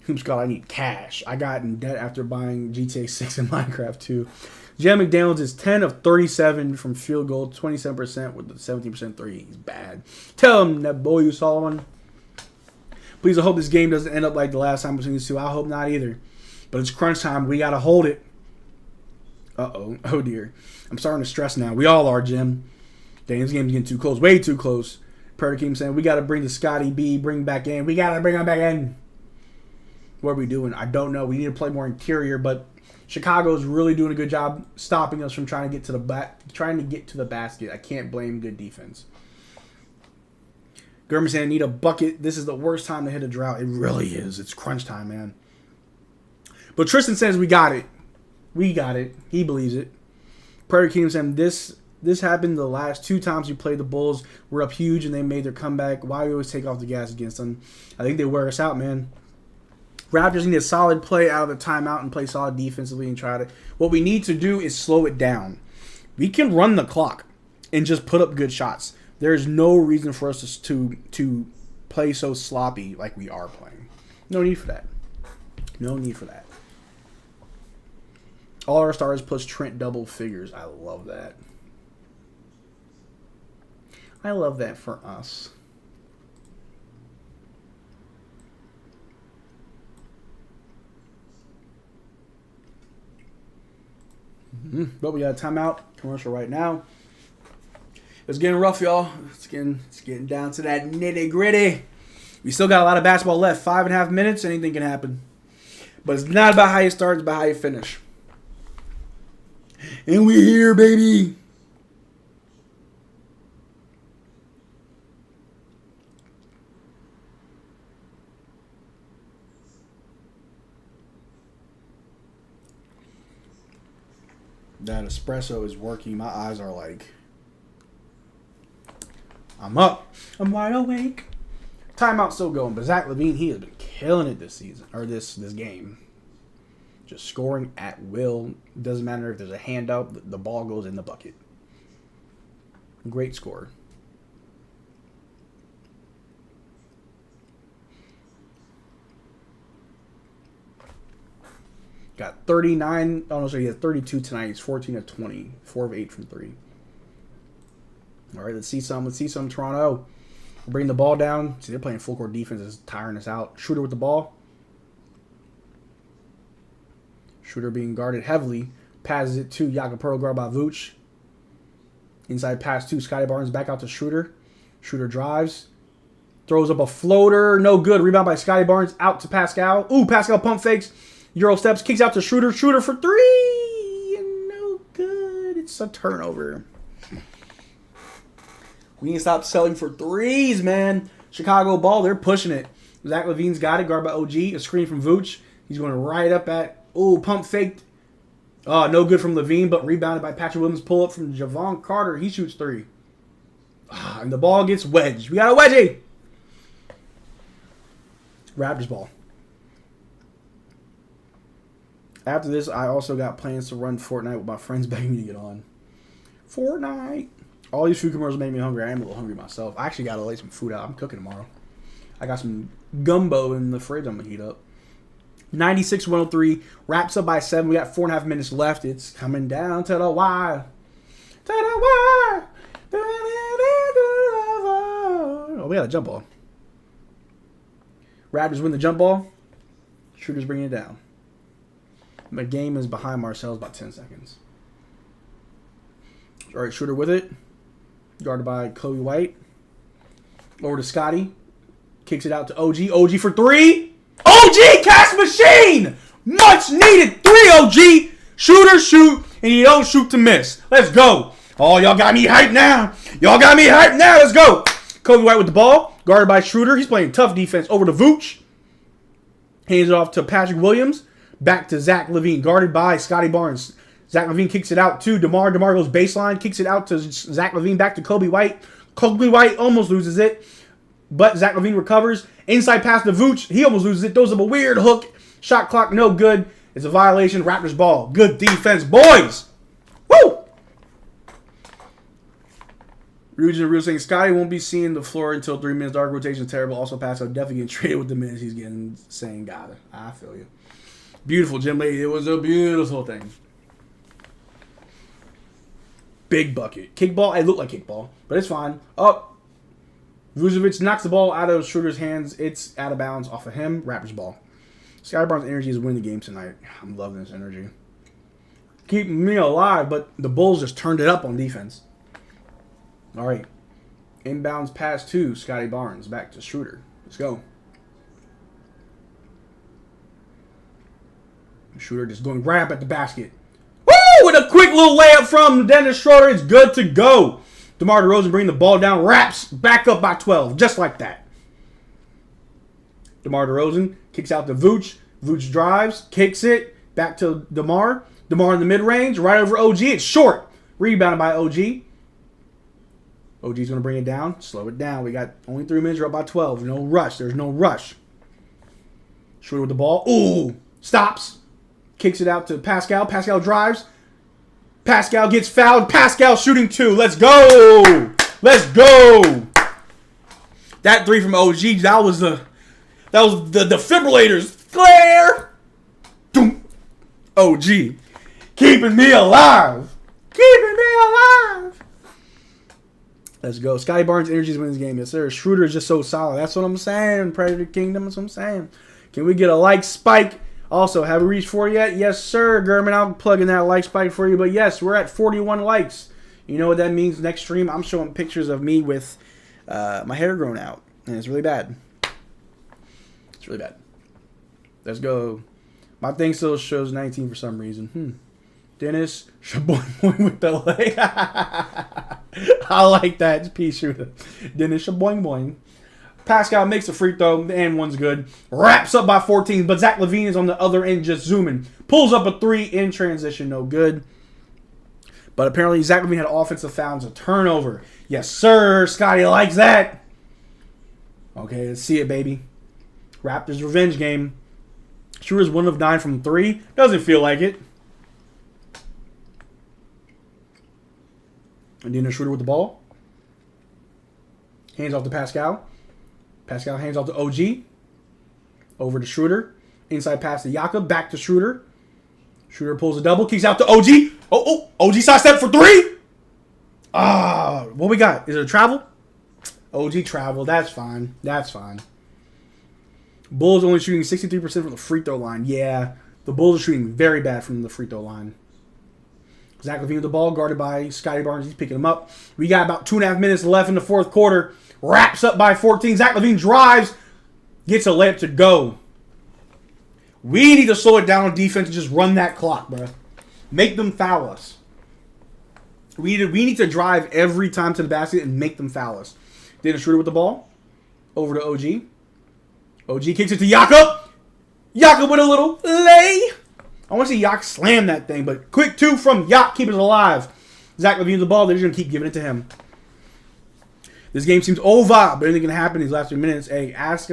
Hoops God, I need cash. I got in debt after buying GTA 6 and Minecraft 2. Jam McDaniels is 10 of 37 from field goal, 27% with the 17% three. He's bad. Tell him that boy you saw one. Please, I hope this game doesn't end up like the last time between these two. I hope not either. But it's crunch time. We got to hold it. Uh-oh. Oh, dear. I'm starting to stress now. We all are, Jim. Dang, this game's getting too close. Way too close. Predator keeps saying, we got to bring the Scotty B, bring back in. We got to bring him back in. What are we doing? I don't know. We need to play more interior, but Chicago's really doing a good job stopping us from trying to get to the basket. I can't blame good defense. Gurman saying, need a bucket. This is the worst time to hit a drought. It really is. It's crunch time, man. But Tristan says we got it. We got it. He believes it. Predator Kingdom saying this happened the last 2 times we played the Bulls. We're up huge and they made their comeback. Why do we always take off the gas against them? I think they wear us out, man. Raptors need a solid play out of the timeout and play solid defensively and try to. What we need to do is slow it down. We can run the clock and just put up good shots. There's no reason for us to play so sloppy like we are playing. No need for that. No need for that. All our stars plus Trent double figures. I love that. I love that for us. But we got a timeout commercial right now. It's getting rough, y'all. It's getting down to that nitty gritty. We still got a lot of basketball left. 5.5 minutes. Anything can happen. But it's not about how you start. It's about how you finish. And we're here, baby. That espresso is working. My eyes are like, I'm up. I'm wide awake. Timeout still going, but Zach LaVine, he has been killing it this season, or this game. Just scoring at will. Doesn't matter if there's a hand up, the ball goes in the bucket. Great scorer. Got 39. Oh, no, sorry, he has 32 tonight. He's 14 of 20. 4 of 8 from 3. All right, let's see some. Toronto. We'll bring the ball down. See, they're playing full court defense. It's tiring us out. Shooter with the ball. Shooter being guarded heavily. Passes it to Jakob Pearl, guarded by Vooch. Inside pass to Scotty Barnes. Back out to Shooter. Shooter drives. Throws up a floater. No good. Rebound by Scotty Barnes. Out to Pascal. Ooh, Pascal pump fakes. Euro steps. Kicks out to Schroeder. Schroeder for three. And no good. It's a turnover. We need to stop selling for threes, man. Chicago ball. They're pushing it. Zach LaVine's got it. Guard by OG. A screen from Vooch. He's going right up at... Ooh, pump faked. Oh, no good from LaVine, but rebounded by Patrick Williams. Pull up from Javon Carter. He shoots three. And the ball gets wedged. We got a wedgie. Raptors ball. After this, I also got plans to run Fortnite with my friends begging me to get on. Fortnite. All these food commercials make me hungry. I am a little hungry myself. I actually got to lay some food out. I'm cooking tomorrow. I got some gumbo in the fridge I'm going to heat up. 96-103. Wraps up by 7. We got 4.5 minutes left. It's coming down to the wire. To the wire. Oh, we got a jump ball. Raptors win the jump ball. Shooter's bringing it down. The game is behind Marcel's about 10 seconds. All right, Shooter with it. Guarded by Kobe White. Over to Scotty. Kicks it out to OG. OG for three. OG cash machine. Much needed three, OG. Shooter shoot, and you don't shoot to miss. Let's go. Oh, y'all got me hyped now. Y'all got me hyped now. Let's go. Kobe White with the ball. Guarded by Schroeder. He's playing tough defense. Over to Vooch. Hands it off to Patrick Williams. Back to Zach LaVine. Guarded by Scotty Barnes. Zach LaVine kicks it out to DeMar. DeMar goes baseline. Kicks it out to Zach LaVine. Back to Kobe White. Kobe White almost loses it. But Zach LaVine recovers. Inside pass to Vooch. He almost loses it. Throws up a weird hook. Shot clock no good. It's a violation. Raptors ball. Good defense, boys. Woo! Rugen and Real saying Scotty won't be seeing the floor until 3 minutes. Dark rotation is terrible. Also, Pascal definitely getting traded with the minutes he's getting. Saying got it. I feel you. Beautiful, Jim Lady. It was a beautiful thing. Big bucket. Kickball. It looked like kickball, but it's fine. Up. Vucevic knocks the ball out of Schroeder's hands. It's out of bounds off of him. Raptors ball. Scotty Barnes' energy is winning the game tonight. I'm loving this energy. Keeping me alive, but the Bulls just turned it up on defense. All right. Inbounds pass to Scotty Barnes. Back to Schroeder. Let's go. Schroeder just going right up at the basket. Woo! With a quick little layup from Dennis Schroeder. It's good to go. DeMar DeRozan bringing the ball down. Wraps back up by 12. Just like that. DeMar DeRozan kicks out to Vooch. Vooch drives. Kicks it. Back to DeMar. DeMar in the mid-range. Right over OG. It's short. Rebounded by OG. OG's going to bring it down. Slow it down. We got only 3 minutes. We're up by 12. No rush. There's no rush. Schroeder with the ball. Ooh. Stops. Kicks it out to Pascal. Pascal drives. Pascal gets fouled. Pascal shooting 2. Let's go. Let's go. That 3 from OG. That was the defibrillators. Glare. Doom. OG. Keeping me alive. Keeping me alive. Let's go. Scotty Barnes' energy is winning this game. Yes, sir. Schroeder is just so solid. That's what I'm saying. Predator Kingdom. That's what I'm saying. Can we get a like spike? Also, have we reached 40 yet? Yes, sir. German, I'll plug in that like spike for you. But yes, we're at 41 likes. You know what that means? Next stream, I'm showing pictures of me with my hair grown out. And it's really bad. It's really bad. Let's go. My thing still shows 19 for some reason. Dennis Shaboing with the leg. I like that. It's pea shooter. Dennis Shaboing boing. Pascal makes a free throw, and one's good. Wraps up by 14, but Zach LaVine is on the other end just zooming. Pulls up a 3 in transition, no good. But apparently Zach LaVine had offensive fouls, a turnover. Yes, sir. Scotty likes that. Okay, let's see it, baby. Raptors revenge game. Schroeder's 1 of 9 from 3. Doesn't feel like it. And then Schroeder with the ball. Hands off to Pascal. Pascal hands off to OG. Over to Schroeder. Inside pass to Jakob. Back to Schroeder. Schroeder pulls a double. Kicks out to OG. OG sidestep for 3. What we got? Is it a travel? OG travel. That's fine. That's fine. Bulls only shooting 63% from the free throw line. Yeah, the Bulls are shooting very bad from the free throw line. Zach LaVine with the ball, guarded by Scotty Barnes. He's picking him up. We got about 2.5 minutes left in the fourth quarter. Wraps up by 14. Zach LaVine drives. Gets a layup to go. We need to slow it down on defense and just run that clock, bro. Make them foul us. We need to drive every time to the basket and make them foul us. Dennis Schroeder with the ball. Over to OG. OG kicks it to Jakob. Jakob with a little lay. I want to see Yak slam that thing, but quick 2 from Yak. Keep it alive. Zach LaVine with the ball. They're just going to keep giving it to him. This game seems over, but anything can happen in these last 3 minutes. Hey, ask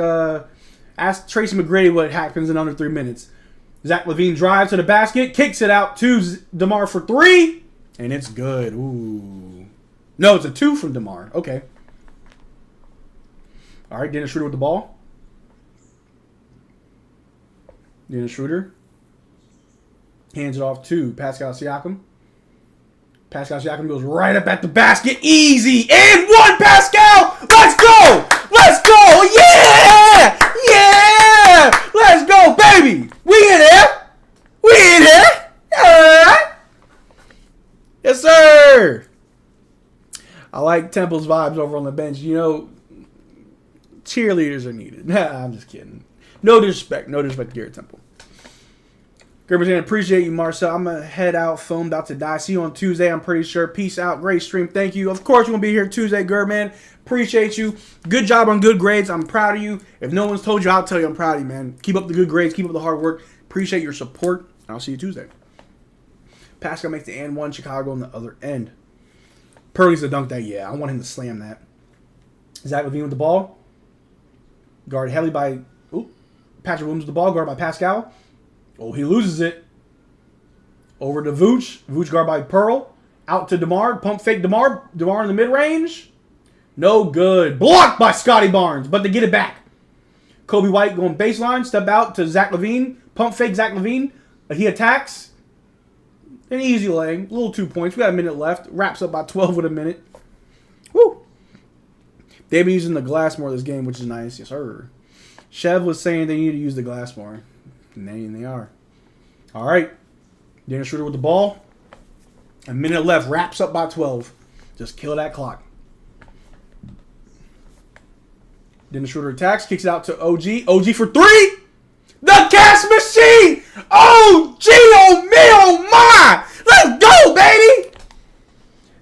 Tracy McGrady what happens in under 3 minutes. Zach LaVine drives to the basket, kicks it out to DeMar for 3, and it's good. Ooh. No, it's a 2 from DeMar. Okay. All right, Dennis Schroeder with the ball. Dennis Schroeder hands it off to Pascal Siakam. Pascal Siakam goes right up at the basket. Easy. And 1, Pascal. Let's go. Let's go. Yeah. Yeah. Let's go, baby. We in here. We in here. All right. Yes, sir. I like Temple's vibes over on the bench. You know, cheerleaders are needed. Nah, I'm just kidding. No disrespect. No disrespect to Garrett Temple. Gerber's appreciate you, Marcel. I'm going to head out. Phone about to die. See you on Tuesday, I'm pretty sure. Peace out. Great stream. Thank you. Of course, you're going to be here Tuesday, Gerb, Appreciate you. Good job on good grades. I'm proud of you. If no one's told you, I'll tell you I'm proud of you, man. Keep up the good grades. Keep up the hard work. Appreciate your support. I'll see you Tuesday. Pascal makes the and 1. Chicago on the other end. Purdy's to dunk that. Yeah, I want him to slam that. Zach LaVine with the ball. Guard heavily by Patrick Williams with the ball. Guard by Pascal. Oh, he loses it. Over to Vooch. Vooch guard by Pearl. Out to DeMar. Pump fake DeMar. DeMar in the mid-range. No good. Blocked by Scotty Barnes, but they get it back. Kobe White going baseline. Step out to Zach LaVine. Pump fake Zach LaVine. He attacks. An easy lane. A little 2 points. We got a minute left. Wraps up by 12 with a minute. Woo. They've been using the glass more this game, which is nice. Yes, sir. Chev was saying they need to use the glass more. And they are. All right. Dennis Schroeder with the ball. A minute left. Wraps up by 12. Just kill that clock. Dennis Schroeder attacks. Kicks it out to OG. OG for 3. The gas machine. OG, oh me, oh my. Let's go, baby.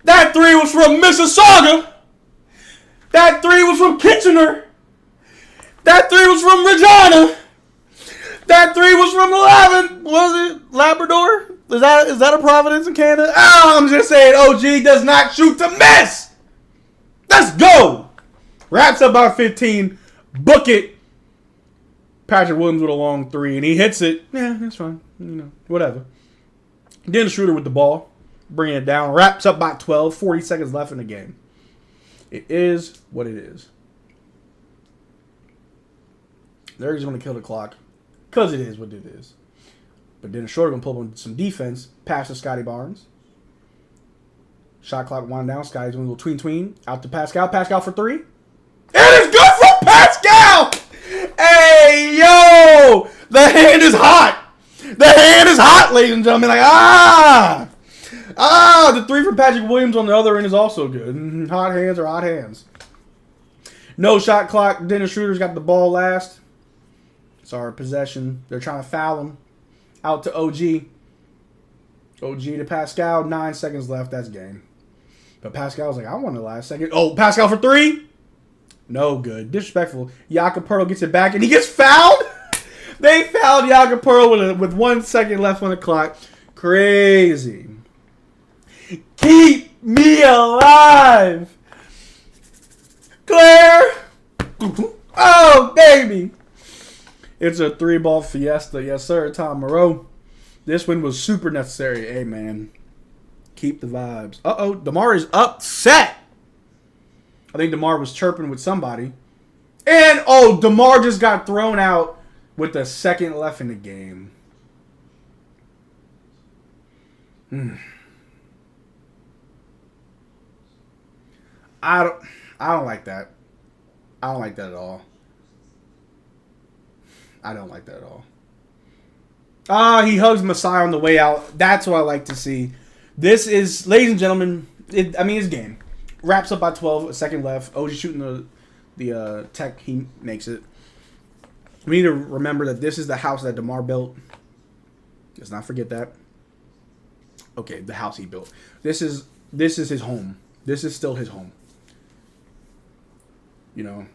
That 3 was from Mississauga. That 3 was from Kitchener. That 3 was from Regina. That 3 was from Labrador? Is that a Providence in Canada? Oh, I'm just saying OG does not shoot to miss. Let's go. Wraps up by 15. Book it. Patrick Williams with a long 3, and he hits it. Yeah, that's fine. You know, whatever. Dennis Schroeder with the ball. Bringing it down. Wraps up by 12. 40 seconds left in the game. It is what it is. They're just going to kill the clock. Because it is what it is. But Dennis Schroeder going to pull up on some defense. Pass to Scotty Barnes. Shot clock wind down. Scotty's doing a little tween. Out to Pascal. Pascal for 3. And it's good for Pascal! Hey, yo! The hand is hot! The hand is hot, ladies and gentlemen. Like, the 3 from Patrick Williams on the other end is also good. Hot hands are hot hands. No shot clock. Dennis Schroeder's got the ball last. It's our possession. They're trying to foul him. Out to OG. OG to Pascal. 9 seconds left. That's game. But Pascal's like, I want the last second. Oh, Pascal for 3. No good. Disrespectful. Jakob Pearl gets it back, and he gets fouled. They fouled Jakob Pearl with 1 second left on the clock. Crazy. Keep me alive. Claire. Oh, baby. It's a 3-ball fiesta. Yes, sir. Tom Moreau. This win was super necessary. Hey, man. Keep the vibes. Uh-oh. DeMar is upset. I think DeMar was chirping with somebody. And, DeMar just got thrown out with a second left in the game. I don't like that. I don't like that at all. I don't like that at all. He hugs Masai on the way out. That's what I like to see. This is, ladies and gentlemen, it's game. Wraps up by 12, a second left. OG shooting the tech, he makes it. We need to remember that this is the house that DeMar built. Let's not forget that. Okay, the house he built. This is his home. This is still his home. You know,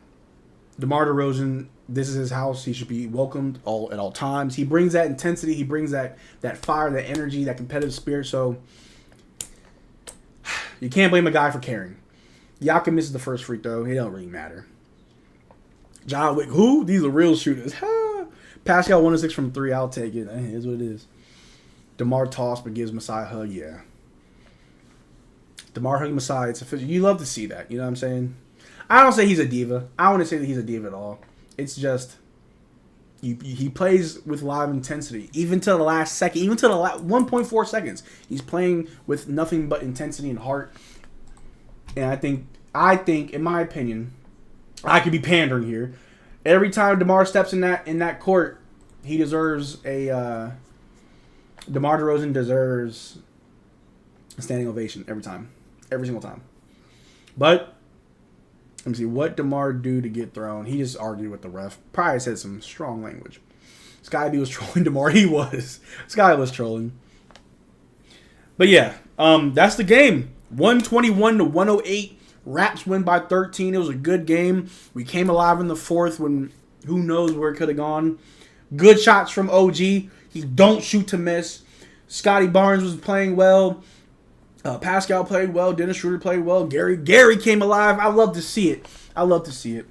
DeMar DeRozan, this is his house. He should be welcomed at all times. He brings that intensity. He brings that fire, that energy, that competitive spirit. So you can't blame a guy for caring. Yakin misses the first free throw. It don't really matter. John Wick, who? These are real shooters. Pascal 1 of 6 from 3. I'll take it. It is what it is. DeMar tossed but gives Masai a hug. Yeah. DeMar hugging Masai. It's official. You love to see that. You know what I'm saying? I don't say he's a diva. I don't want to say that he's a diva at all. It's just he plays with a lot of intensity. Even to the last second. Even to the last 1.4 seconds. He's playing with nothing but intensity and heart. And I think, in my opinion, I could be pandering here. Every time DeMar steps in that court, he deserves a DeMar DeRozan deserves a standing ovation every time. Every single time. But let me see, what DeMar do to get thrown? He just argued with the ref. Probably said some strong language. Sky B was trolling DeMar. He was. Sky was trolling. But yeah, that's the game. 121-108. Raps win by 13. It was a good game. We came alive in the fourth when who knows where it could have gone. Good shots from OG. He don't shoot to miss. Scotty Barnes was playing well. Pascal played well. Dennis Schroeder played well. Gary came alive. I love to see it. I love to see it.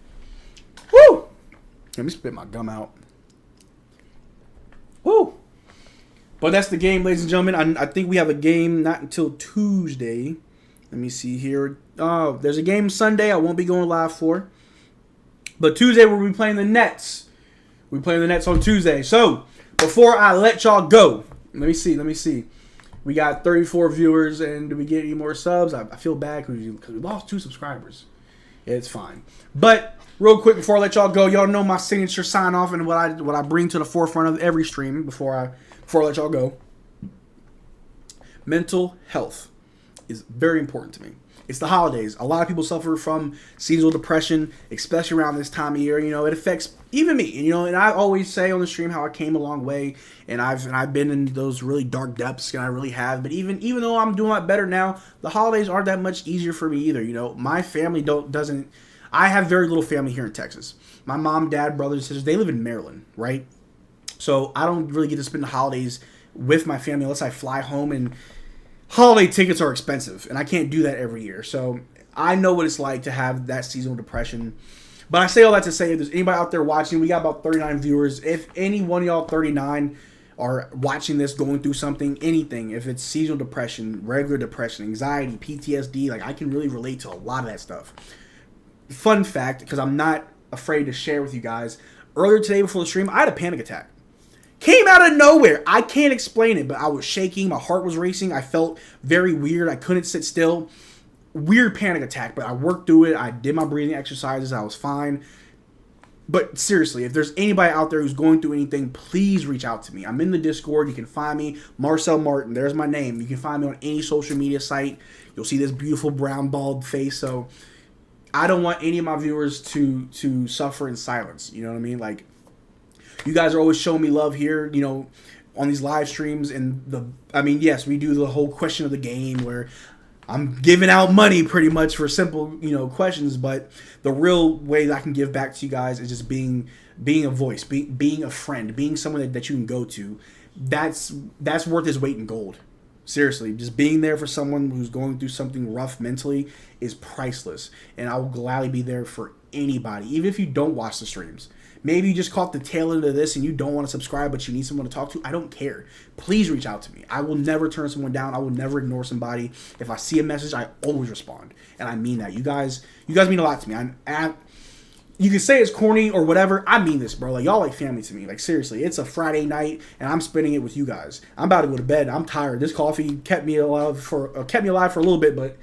Woo! Let me spit my gum out. Woo! But that's the game, ladies and gentlemen. I think we have a game not until Tuesday. Let me see here. There's a game Sunday I won't be going live for. But Tuesday we'll be playing the Nets. We're playing the Nets on Tuesday. So, before I let y'all go, let me see. We got 34 viewers, and do we get any more subs? I feel bad because we lost 2 subscribers. It's fine. But, real quick before I let y'all go, y'all know my signature sign-off and what I bring to the forefront of every stream before I let y'all go. Mental health is very important to me. It's the holidays. A lot of people suffer from seasonal depression, especially around this time of year. You know, it affects even me. You know, and I always say on the stream how I came a long way, and I've been in those really dark depths, and I really have. But even though I'm doing a lot better now, the holidays aren't that much easier for me either. You know, my family doesn't. I have very little family here in Texas. My mom, dad, brothers, and sisters, they live in Maryland, right? So I don't really get to spend the holidays with my family unless I fly home, and holiday tickets are expensive, and I can't do that every year. So I know what it's like to have that seasonal depression. But I say all that to say, if there's anybody out there watching, we got about 39 viewers. If any one of y'all 39 are watching this, going through something, anything, if it's seasonal depression, regular depression, anxiety, PTSD, like I can really relate to a lot of that stuff. Fun fact, because I'm not afraid to share with you guys, earlier today before the stream, I had a panic attack. Came out of nowhere. I can't explain it, but I was shaking. My heart was racing. I felt very weird. I couldn't sit still. Weird panic attack, but I worked through it. I did my breathing exercises. I was fine. But seriously, if there's anybody out there who's going through anything, please reach out to me. I'm in the Discord. You can find me. Marcel Martin. There's my name. You can find me on any social media site. You'll see this beautiful brown bald face. So I don't want any of my viewers to suffer in silence. You know what I mean? Like, you guys are always showing me love here, you know, on these live streams. And yes, we do the whole question of the game where I'm giving out money pretty much for simple, you know, questions. But the real way that I can give back to you guys is just being a voice, being a friend, being someone that you can go to. That's worth its weight in gold. Seriously, just being there for someone who's going through something rough mentally is priceless. And I will gladly be there for anybody, even if you don't watch the streams. Maybe you just caught the tail end of this and you don't want to subscribe, but you need someone to talk to. I don't care. Please reach out to me. I will never turn someone down. I will never ignore somebody. If I see a message, I always respond. And I mean that. You guys mean a lot to me. You can say it's corny or whatever. I mean this, bro. Like, y'all like family to me. Like, seriously, it's a Friday night and I'm spending it with you guys. I'm about to go to bed. I'm tired. This coffee kept me alive for a little bit, but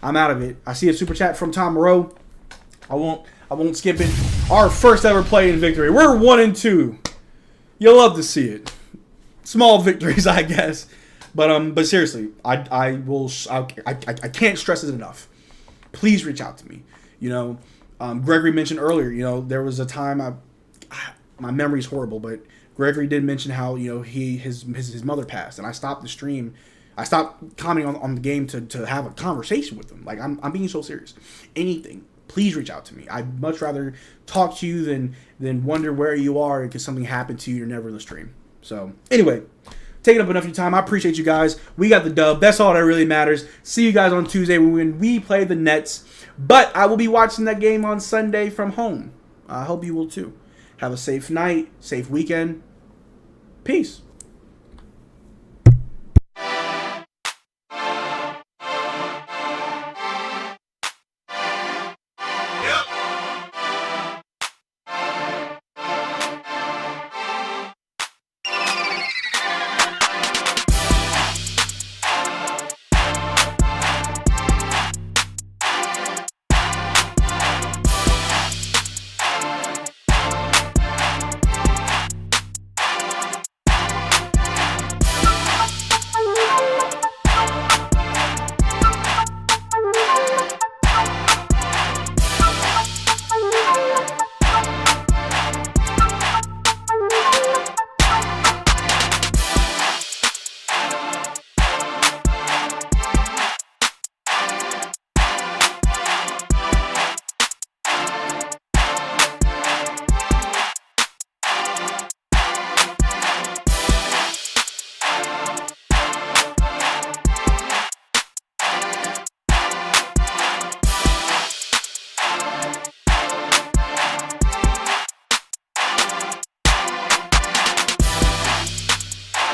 I'm out of it. I see a super chat from Tom Moreau. I won't skip it. Our first ever play in victory. We're 1-2. You'll love to see it. Small victories, I guess. But seriously, I can't stress it enough. Please reach out to me. You know, Gregory mentioned earlier, there was a time my memory's horrible, but Gregory did mention how his mother passed, and I stopped the stream. I stopped commenting on the game to have a conversation with him. Like I'm being so serious. Anything, please reach out to me. I'd much rather talk to you than wonder where you are because something happened to you. You're never in the stream. So anyway, taking up enough of your time. I appreciate you guys. We got the dub. That's all that really matters. See you guys on Tuesday when we play the Nets. But I will be watching that game on Sunday from home. I hope you will too. Have a safe night, safe weekend. Peace.